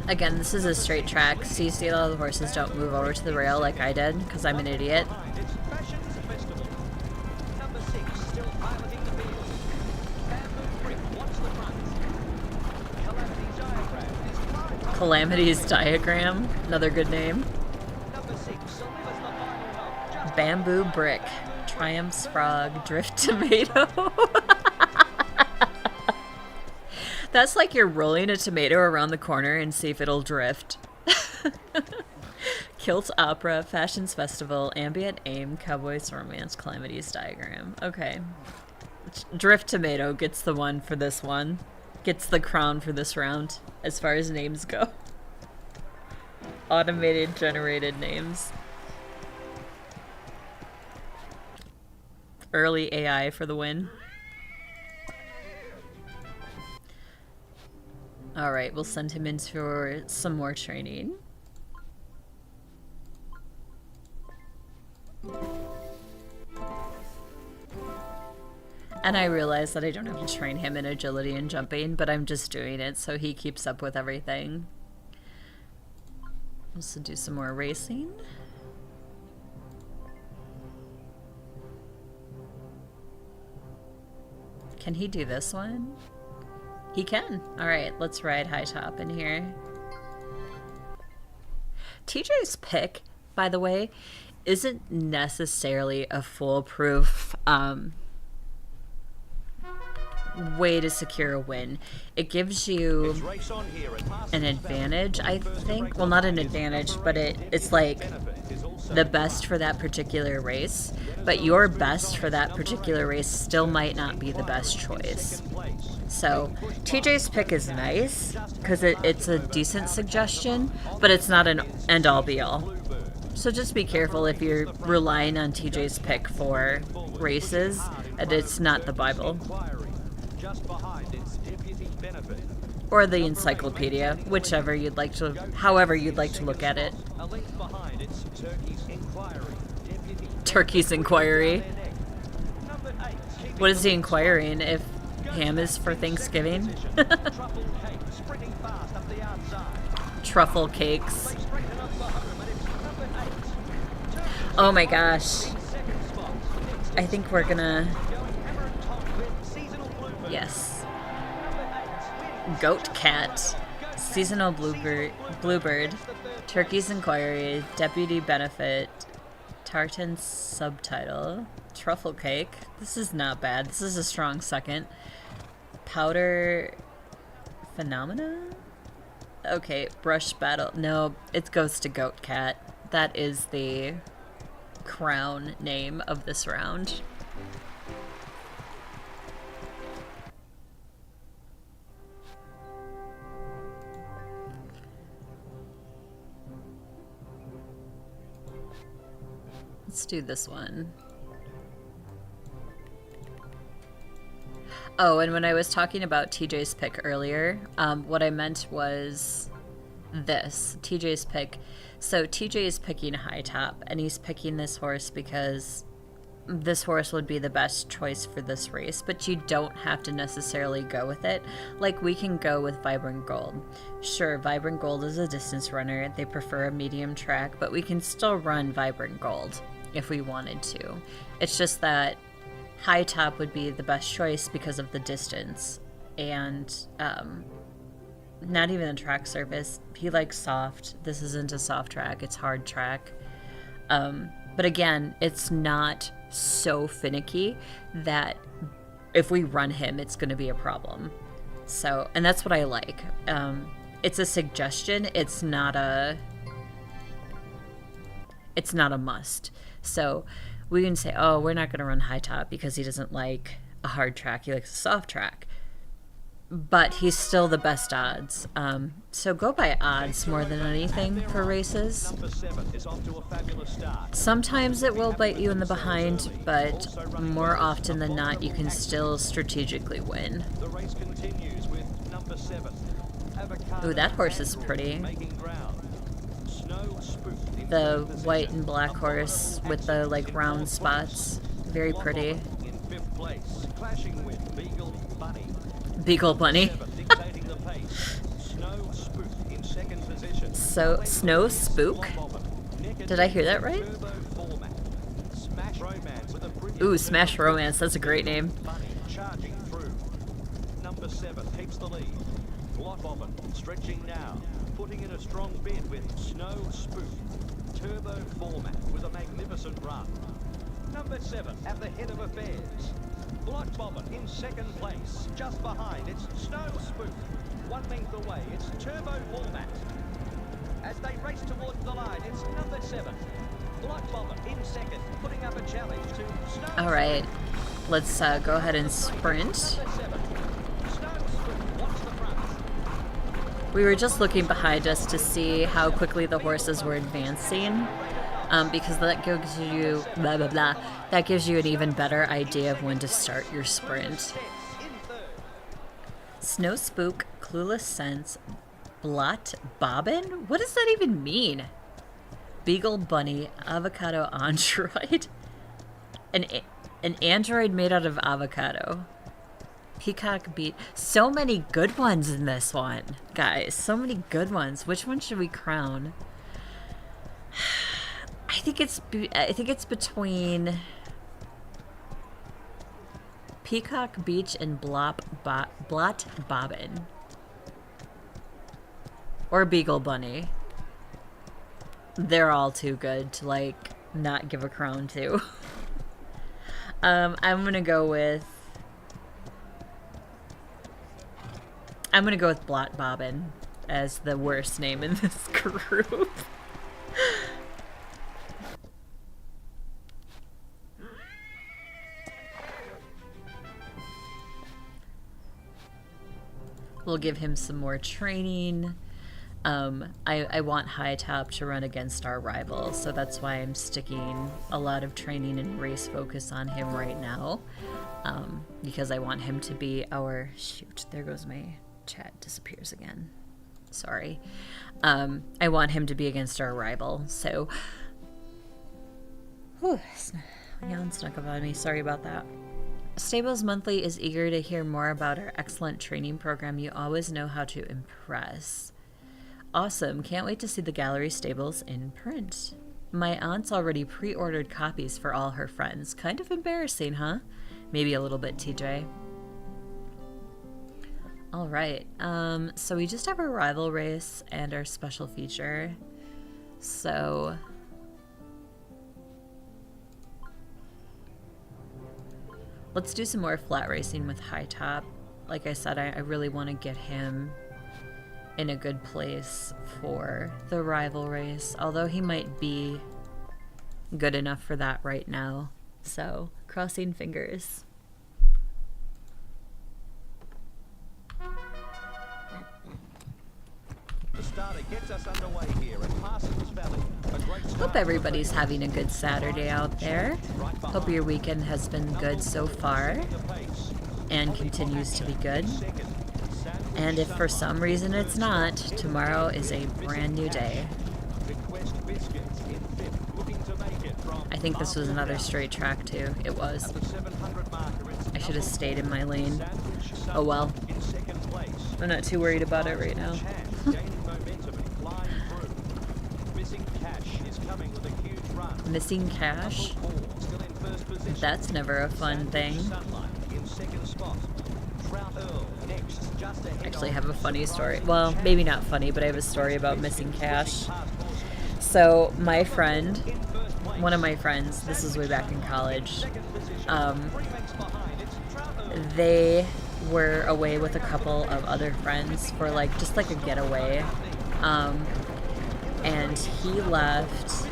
Again, this is a straight track, so you see a lot of the horses don't move over to the rail like I did, because I'm an idiot. It's Fashion Festival. Number 6 still piloting the field. Bamboo Brick wants the front. Calamity's Diagram is flying. Calamity's Diagram, another good name. Number 6 delivers the final knock. Just Bamboo Brick, Triumph's Frog, Drift Tomato. That's like you're rolling a tomato around the corner and see if it'll drift. Kilt Opera, Fashions Festival, Ambient Aim, Cowboys Romance, Calamity's Diagram. Okay. Drift Tomato gets the one for this one. Gets the crown for this round, as far as names go. Automated generated names. Early AI for the win. Alright, we'll send him in for some more training. And I realize that I don't have to train him in agility and jumping, but I'm just doing it so he keeps up with everything. Also do some more racing. Can he do this one? He can. Alright, let's ride high top in here. TJ's pick, by the way, isn't necessarily a foolproof way to secure a win. It gives you an advantage, I think. Well, not an advantage, but it's like the best for that particular race. But your best for that particular race still might not be the best choice. So TJ's pick is nice because it's a decent suggestion, but it's not an end-all be-all. So just be careful if you're relying on TJ's pick for races, and it's not the Bible. Or the encyclopedia, whichever you'd like to, however you'd like to look at it. Turkey's Inquiry. What is he inquiring? If ham is for Thanksgiving? Truffle cakes. Oh my gosh. I think we're gonna... Yes. Goat Cat. Seasonal Bluebird. Turkey's Inquiry. Deputy Benefit. Tartan Subtitle. Truffle Cake. This is not bad. This is a strong second. Powder Phenomena? Okay, Brush Battle. No, it goes to Goat Cat. That is the crown name of this round. Let's do this one. Oh, and when I was talking about TJ's pick earlier, what I meant was this. TJ's pick. So TJ is picking high top, and he's picking this horse because this horse would be the best choice for this race, but you don't have to necessarily go with it. Like, we can go with Vibrant Gold. Sure, Vibrant Gold is a distance runner. They prefer a medium track, but we can still run Vibrant Gold if we wanted to. It's just that high top would be the best choice because of the distance, and not even the track surface. He likes soft. This isn't a soft track, it's hard track. But again, it's not so finicky that if we run him, it's going to be a problem. So, and that's what I like. It's a suggestion. It's not a must. So we can say, oh, we're not going to run high top because he doesn't like a hard track. He likes a soft track. But he's still the best odds. So go by odds more than anything for races. Sometimes it will bite you in the behind, but more often than not, you can still strategically win. Ooh, that horse is pretty. The white and black horse with the like round spots. Very pretty. Beagle Bunny. So, Snow Spook? Did I hear that right? Ooh, Smash Romance. That's a great name. Number 7 keeps the lead. Block Bobbin stretching now, putting in a strong bid with Snow Spook. Turbo format with a magnificent run. Number 7 at the head of affairs. Block Bobbin in second place. Just behind, it's Snow Spook. 1 length away, it's Turbo format. As they race towards the line, it's number 7. Block Bobbin in second, putting up a challenge to Snow. All right, let's go ahead and sprint. Number 7. Snow Spook, watch the front. We were just looking behind us to see how quickly the horses were advancing, because that gives you blah blah blah. That gives you an even better idea of when to start your sprint. Snow Spook, Clueless Sense, Blot Bobbin? What does that even mean? Beagle Bunny, Avocado Android. An android made out of avocado. Peacock Beat. So many good ones in this one, guys. So many good ones. Which one should we crown? I think it's between Peacock Beach and Blot Bobbin. Or Beagle Bunny. They're all too good to, like, not give a crown to. I'm gonna go with Blot Bobbin as the worst name in this group. We'll give him some more training. I want High Top to run against our rival, so that's why I'm sticking a lot of training and race focus on him right now, because I want him to be our... Shoot, there goes my chat, disappears again. Sorry. I want him to be against our rival, so... Whew, yawn snuck up on me, sorry about that. Stables Monthly is eager to hear more about our excellent training program. You always know how to impress. Awesome. Can't wait to see the gallery stables in print. My aunt's already pre-ordered copies for all her friends. Kind of embarrassing, huh? Maybe a little bit, TJ. All right. So we just have our rival race and our special feature. So... let's do some more flat racing with High Top. Like I said, I really want to get him in a good place for the rival race, although he might be good enough for that right now. So, crossing fingers. The starter gets us underway here at Parsons Valley. Hope everybody's having a good Saturday out there. Hope your weekend has been good so far and continues to be good. And if for some reason it's not, tomorrow is a brand new day. I think this was another straight track too. It was. I should have stayed in my lane. Oh well. I'm not too worried about it right now. Missing cash? That's never a fun thing. Actually, I have a funny story. Well, maybe not funny, but I have a story about missing cash. So, my friend, one of my friends, this is way back in college, they were away with a couple of other friends for just like a getaway. And he left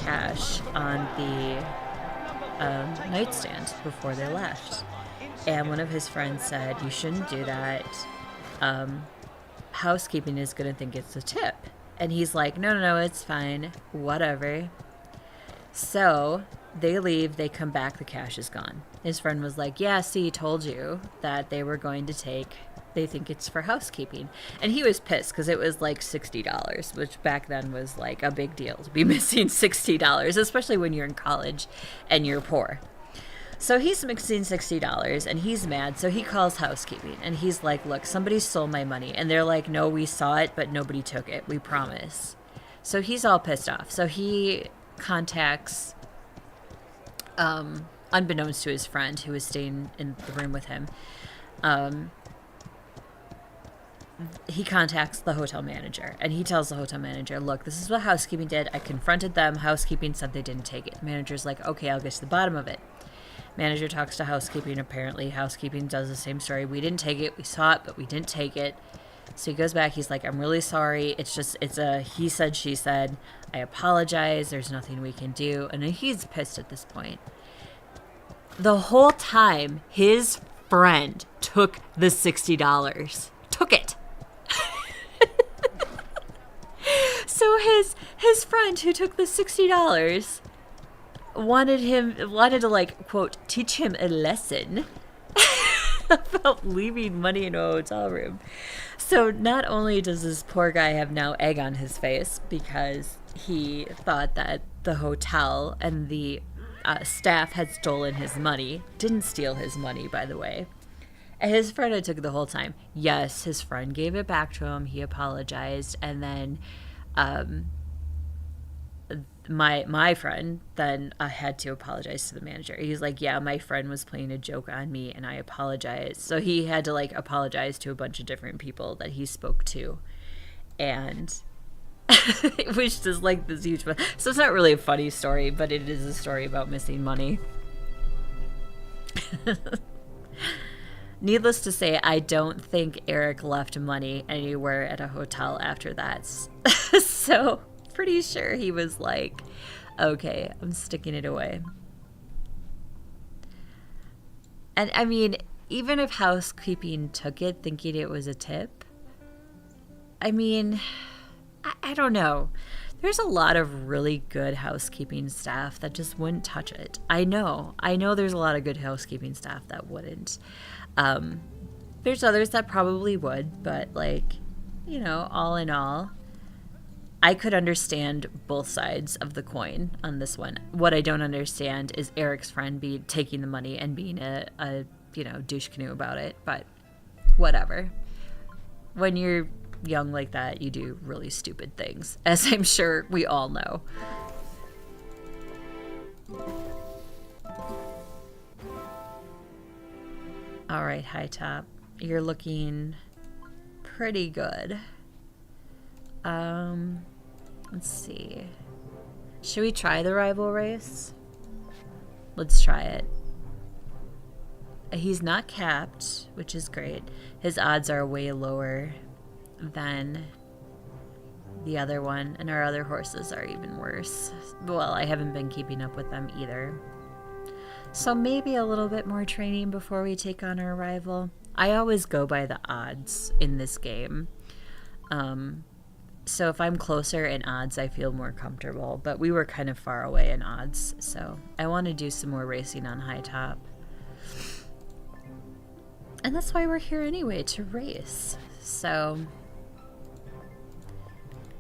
cash on the nightstand before they left. And one of his friends said, you shouldn't do that. Housekeeping is going to think it's a tip. And he's like, no, it's fine. Whatever. So they leave, they come back, the cash is gone. His friend was like, yeah, see, told you that they were going to take, they think it's for housekeeping. And he was pissed because it was like $60, which back then was like a big deal to be missing $60, especially when you're in college and you're poor. So he's mixing $60 and he's mad. So he calls housekeeping and he's like, look, somebody stole my money. And they're like, no, we saw it, but nobody took it. We promise. So he's all pissed off. So he contacts, unbeknownst to his friend who was staying in the room with him, he contacts the hotel manager and he tells the hotel manager, look, this is what housekeeping did. I confronted them. Housekeeping said they didn't take it. The manager's like, okay, I'll get to the bottom of it. Manager talks to housekeeping. Apparently housekeeping does the same story. We didn't take it. We saw it, but we didn't take it. So he goes back. He's like, I'm really sorry. It's a he said, she said. I apologize. There's nothing we can do. And he's pissed at this point. The whole time, his friend took the $60. Took it. So his friend who took the $60 wanted to, like, quote, teach him a lesson about leaving money in a hotel room. So not only does this poor guy have now egg on his face because he thought that the hotel and the staff had stolen his money. Didn't steal his money, by the way. And his friend had took it the whole time. Yes, his friend gave it back to him. He apologized. And then my friend then had to apologize to the manager. He's like, yeah, my friend was playing a joke on me and I apologized. So he had to, like, apologize to a bunch of different people that he spoke to. And it was just like this huge... So it's not really a funny story, but it is a story about missing money. Needless to say, I don't think Eric left money anywhere at a hotel after that. So, pretty sure he was like, okay, I'm sticking it away. And I mean, even if housekeeping took it thinking it was a tip, I mean, I don't know. There's a lot of really good housekeeping staff that just wouldn't touch it. I know there's a lot of good housekeeping staff that wouldn't. There's others that probably would, but, like, you know, all in all, I could understand both sides of the coin on this one. What I don't understand is Eric's friend taking the money and being a you know, douche canoe about it, but whatever. When you're young like that, you do really stupid things, as I'm sure we all know. All right, High Top, you're looking pretty good. Let's see. Should we try the rival race? Let's try it. He's not capped, which is great. His odds are way lower than the other one, and our other horses are even worse. Well, I haven't been keeping up with them either. So maybe a little bit more training before we take on our rival. I always go by the odds in this game. So if I'm closer in odds, I feel more comfortable. But we were kind of far away in odds, so I want to do some more racing on High Top. And that's why we're here anyway, to race. So,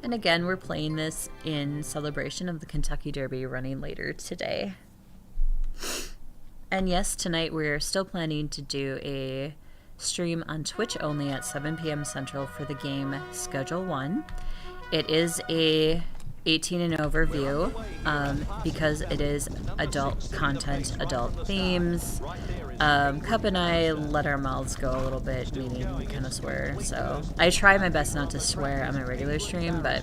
and again, we're playing this in celebration of the Kentucky Derby running later today. And yes, tonight we're still planning to do a stream on Twitch only at 7 p.m. Central for the game Schedule 1. It is a 18 and over view because it is adult content, adult themes. Cup and I let our mouths go a little bit, meaning we kind of swear. So I try my best not to swear on my regular stream, but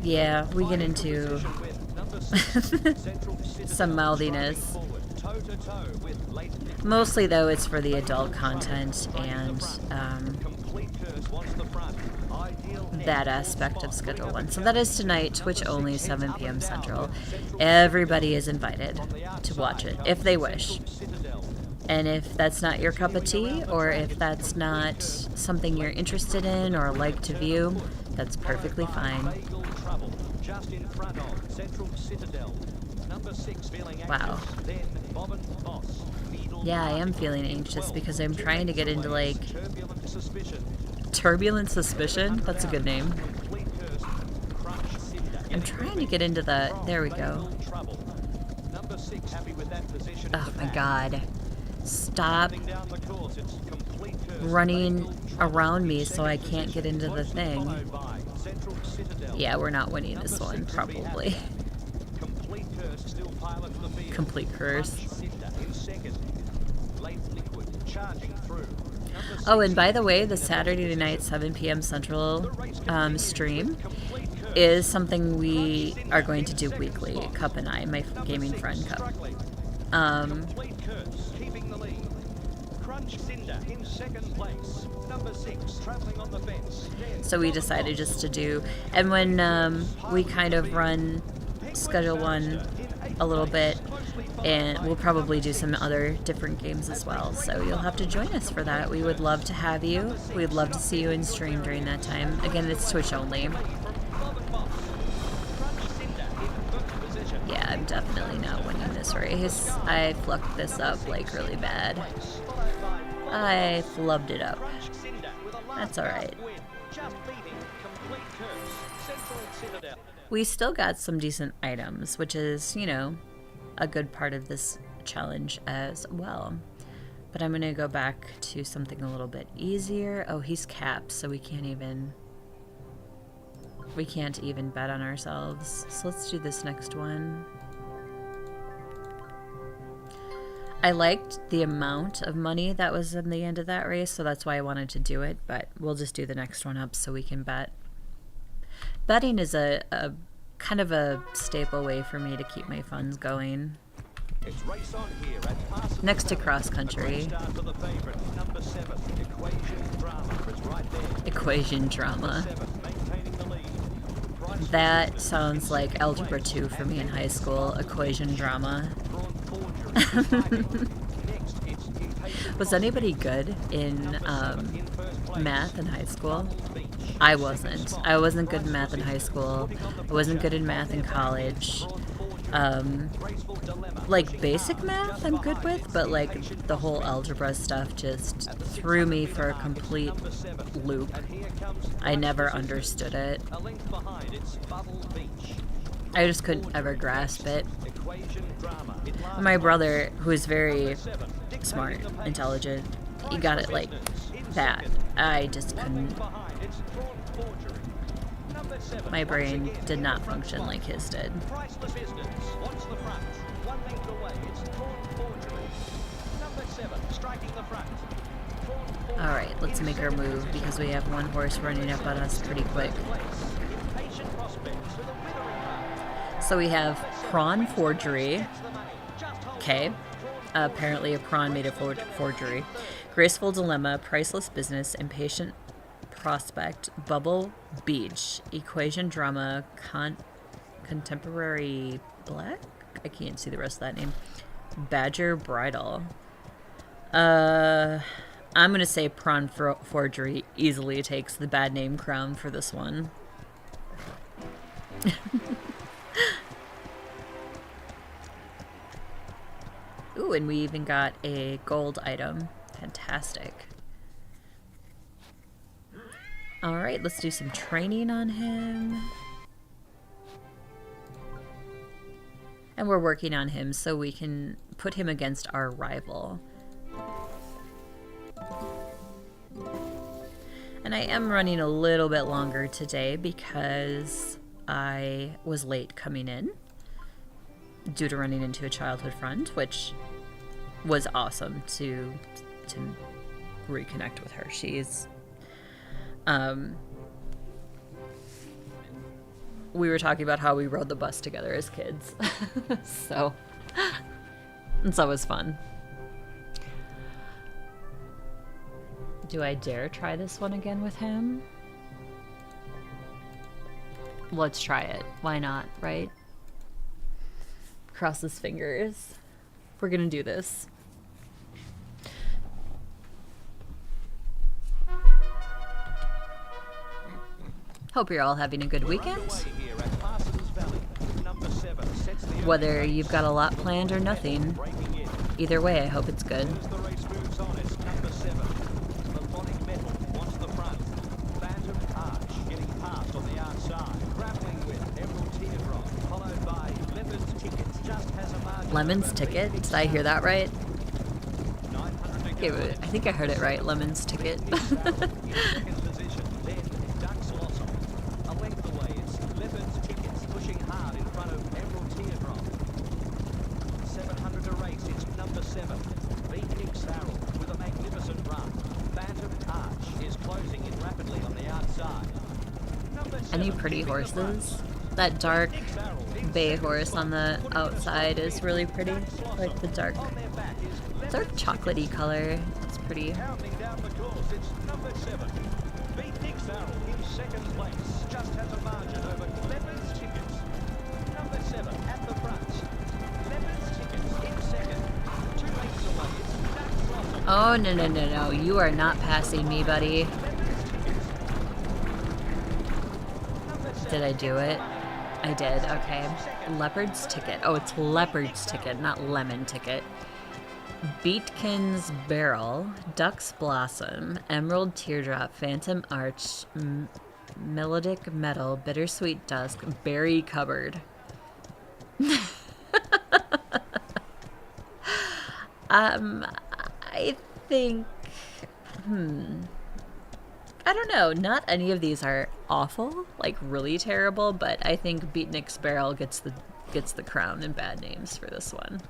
yeah, we get into some mouthiness. Mostly, though, it's for the adult content and that aspect of Schedule 1. So that is tonight, Twitch only, 7 p.m. Central. Everybody is invited to watch it, if they wish. And if that's not your cup of tea, or if that's not something you're interested in or like to view, that's perfectly fine. Wow. Yeah, I am feeling anxious because I'm trying to get into, like, Turbulent Suspicion? That's a good name. I'm trying to get into the... There we go. Oh my god. Stop running around me so I can't get into the thing. Yeah, we're not winning this one, probably. Complete curse. Oh, and by the way, the Saturday night 7 p.m. Central stream is something we are going to do weekly. Cup and I, my gaming friend Cup. So we decided just to do, and when we kind of run Schedule 1 a little bit, and we'll probably do some other different games as well, so you'll have to join us for that. We would love to have you. We'd love to see you in stream during that time. Again, it's Twitch only. Yeah, I'm definitely not winning this race. I flucked this up like really bad. I flubbed it up. That's alright. We still got some decent items, which is, you know, a good part of this challenge as well. But I'm going to go back to something a little bit easier. Oh, he's capped, so we can't even bet on ourselves. So let's do this next one. I liked the amount of money that was in the end of that race, so that's why I wanted to do it, but we'll just do the next one up so we can bet. Betting is a kind of a staple way for me to keep my funds going. It's race on here at Next to cross country. Equation drama. That sounds like Algebra 2 for me in high school. Equation drama. Was anybody good in math in high school? I wasn't. I wasn't good in math in high school. I wasn't good in math in college. Like basic math I'm good with, but like the whole algebra stuff just threw me for a complete loop. I never understood it. I just couldn't ever grasp it. My brother, who is very smart, intelligent, he got it like that. I just couldn't. My brain did not function like his did. Alright, let's make our move because we have one horse running up on us pretty quick. So we have prawn forgery. Okay. Apparently a prawn made a forgery. Graceful dilemma, priceless business, impatient prospect, bubble beach, equation drama, contemporary black? I can't see the rest of that name. Badger bridal. I'm gonna say prawn forgery easily takes the bad name crown for this one. Ooh, and we even got a gold item. Fantastic. Alright, let's do some training on him. And we're working on him so we can put him against our rival. And I am running a little bit longer today because I was late coming in due to running into a childhood friend, which was awesome to reconnect with her. She's we were talking about how we rode the bus together as kids. So it's always fun. Do I dare try this one again with him? Let's try it. Why not, right? Cross his fingers. We're gonna do this. Hope you're all having a good weekend. Whether you've got a lot planned or nothing. Either way, I hope it's good. Lemon's Ticket? Did I hear that right? I think I heard it right. Lemon's Ticket. Any pretty horses? That dark bay horse on the outside is really pretty. Like the dark chocolatey color. It's pretty. Oh, no. You are not passing me, buddy. Did I do it? I did, okay. Leopard's Ticket. Oh, it's Leopard's Ticket, not Lemon Ticket. Beatkin's Barrel, Duck's Blossom, Emerald Teardrop, Phantom Arch, Melodic Metal, Bittersweet Dusk, Berry Cupboard. I think, I don't know. Not any of these are awful, like really terrible, but I think Beatnik's Barrel gets the crown in bad names for this one.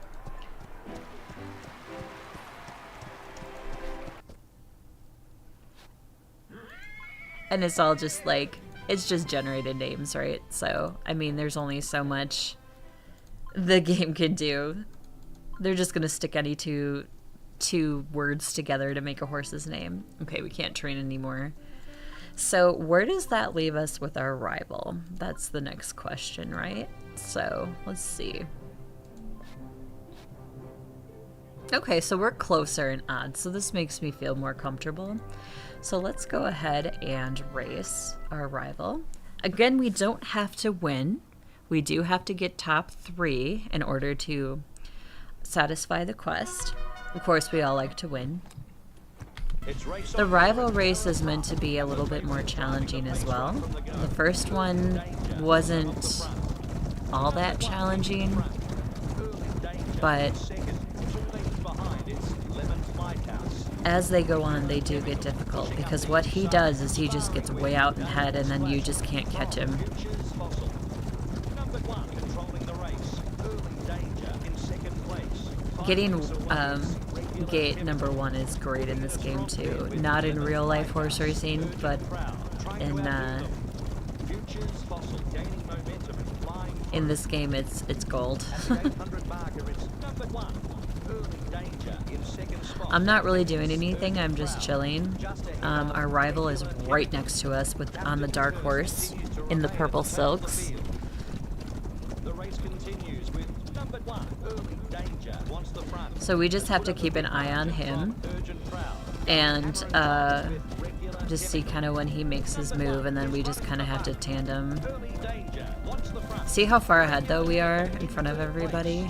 And it's all just like, it's just generated names, right? So, I mean, there's only so much the game can do. They're just gonna stick any two words together to make a horse's name. Okay, we can't train anymore. So where does that leave us with our rival? That's the next question, right? So let's see. Okay, so we're closer in odds, so this makes me feel more comfortable. So let's go ahead and race our rival. Again, we don't have to win. We do have to get top 3 in order to satisfy the quest. Of course, we all like to win. The rival race is meant to be a little bit more challenging as well. The first one wasn't all that challenging, but as they go on, they do get difficult, because what he does is he just gets way out ahead and then you just can't catch him. Getting gate number 1 is great in this game too. Not in real life horse racing, but in this game it's gold. I'm not really doing anything, I'm just chilling. Our rival is right next to us on the dark horse in the purple silks. So we just have to keep an eye on him and just see kind of when he makes his move, and then we just kind of have to tandem. See how far ahead though we are in front of everybody?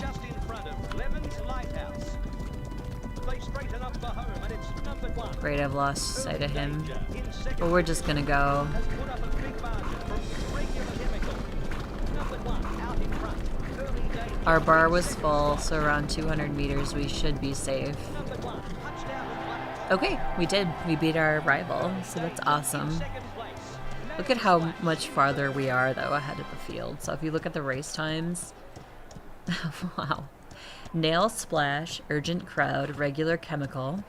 Great, I've lost sight of him. But we're just gonna go. Our bar was full, so around 200 meters we should be safe. Okay, we did. We beat our rival, so that's awesome. Look at how much farther we are, though, ahead of the field. So if you look at the race times... wow. Nail Splash, Urgent Crowd, Regular Chemical.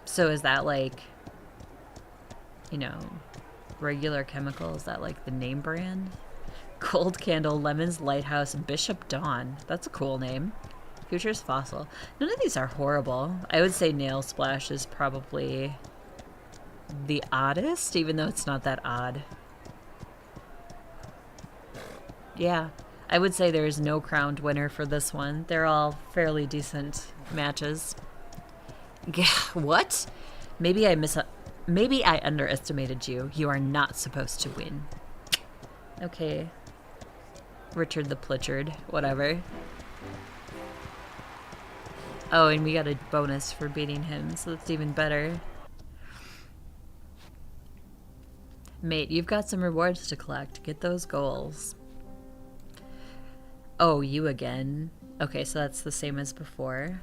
So is that like... you know... Regular Chemical? Is that like the name brand? Cold Candle, Lemons Lighthouse, Bishop Dawn. That's a cool name. Future's Fossil. None of these are horrible. I would say Nail Splash is probably the oddest, even though it's not that odd. Yeah, I would say there is no crowned winner for this one. They're all fairly decent matches. Yeah, what? Maybe I underestimated you. You are not supposed to win. Okay. Richard the Pritchard, whatever. Oh, and we got a bonus for beating him, so that's even better. Mate, you've got some rewards to collect. Get those goals. Oh, you again. Okay, so that's the same as before.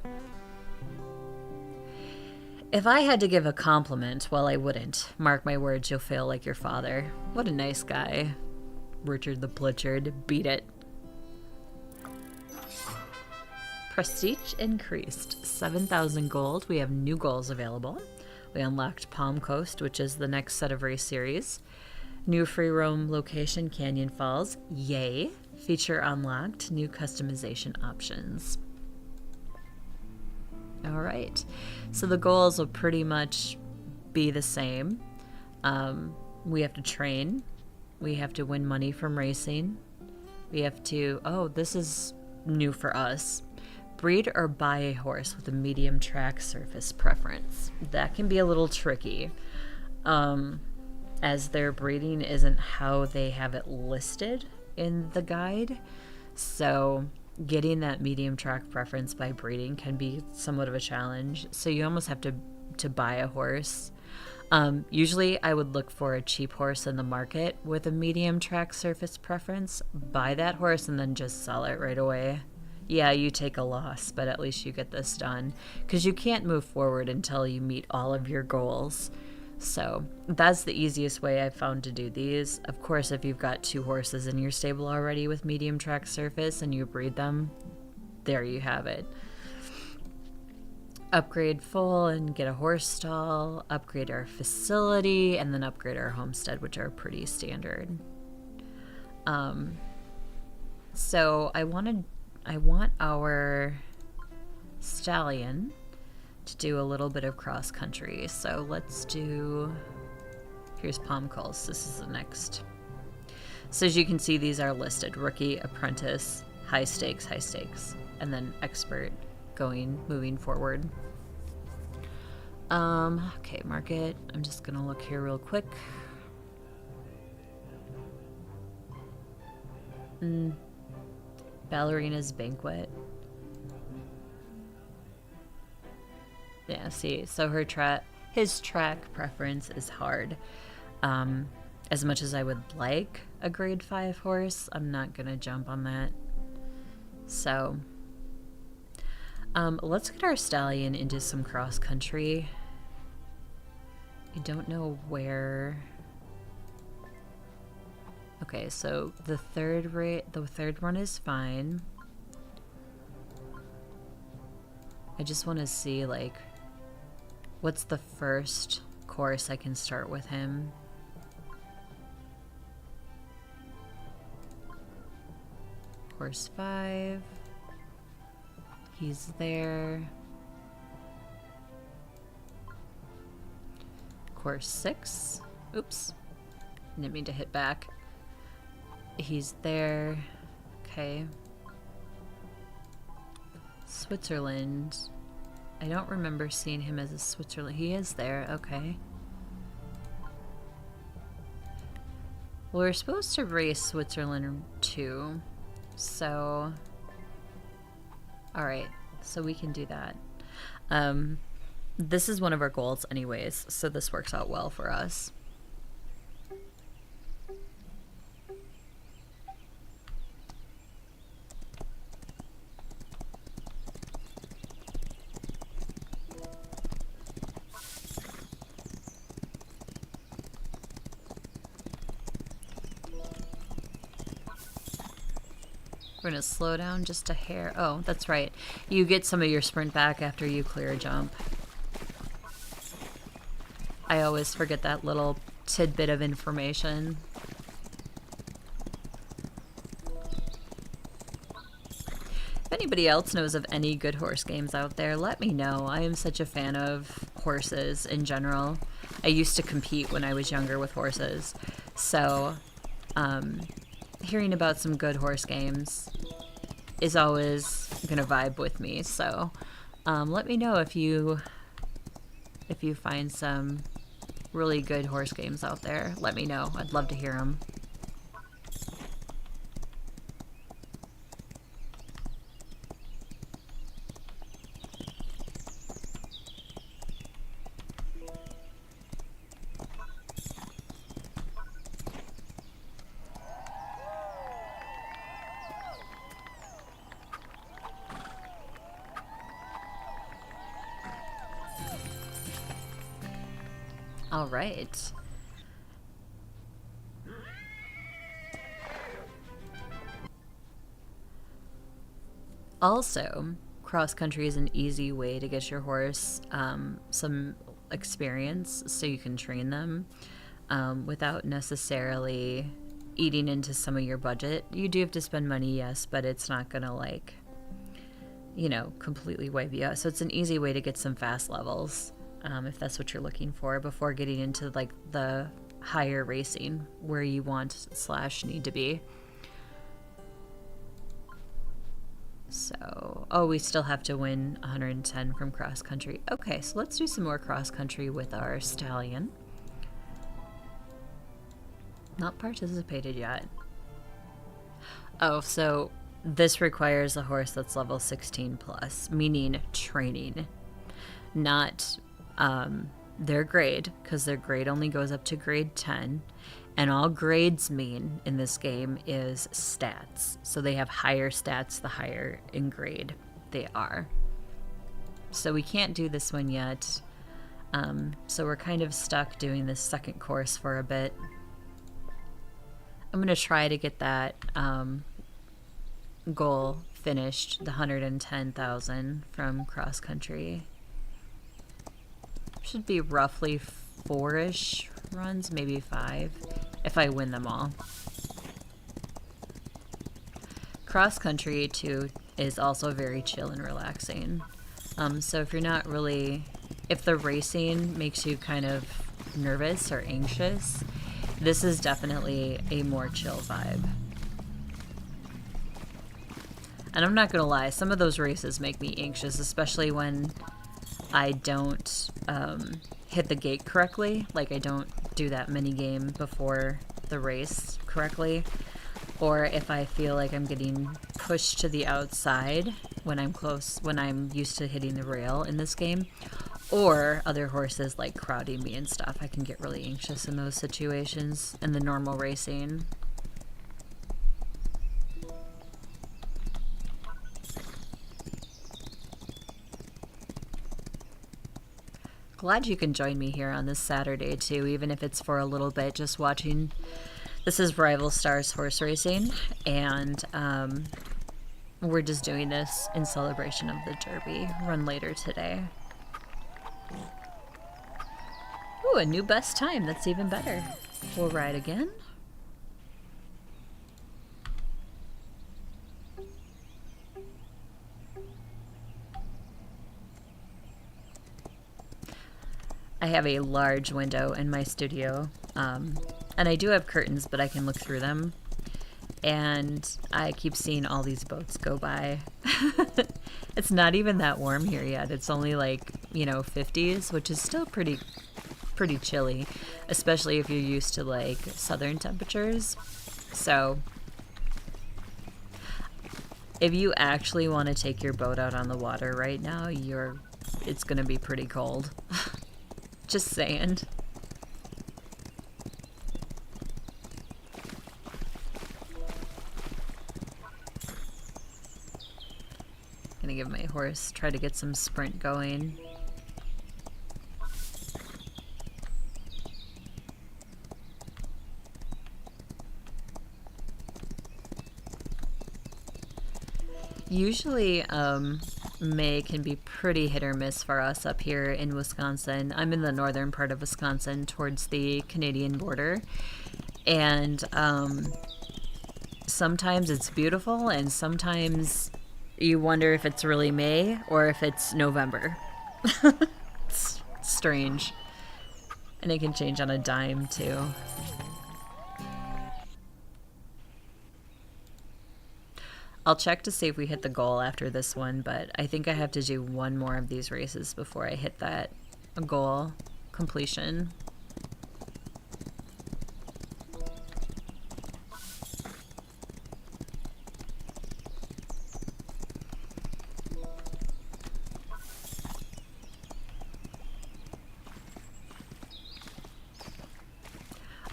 If I had to give a compliment, well, I wouldn't. Mark my words, you'll fail like your father. What a nice guy. Richard the Pritchard. Beat it. Prestige increased. 7,000 gold. We have new goals available. We unlocked Palm Coast, which is the next set of race series. New free roam location, Canyon Falls. Yay. Feature unlocked. New customization options. All right. So the goals will pretty much be the same. We have to train. We have to win money from racing. We have to... oh, this is new for us. Breed or buy a horse with a medium track surface preference. That can be a little tricky, as their breeding isn't how they have it listed in the guide. So getting that medium track preference by breeding can be somewhat of a challenge. So you almost have to buy a horse. Usually I would look for a cheap horse in the market with a medium track surface preference, buy that horse, and then just sell it right away. Yeah, you take a loss, but at least you get this done, because you can't move forward until you meet all of your goals. So that's the easiest way I've found to do these. Of course, if you've got 2 horses in your stable already with medium track surface and you breed them, there you have it. Upgrade full and get a horse stall, upgrade our facility, and then upgrade our homestead, which are pretty standard. So I want our stallion to do a little bit of cross country. So let's do, here's Palm Culls. This is the next. So as you can see, these are listed: rookie, apprentice, high stakes, and then expert moving forward. Okay, market. I'm just gonna look here real quick. Ballerina's Banquet. Yeah, see, so his track preference is hard. As much as I would like a grade 5 horse, I'm not gonna jump on that. So, let's get our stallion into some cross country. I don't know where. Okay, so the third one is fine. I just want to see, like, what's the first course I can start with him. Course 5. He's there. Course 6. Oops. Didn't mean to hit back. He's there. Okay. Switzerland. I don't remember seeing him as a Switzerland. He is there. Okay. Well, we're supposed to race Switzerland too. So, alright, so we can do that. This is one of our goals anyways, so this works out well for us. We're gonna slow down just a hair. Oh, that's right. You get some of your sprint back after you clear a jump. I always forget that little tidbit of information. If anybody else knows of any good horse games out there, let me know. I am such a fan of horses in general. I used to compete when I was younger with horses. So, hearing about some good horse games is always gonna vibe with me. So let me know if you find some really good horse games out there. Let me know. I'd love to hear them. All right. Also, cross country is an easy way to get your horse some experience so you can train them without necessarily eating into some of your budget. You do have to spend money, yes, but it's not gonna, like, you know, completely wipe you out. So it's an easy way to get some fast levels. If that's what you're looking for before getting into like the higher racing where you want / need to be. So, oh, we still have to win 110 from cross country. Okay, so let's do some more cross country with our stallion. Not participated yet. Oh, so this requires a horse that's level 16 plus, meaning training, not their grade, because their grade only goes up to grade 10. And all grades mean in this game is stats. So they have higher stats the higher in grade they are. So we can't do this one yet. So we're kind of stuck doing this second course for a bit. I'm going to try to get that goal finished, the 110,000 from cross country. Should be roughly 4-ish runs, maybe 5, if I win them all. Cross country too is also very chill and relaxing. So if you're not really, if the racing makes you kind of nervous or anxious, this is definitely a more chill vibe. And I'm not gonna lie, some of those races make me anxious, especially when I don't hit the gate correctly. Like, I don't do that mini game before the race correctly. Or if I feel like I'm getting pushed to the outside when I'm close, when I'm used to hitting the rail in this game. Or other horses like crowding me and stuff. I can get really anxious in those situations in the normal racing. Glad you can join me here on this Saturday too, even if it's for a little bit, just watching. This is Rival Stars Horse Racing, and we're just doing this in celebration of the Derby, run later today. Ooh, a new best time, that's even better. We'll ride again. I have a large window in my studio, and I do have curtains, but I can look through them, and I keep seeing all these boats go by. It's not even that warm here yet. It's only like, 50s, which is still pretty chilly, especially if you're used to like southern temperatures. So if you actually want to take your boat out on the water right now, it's gonna be pretty cold. Just saying. Gonna give my horse, try to get some sprint going. Usually, May can be pretty hit or miss for us up here in Wisconsin. I'm in the northern part of Wisconsin towards the Canadian border. And sometimes it's beautiful, and sometimes you wonder if it's really May or if it's November. It's strange. And it can change on a dime, too. I'll check to see if we hit the goal after this one, but I think I have to do one more of these races before I hit that goal completion.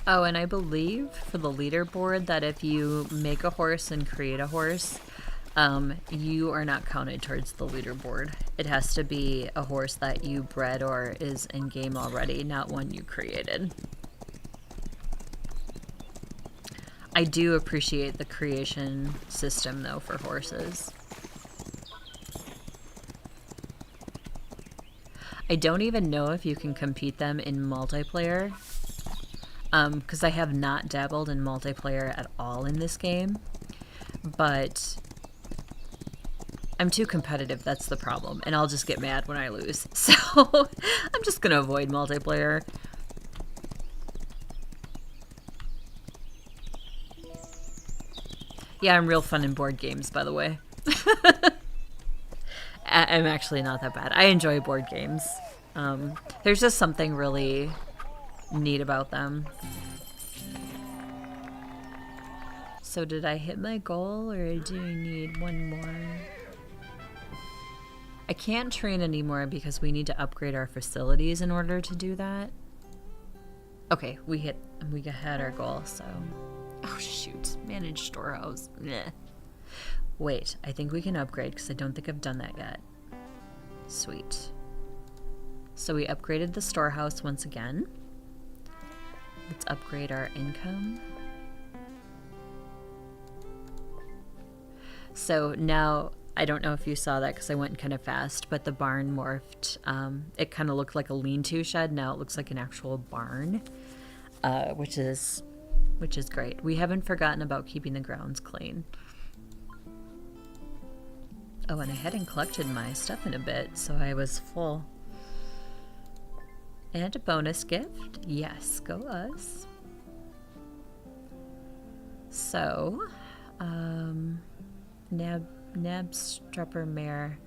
Oh, and I believe for the leaderboard that if you make a horse and create a horse, you are not counted towards the leaderboard. It has to be a horse that you bred or is in game already, not one you created. I do appreciate the creation system, though, for horses. I don't even know if you can compete them in multiplayer. Because I have not dabbled in multiplayer at all in this game, but I'm too competitive, that's the problem, and I'll just get mad when I lose, so I'm just gonna avoid multiplayer. Yeah, I'm real fun in board games, by the way. I'm actually not that bad. I enjoy board games. There's just something really neat about them. So did I hit my goal, or do I need one more? I can't train anymore because we need to upgrade our facilities in order to do that. Okay, we had our goal, so... Oh, shoot. Manage storehouse. Meh. Wait, I think we can upgrade because I don't think I've done that yet. Sweet. So we upgraded the storehouse once again. Let's upgrade our income. So now, I don't know if you saw that because I went kind of fast, but the barn morphed. It kind of looked like a lean-to shed. Now it looks like an actual barn, which is great. We haven't forgotten about keeping the grounds clean. Oh, and I hadn't collected my stuff in a bit, so I was full. And a bonus gift. Yes, go us. So, Nabstrupper Mare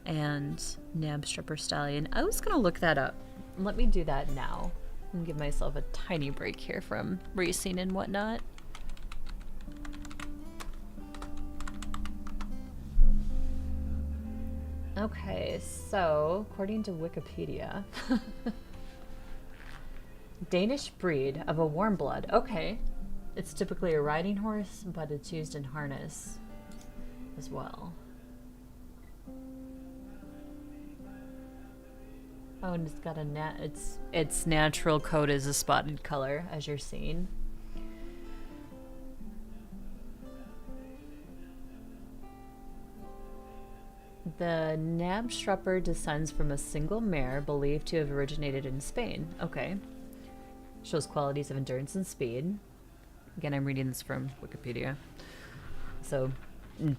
and Nabstrupper Stallion. I was gonna look that up. Let me do that now and give myself a tiny break here from racing and whatnot. Okay, so according to Wikipedia, Danish breed of a warm blood. Okay, it's typically a riding horse, but it's used in harness as well. Oh, and it's got a its natural coat is a spotted color, as you're seeing. The Nabstrupper descends from a single mare believed to have originated in Spain. Okay. Shows qualities of endurance and speed. Again, I'm reading this from Wikipedia, so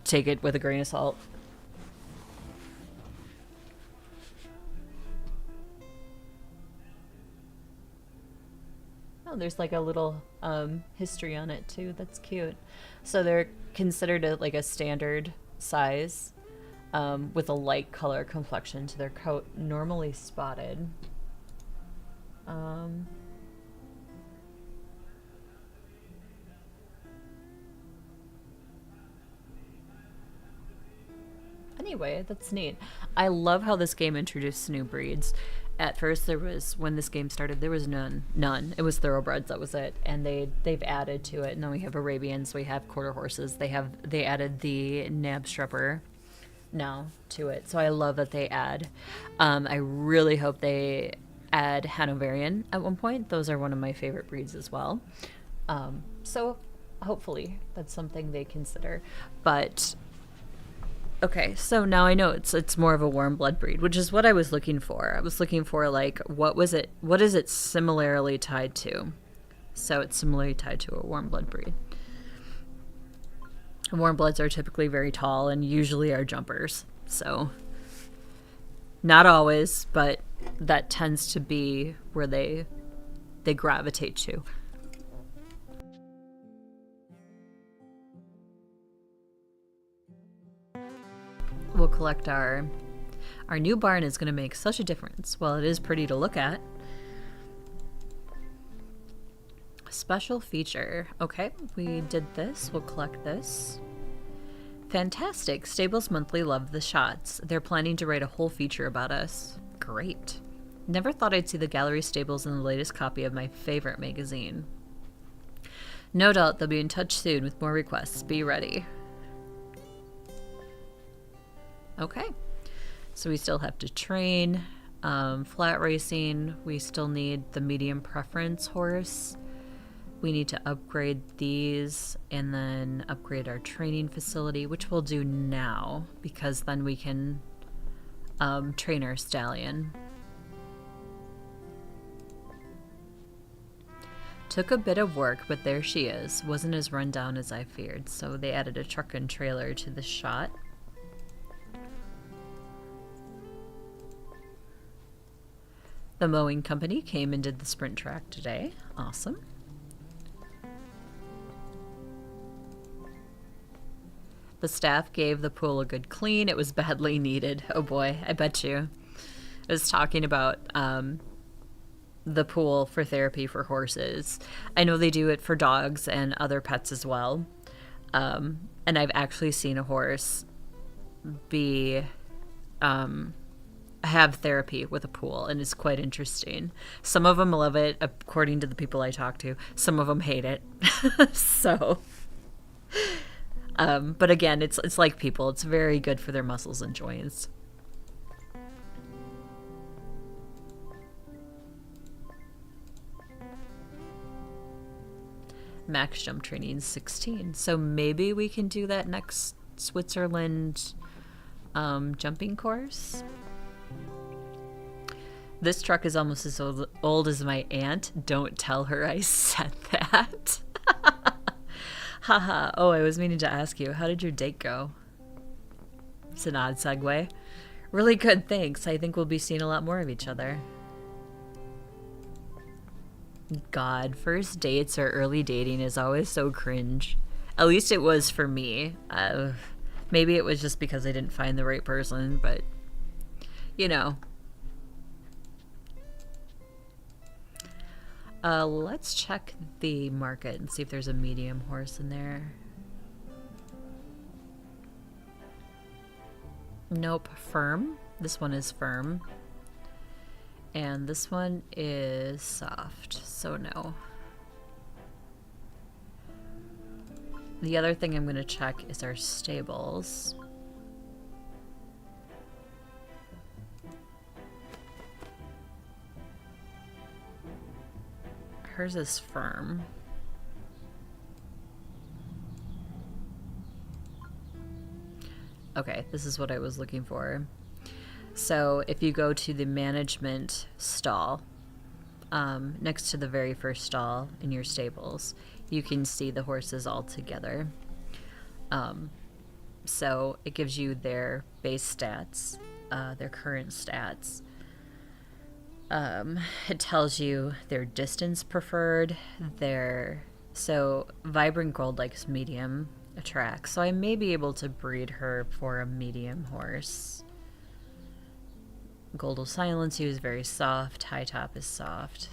take it with a grain of salt. Oh, there's like a little history on it too. That's cute. So they're considered like a standard size. With a light color complexion to their coat, normally spotted. Anyway, that's neat. I love how this game introduced new breeds. At first, when this game started, there was none. It was thoroughbreds, that was it. And they've added to it. And then we have Arabians, we have quarter horses. They added the Nabstrupper now to it, so I love that they add. I really hope they add Hanoverian at one point. Those are one of my favorite breeds as well. So hopefully that's something they consider. But okay, so now I know it's more of a warm blood breed, which is what I was looking for. I was looking for like what is it similarly tied to? So it's similarly tied to a warm blood breed. Warm bloods are typically very tall and usually are jumpers. So not always, but that tends to be where they gravitate to. We'll collect our new barn is going to make such a difference. Well, it is pretty to look at. Special feature. Okay, we did this. We'll collect this. Fantastic. Stables Monthly love the shots. They're planning to write a whole feature about us. Great. Never thought I'd see the gallery stables in the latest copy of my favorite magazine. No doubt they'll be in touch soon with more requests. Be ready. Okay. So we still have to train. Flat racing. We still need the medium preference horse. We need to upgrade these and then upgrade our training facility, which we'll do now because then we can train our stallion. Took a bit of work, but there she is. Wasn't as run down as I feared, so they added a truck and trailer to the shot. The mowing company came and did the sprint track today. Awesome. The staff gave the pool a good clean. It was badly needed. Oh boy, I bet you. I was talking about the pool for therapy for horses. I know they do it for dogs and other pets as well. And I've actually seen a horse be have therapy with a pool, and it's quite interesting. Some of them love it, according to the people I talk to. Some of them hate it. So, but again, it's like people. It's very good for their muscles and joints. Max jump training 16. So maybe we can do that next Switzerland jumping course. This truck is almost as old as my aunt. Don't tell her I said that. Haha. Oh, I was meaning to ask you, how did your date go? It's an odd segue. Really good, thanks. I think we'll be seeing a lot more of each other. God, first dates or early dating is always so cringe. At least it was for me. Maybe it was just because I didn't find the right person, but you know. Let's check the market and see if there's a medium horse in there. Nope, firm. This one is firm. And this one is soft, so no. The other thing I'm going to check is our stables. Hers is firm. Okay, this is what I was looking for. So if you go to the management stall, next to the very first stall in your stables, you can see the horses all together. So it gives you their base stats, their current stats. It tells you their distance preferred, so Vibrant Gold likes medium track, so I may be able to breed her for a medium horse. Gold will silence you is very soft. High top is soft.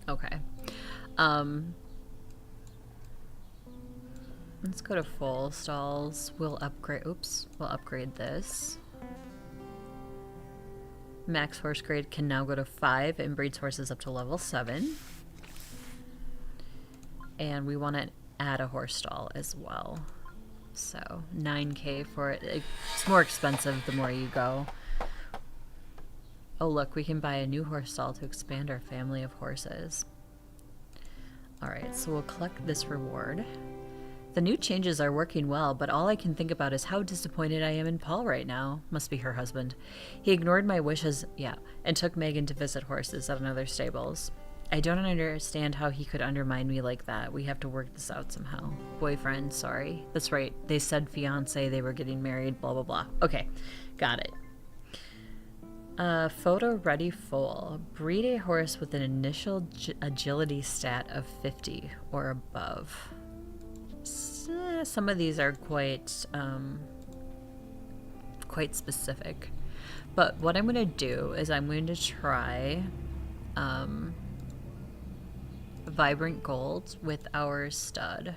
Okay. Let's go to full stalls. We'll upgrade. Oops. We'll upgrade this. Max horse grade can now go to 5 and breeds horses up to level 7. And we want to add a horse stall as well. So 9K for it. It's more expensive the more you go. Oh look, we can buy a new horse stall to expand our family of horses. Alright, so we'll collect this reward. The new changes are working well, but all I can think about is how disappointed I am in Paul right now. Must be her husband. He ignored my wishes, and took Megan to visit horses at another stables. I don't understand how he could undermine me like that. We have to work this out somehow. Boyfriend, sorry. That's right. They said fiance, they were getting married, blah, blah, blah. Okay, got it. Photo ready foal. Breed a horse with an initial agility stat of 50 or above. Some of these are quite specific. But what I'm going to do is I'm going to try Vibrant Gold with our stud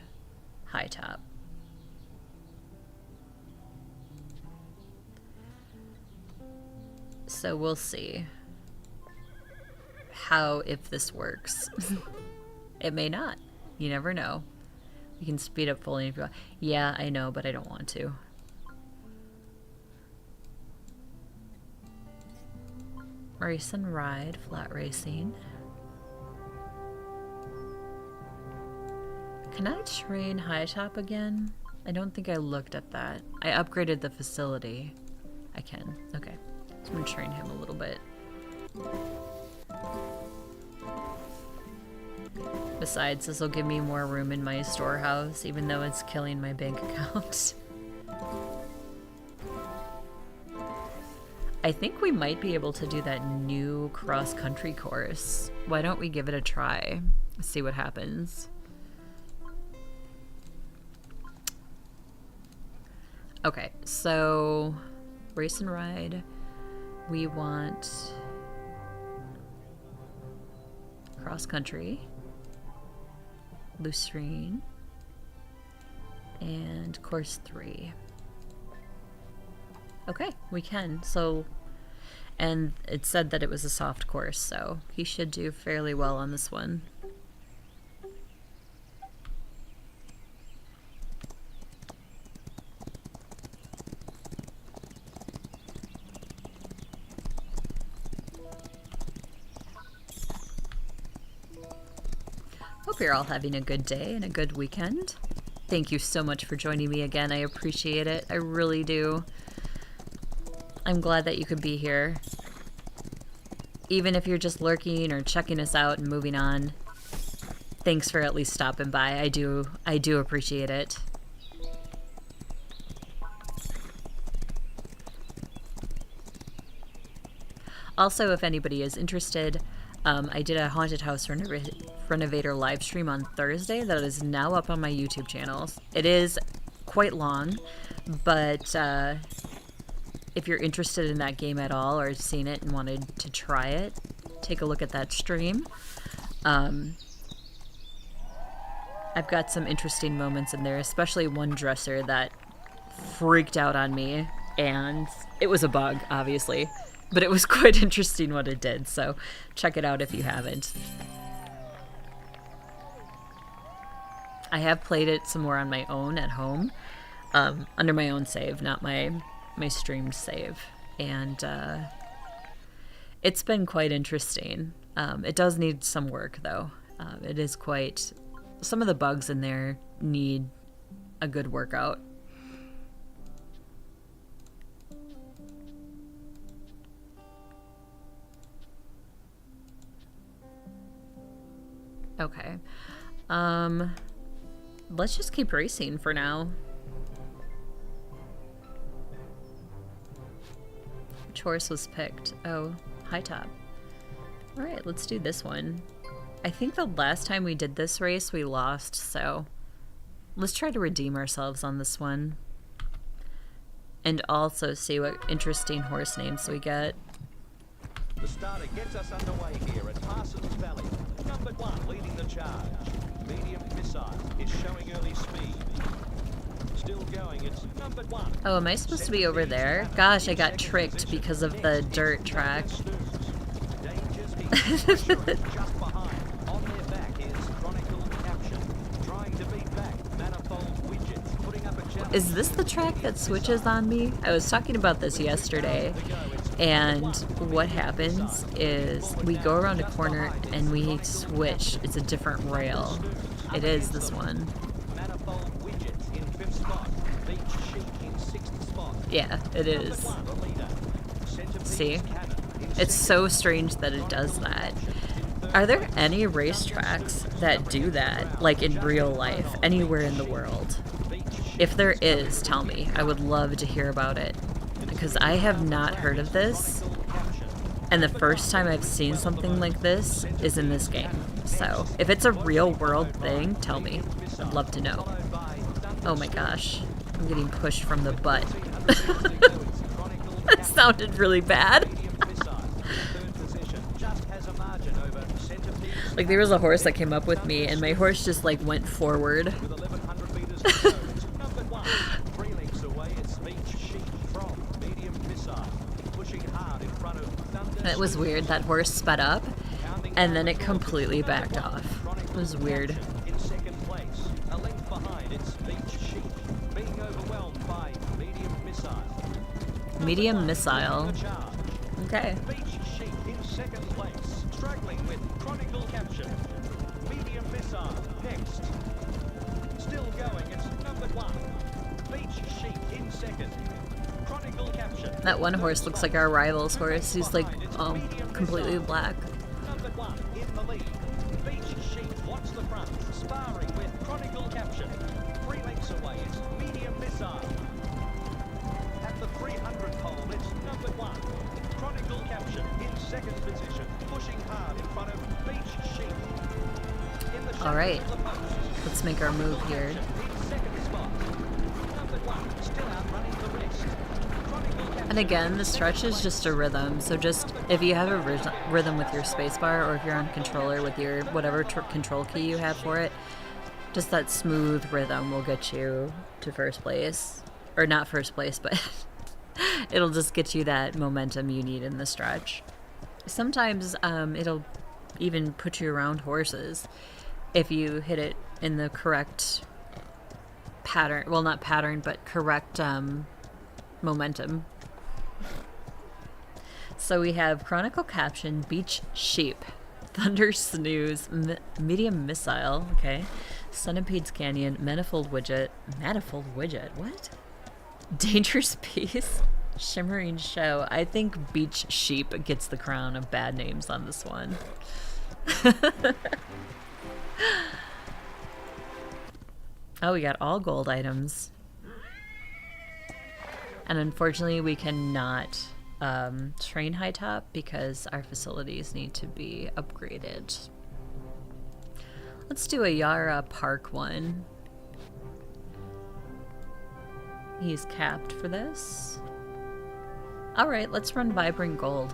high top. So we'll see if this works. It may not. You never know. You can speed up fully if you want. Yeah, I know, but I don't want to. Race and ride, flat racing. Can I train high top again? I don't think I looked at that. I upgraded the facility. I can. Okay. So I'm going to train him a little bit. Besides, this will give me more room in my storehouse, even though it's killing my bank account. I think we might be able to do that new cross-country course. Why don't we give it a try? See what happens. Okay, so race and ride. We want cross country, Livestream, and course 3. Okay, we can. So, and it said that it was a soft course, so he should do fairly well on this one. Hope you're all having a good day and a good weekend. Thank you so much for joining me again. I appreciate it. I really do. I'm glad that you could be here. Even if you're just lurking or checking us out and moving on, thanks for at least stopping by. I do appreciate it. Also, if anybody is interested, I did a haunted house renovator live stream on Thursday that is now up on my YouTube channel. It is quite long, but if you're interested in that game at all or seen it and wanted to try it, take a look at that stream. I've got some interesting moments in there, especially one dresser that freaked out on me, and it was a bug, obviously. But it was quite interesting what it did, so check it out if you haven't. I have played it some more on my own at home, under my own save, not my streamed save. And it's been quite interesting. It does need some work, though. It is quite... Some of the bugs in there need a good workout. Okay. Let's just keep racing for now. Which horse was picked? Oh, high top. Alright, let's do this one. I think the last time we did this race we lost, so let's try to redeem ourselves on this one. And also see what interesting horse names we get. The starter gets us underway here at Parsons Valley. Number 1 leading the charge. Medium Missile is showing early speed. Still going, it's number 1. Oh, am I supposed to be over there? Gosh, I got tricked because of the dirt track. Just behind. On their back is Chronicle Caption. Trying to beat back Manifold Widgets. Putting up a challenge. Is this the track that switches on me? I was talking about this yesterday. And what happens is we go around a corner and we switch. It's a different rail. It is this one. Yeah, it is. See? It's so strange that it does that. Are there any racetracks that do that, like in real life, anywhere in the world? If there is, tell me. I would love to hear about it. Because I have not heard of this, and the first time I've seen something like this is in this game. So, if it's a real world thing, tell me. I'd love to know. Oh my gosh. I'm getting pushed from the butt. That sounded really bad. Like, there was a horse that came up with me, and my horse just, like, went forward. It was weird. That horse sped up, and then it completely backed off. It was weird. In second place, a length behind, it's Beach Sheep, being overwhelmed by Medium Missile. Medium Missile. Okay. Beach Sheep in second place, struggling with Chronicle Caption. Medium Missile next. Still going, it's number 1. Beach Sheep in second. Chronicle Caption. That one horse looks like our rival's horse. He's like, completely black. Number 1 in the lead. Beach Sheep wants the front, sparring with Chronicle Caption. 3 lengths away, it's Medium Missile. At the 300 pole, it's number 1. Chronicle Caption in second position, pushing hard in front of Beach Sheep. In the All right, shadows of the post, let's make our move here. in second spot. Number 1 still outrunning the rest. Chronicle Caption And again, the stretch is just a rhythm, so just If you have a rhythm with your spacebar, or if you're on controller with your whatever control key you have for it, just that smooth rhythm will get you to first place. Or not first place, but it'll just get you that momentum you need in the stretch. Sometimes it'll even put you around horses if you hit it in the correct pattern. Well, not pattern, but correct momentum. So we have Chronicle Caption, Beach Sheep, Thunder Snooze, Medium Missile, okay, Centipede's Canyon, Manifold Widget, what? Dangerous Piece, Shimmering Show. I think Beach Sheep gets the crown of bad names on this one. Oh, we got all gold items. And unfortunately, we cannot train high top because our facilities need to be upgraded. Let's do a Yara Park one. He's capped for this. Alright, let's run Vibrant Gold.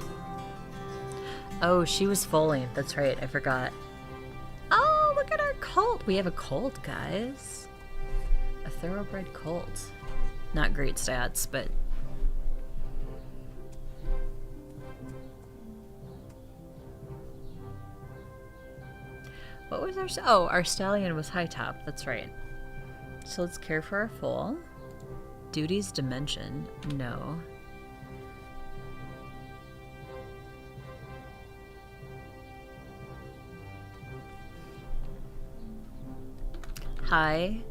Oh, she was fully. That's right, I forgot. Oh, look at our colt. We have a colt, guys. A thoroughbred colt. Not great stats, but... What was our... Oh, our stallion was high top. That's right. So let's care for our foal. Duties Dimension. No. Hi.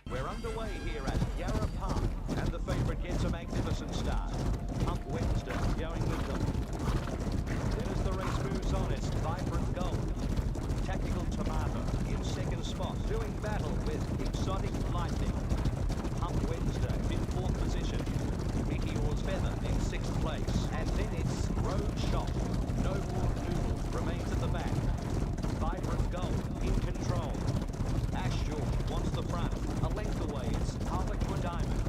We're underway here at Yarra Park, and the favourite gets a magnificent start. Pump Wednesday going with them. Then as the race moves on, it's Vibrant Gold. Tactical Tomato in second spot, doing battle with Exotic Lightning. Pump Wednesday in fourth position. Meteor's Feather in sixth place. And then it's Road Shot. No More Noodle remains at the back. Vibrant Gold in control. Ashore wants the front. A length away, it's Harlequin Diamond.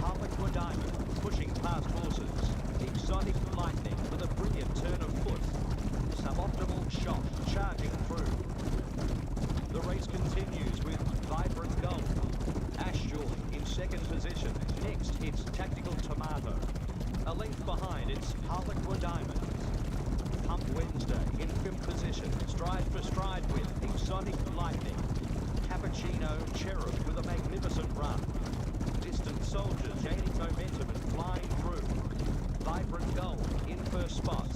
Harlequin Diamond pushing past horses. Exotic Lightning with a brilliant turn of foot. Suboptimal Shot charging through. The race continues with Vibrant Gold. Ashore in second position. Next, it's Tactical Tomato. A length behind, it's Harlequin Diamond. Pump Wednesday in fifth position. Stride for stride with Exotic Lightning. Cappuccino Cherub with a magnificent run. Distant Soldiers gaining momentum and flying through. Vibrant Gold in first spot.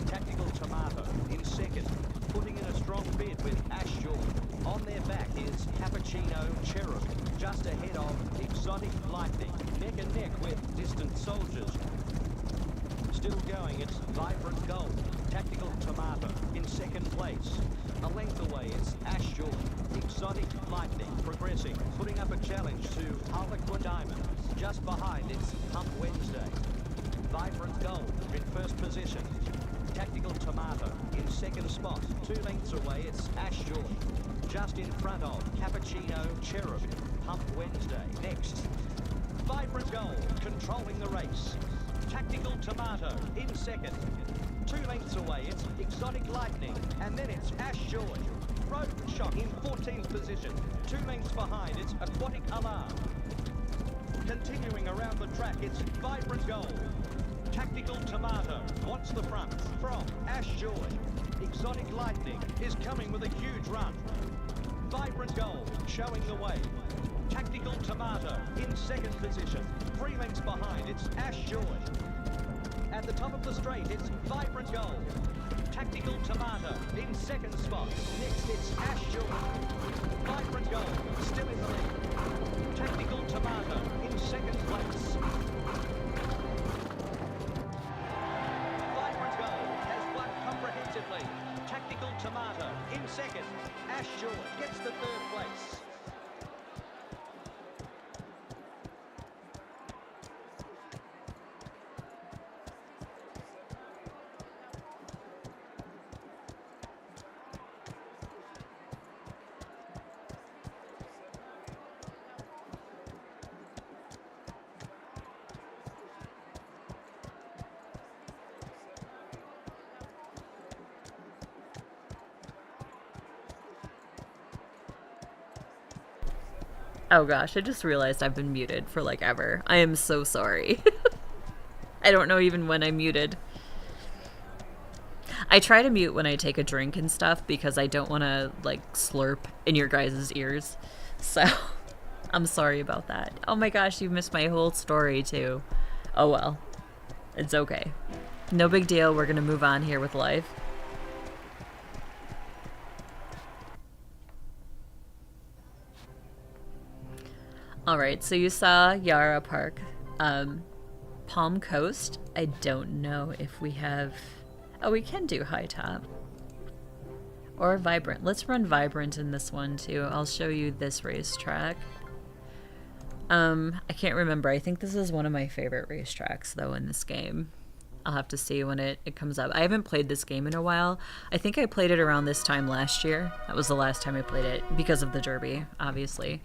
Tactical Tomato in second, putting in a strong bid with Ashore. On their back is Cappuccino Cherub, just ahead of Exotic Lightning. Neck and neck with Distant Soldiers. Still going, it's Vibrant Gold. Tactical Tomato in second place. A length away, it's Ashore. Exotic Lightning progressing, putting up a challenge to Harlequin Diamond. Just behind, it's Pump Wednesday. Vibrant Gold in first position. Tactical Tomato in second spot. 2 lengths away, it's Ashore. Just in front of Cappuccino Cherub. Pump Wednesday next. Vibrant Gold controlling the race. Tactical Tomato in second. 2 lengths away, it's Exotic Lightning. And then it's Ashore. Road Shot in 14th position. 2 lengths behind, it's Aquatic Alarm. Continuing around the track, it's Vibrant Gold. Tactical Tomato wants the front from Ashore. Exotic Lightning is coming with a huge run. Vibrant Gold showing the way. Tactical Tomato in second position. 3 lengths behind, it's Ash Joy. At the top of the straight, it's Vibrant Gold. Tactical Tomato in second spot. Next, it's Ash Joy. Vibrant Gold still in the lead. Tactical Tomato in second place. Vibrant Gold has won comprehensively. Tactical Tomato in second. Ash Joy gets the third place. Oh gosh, I just realized I've been muted for like ever. I am so sorry. I don't know even when I'm muted. I try to mute when I take a drink and stuff because I don't want to like slurp in your guys' ears. So I'm sorry about that. Oh my gosh, you missed my whole story too. Oh well. It's okay. No big deal. We're going to move on here with life. Alright, so you saw Yara Park. Palm Coast. I don't know if we have... Oh, we can do High Top. Or Vibrant. Let's run Vibrant in this one, too. I'll show you this racetrack. I can't remember. I think this is one of my favorite racetracks, though, in this game. I'll have to see when it comes up. I haven't played this game in a while. I think I played it around this time last year. That was the last time I played it, because of the Derby, obviously.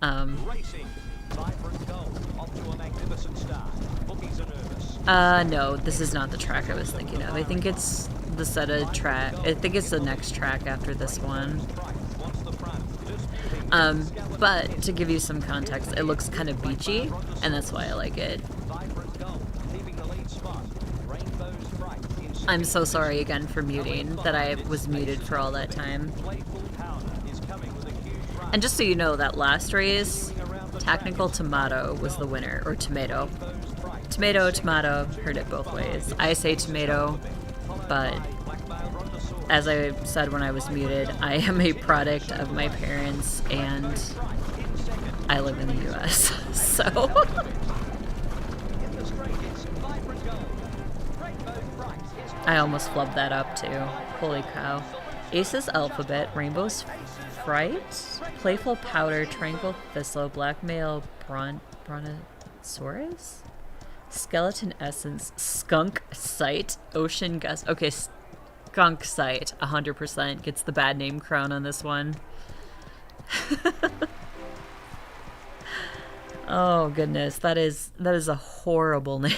Racing. Vibrant Gold off to a magnificent start. Bookies are nervous. No, this is not the track I was thinking of. I think it's the set of track. I think it's the next track after this one. But to give you some context, it looks kind of beachy, and that's why I like it. I'm so sorry again for muting, that I was muted for all that time. And just so you know, that last race, Technical Tomato was the winner, or Tomato. Tomato, tomato, heard it both ways. I say tomato, but as I said when I was muted, I am a product of my parents, and I live in the US, so... I almost flubbed that up, too. Holy cow. Ace's Alphabet, Rainbow's Fright, Playful Powder, Triangle Thistle, Blackmail, Brontosaurus? Skeleton Essence, Skunk Sight, Ocean Gust. Okay, Skunk Sight, 100% gets the bad name crown on this one. Oh goodness, that is a horrible name.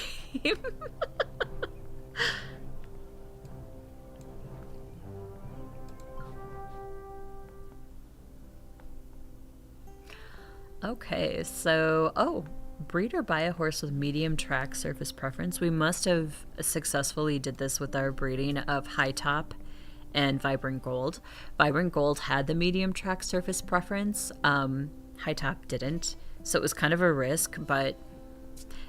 Okay, so, breed or buy a horse with medium track surface preference. We must have successfully did this with our breeding of High Top and Vibrant Gold. Vibrant Gold had the medium track surface preference. High Top didn't. So it was kind of a risk, but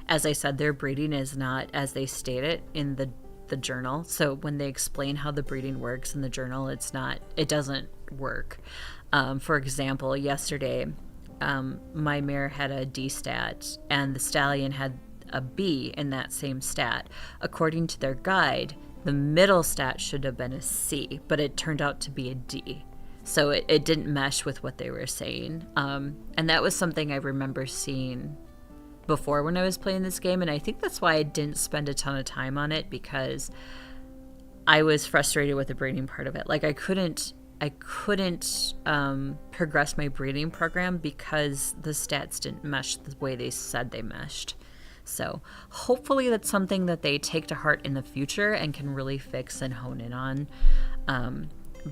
as I said, their breeding is not as they state it in the journal. So when they explain how the breeding works in the journal, it doesn't work. For example, yesterday, my mare had a D stat and the stallion had a B in that same stat. According to their guide, the middle stat should have been a C, but it turned out to be a D. So it didn't mesh with what they were saying. And that was something I remember seeing before when I was playing this game, and I think that's why I didn't spend a ton of time on it, because I was frustrated with the breeding part of it. Like I couldn't progress my breeding program because the stats didn't mesh the way they said they meshed. So hopefully that's something that they take to heart in the future and can really fix and hone in on.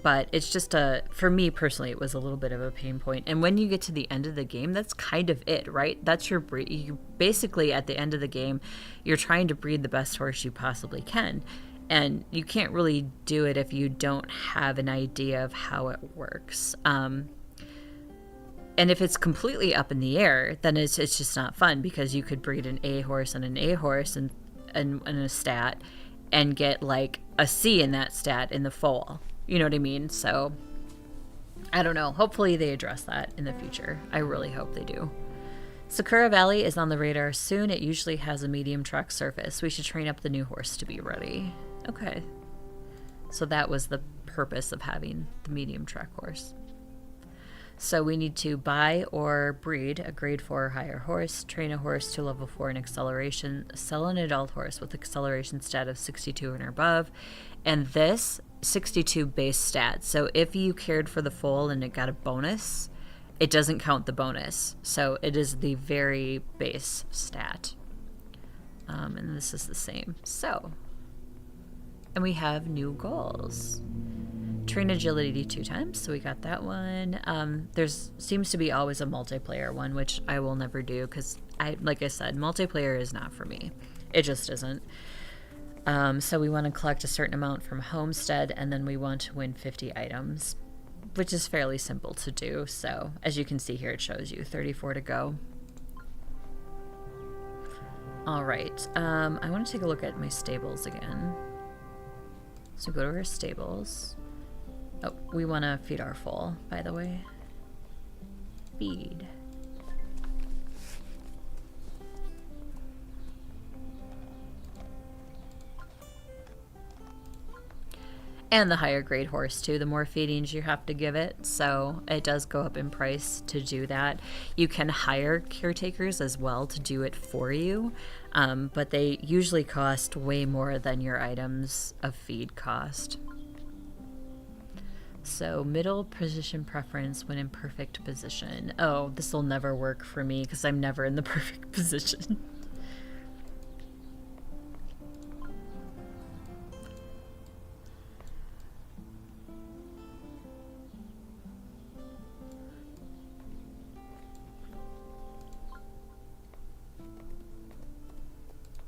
But it's just for me personally, it was a little bit of a pain point. And when you get to the end of the game, that's kind of it, right? That's your breed. You basically, at the end of the game, you're trying to breed the best horse you possibly can. And you can't really do it if you don't have an idea of how it works. And if it's completely up in the air, then it's just not fun, because you could breed an A horse and an A horse and a stat and get like a C in that stat in the foal. You know what I mean? So I don't know. Hopefully they address that in the future. I really hope they do. Sakura Valley is on the radar soon. It usually has a medium track surface. We should train up the new horse to be ready. Okay. So that was the purpose of having the medium track horse. So we need to buy or breed a grade 4 or higher horse, train a horse to level 4 in acceleration, sell an adult horse with acceleration stat of 62 and above, and this 62 base stat. So if you cared for the foal and it got a bonus, it doesn't count the bonus. So it is the very base stat. And this is the same. So, and we have new goals. Train agility 2 times, so we got that one. There's seems to be always a multiplayer one, which I will never do, because like I said, multiplayer is not for me. It just isn't. So we want to collect a certain amount from Homestead, and then we want to win 50 items, which is fairly simple to do. So as you can see here, it shows you 34 to go. All right, I want to take a look at my stables again. So go to our stables. Oh, we want to feed our foal, by the way. Feed. And the higher grade horse too, the more feedings you have to give it, so it does go up in price to do that. You can hire caretakers as well to do it for you, but they usually cost way more than your items of feed cost. So middle position preference when in perfect position. Oh, this will never work for me because I'm never in the perfect position.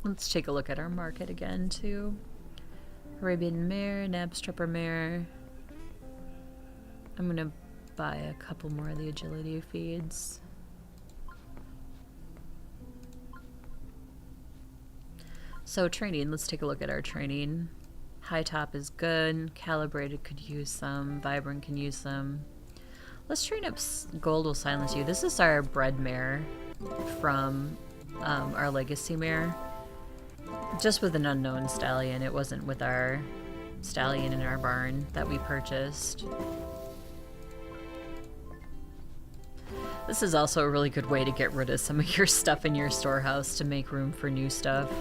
Let's take a look at our market again too. Arabian mare, Nabstrapper mare. I'm gonna buy a couple more of the agility feeds. So training, let's take a look at our training. High top is good, calibrated could use some, vibrant can use some. Let's train up Gold Will Silence You. This is our bred mare from our legacy mare. Just with an unknown stallion, it wasn't with our stallion in our barn that we purchased. This is also a really good way to get rid of some of your stuff in your storehouse to make room for new stuff.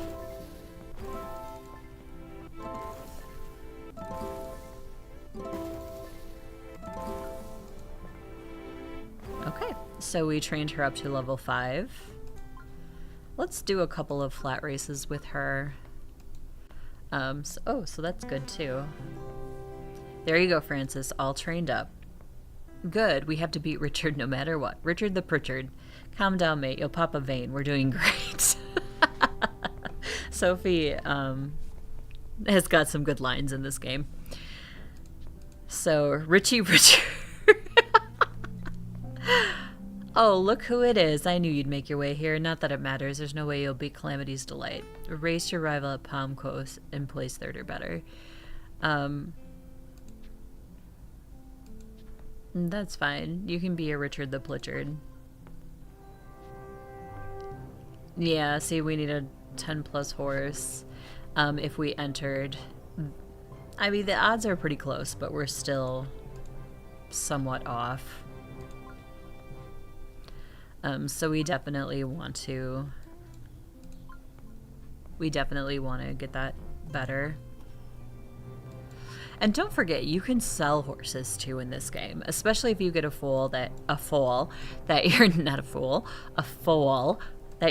Okay, so we trained her up to level 5. Let's do a couple of flat races with her. So that's good too. There you go, Francis, all trained up. Good, we have to beat Richard no matter what. Richard the Pritchard. Calm down, mate, you'll pop a vein. We're doing great. Sophie has got some good lines in this game. So, Richie Richard. Oh, look who it is. I knew you'd make your way here. Not that it matters. There's no way you'll beat Calamity's Delight. Erase your rival at Palm Coast and place 3rd or better. That's fine. You can be a Richard the Pritchard. Yeah, see, we need a 10 plus horse if we entered. I mean, the odds are pretty close, but we're still somewhat off. So we definitely want to get that better. And don't forget, you can sell horses too in this game, especially if you get a foal that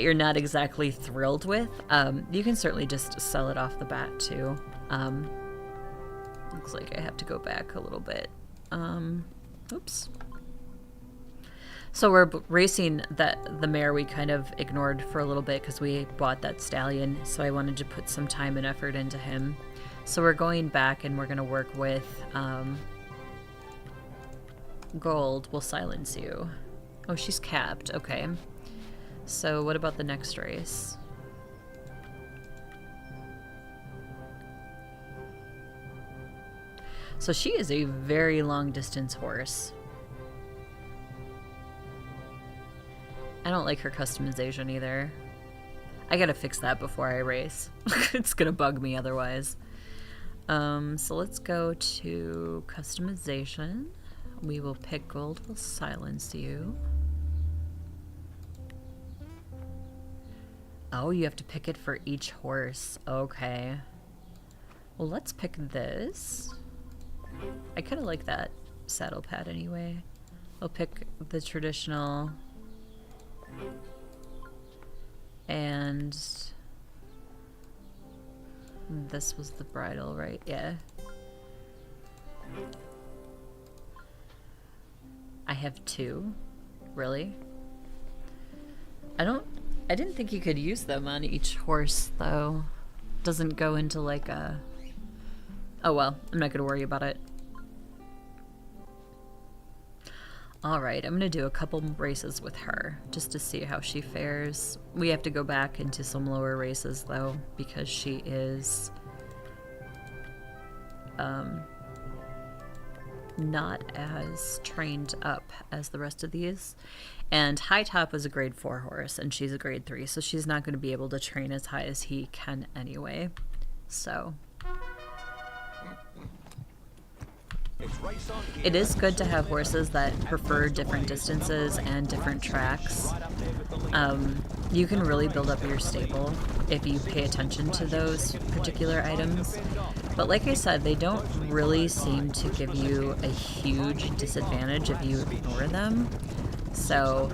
you're not exactly thrilled with. You can certainly just sell it off the bat too. Looks like I have to go back a little bit. Oops. So we're racing the mare we kind of ignored for a little bit because we bought that stallion, so I wanted to put some time and effort into him. So we're going back and we're going to work with Gold Will Silence You. Oh, she's capped. Okay. So what about the next race? So she is a very long distance horse. I don't like her customization either. I gotta fix that before I race. It's gonna bug me otherwise. So let's go to customization. We will pick Gold will silence you. Oh, you have to pick it for each horse. Okay. Well, let's pick this. I kind of like that saddle pad anyway. I'll pick the traditional. And this was the bridle, right? Yeah. I have two. Really? I didn't think you could use them on each horse, though. Doesn't go into like a... Oh well, I'm not gonna worry about it. Alright, I'm gonna do a couple races with her, just to see how she fares. We have to go back into some lower races, though, because she is... not as trained up as the rest of these. And High Top was a grade 4 horse, and she's a grade 3, so she's not going to be able to train as high as he can anyway. So... It is good to have horses that prefer different distances and different tracks. You can really build up your stable if you pay attention to those particular items. But like I said, they don't really seem to give you a huge disadvantage if you ignore them. So...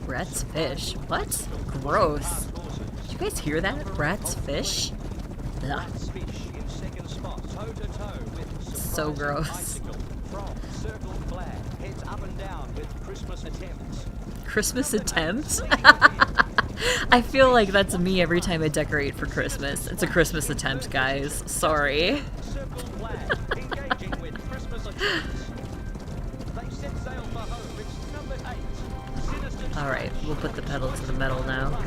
Rat's fish? What? Gross. Did you guys hear that? Rat's fish? Ugh. So gross. Christmas attempts? I feel like that's me every time I decorate for Christmas. It's a Christmas attempt, guys. Sorry. Alright, we'll put the pedal to the metal now.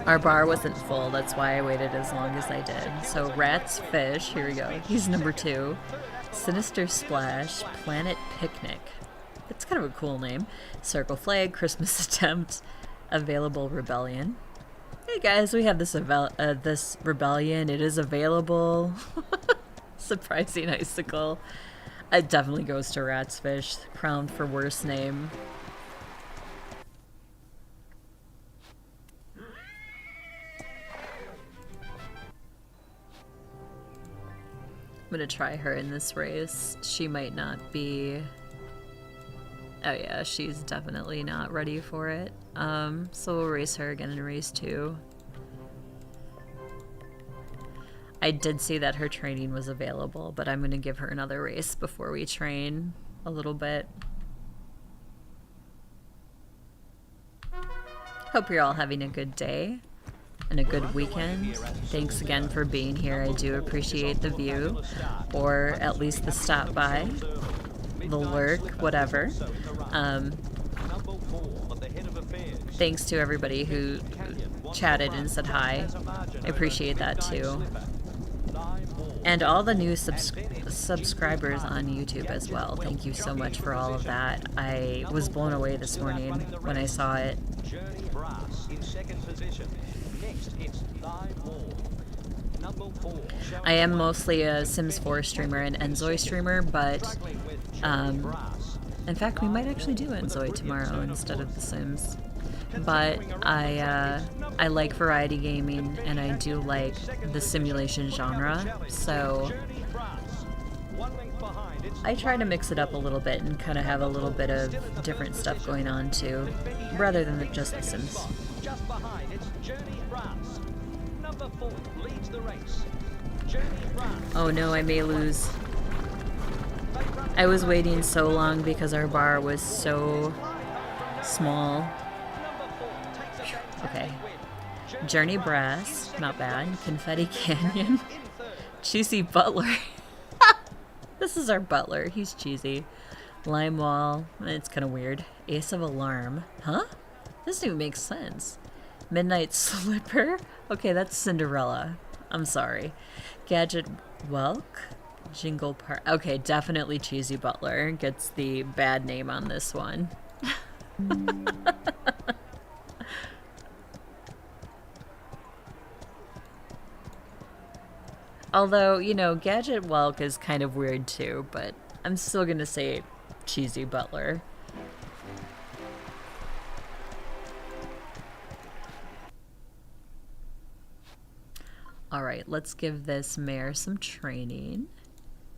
Our bar wasn't full, that's why I waited as long as I did. So Rat's Fish, here we go. He's number 2. Sinister Splash, Planet Picnic. That's kind of a cool name. Circle Flag, Christmas Attempt, Available Rebellion. Hey guys, we have this this rebellion. It is available. Surprising Icicle. It definitely goes to Rat's Fish. Crowned for worst name. I'm gonna try her in this race. She might not be... Oh yeah, she's definitely not ready for it. So we'll race her again in race 2. I did see that her training was available, but I'm gonna give her another race before we train a little bit. Hope you're all having a good day and a good weekend. Thanks again for being here. I do appreciate the view, or at least the stop by, the lurk, whatever. Thanks to everybody who chatted and said hi. I appreciate that too. And all the new subscribers on YouTube as well. Thank you so much for all of that. I was blown away this morning when I saw it. I am mostly a Sims 4 streamer and Enzoi streamer, but in fact we might actually do Enzoi tomorrow instead of The Sims. But I like variety gaming, and I do like the simulation genre, so I try to mix it up a little bit and kind of have a little bit of different stuff going on too, rather than just The Sims. Just behind, it's Journey Brass. Number 4 leads the race. Journey Brass. Oh no, I may lose. I was waiting so long because our bar was so small. Okay. Journey Brass, not bad. Confetti Canyon. In third. Cheesy Butler. This is our butler. He's cheesy. Lime Wall. It's kind of weird. Ace of Alarm. Huh? Doesn't even make sense. Midnight Slipper. Okay, that's Cinderella. I'm sorry. Gadget Welk. Jingle Park. Okay, definitely Cheesy Butler gets the bad name on this one. Although, you know, Gadget Welk is kind of weird too, but I'm still gonna say Cheesy Butler. Alright, let's give this mare some training.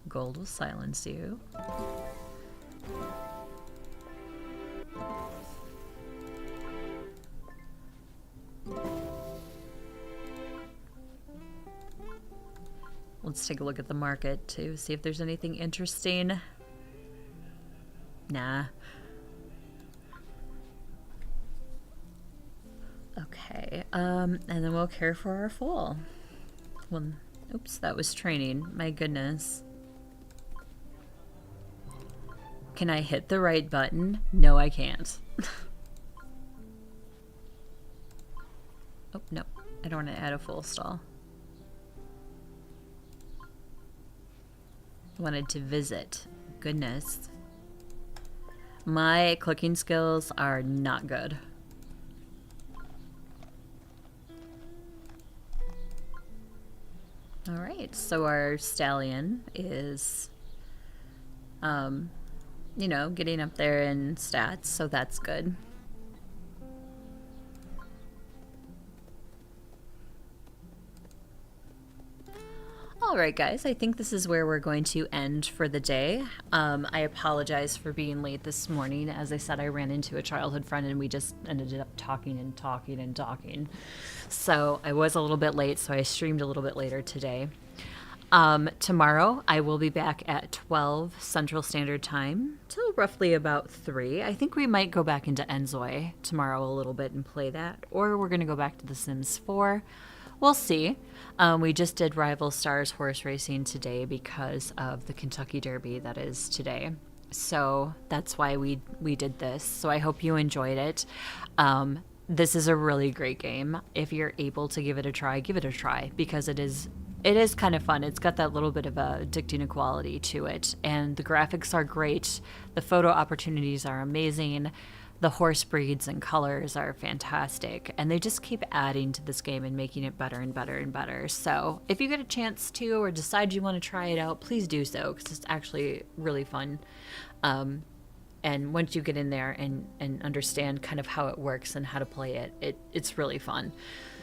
Gold will silence you. Let's take a look at the market to see if there's anything interesting. Nah. Okay, and then we'll care for our foal. Well, oops, that was training. My goodness. Can I hit the right button? No, I can't. Oh, no. I don't want to add a full stall. Wanted to visit. Goodness. My clicking skills are not good. Alright, so our stallion is, you know, getting up there in stats, so that's good. Alright guys, I think this is where we're going to end for the day. I apologize for being late this morning. As I said, I ran into a childhood friend and we just ended up talking and talking and talking. So I was a little bit late, so I streamed a little bit later today. Tomorrow I will be back at 12 Central Standard Time till roughly about 3. I think we might go back into Enzoi tomorrow a little bit and play that, or we're going to go back to The Sims 4. We'll see. We just did Rival Stars horse racing today because of the Kentucky Derby that is today. So that's why we did this. So I hope you enjoyed it. This is a really great game. If you're able to give it a try because it is kind of fun. It's got that little bit of a addicting quality to it. And the graphics are great. The photo opportunities are amazing. The horse breeds and colors are fantastic, and they just keep adding to this game and making it better and better and better. So if you get a chance to or decide you want to try it out, please do so, because it's actually really fun. And once you get in there and understand kind of how it works and how to play it, it's really fun.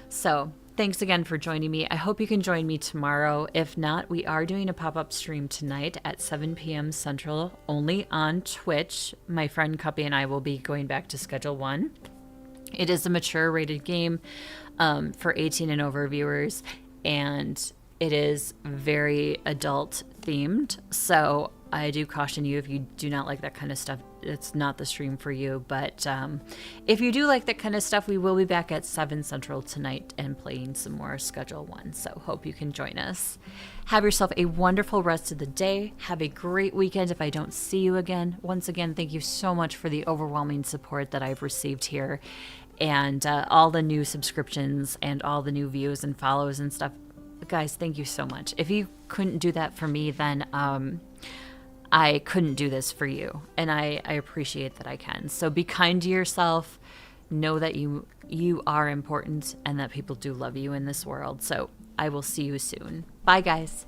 So thanks again for joining me. I hope you can join me tomorrow. If not, we are doing a pop-up stream tonight at 7 p.m. Central, only on Twitch. My friend Cuppy and I will be going back to Schedule 1. It is a mature rated game for 18 and over viewers, and it is very adult themed. So I do caution you, if you do not like that kind of stuff, it's not the stream for you. But if you do like that kind of stuff, we will be back at 7 Central tonight and playing some more Schedule 1. So hope you can join us. Have yourself a wonderful rest of the day. Have a great weekend if I don't see you again. Once again, thank you so much for the overwhelming support that I've received here, and all the new subscriptions and all the new views and follows and stuff. Guys, thank you so much. If you couldn't do that for me, then I couldn't do this for you, and I appreciate that I can. So be kind to yourself. Know that you are important and that people do love you in this world. So I will see you soon. Bye, guys.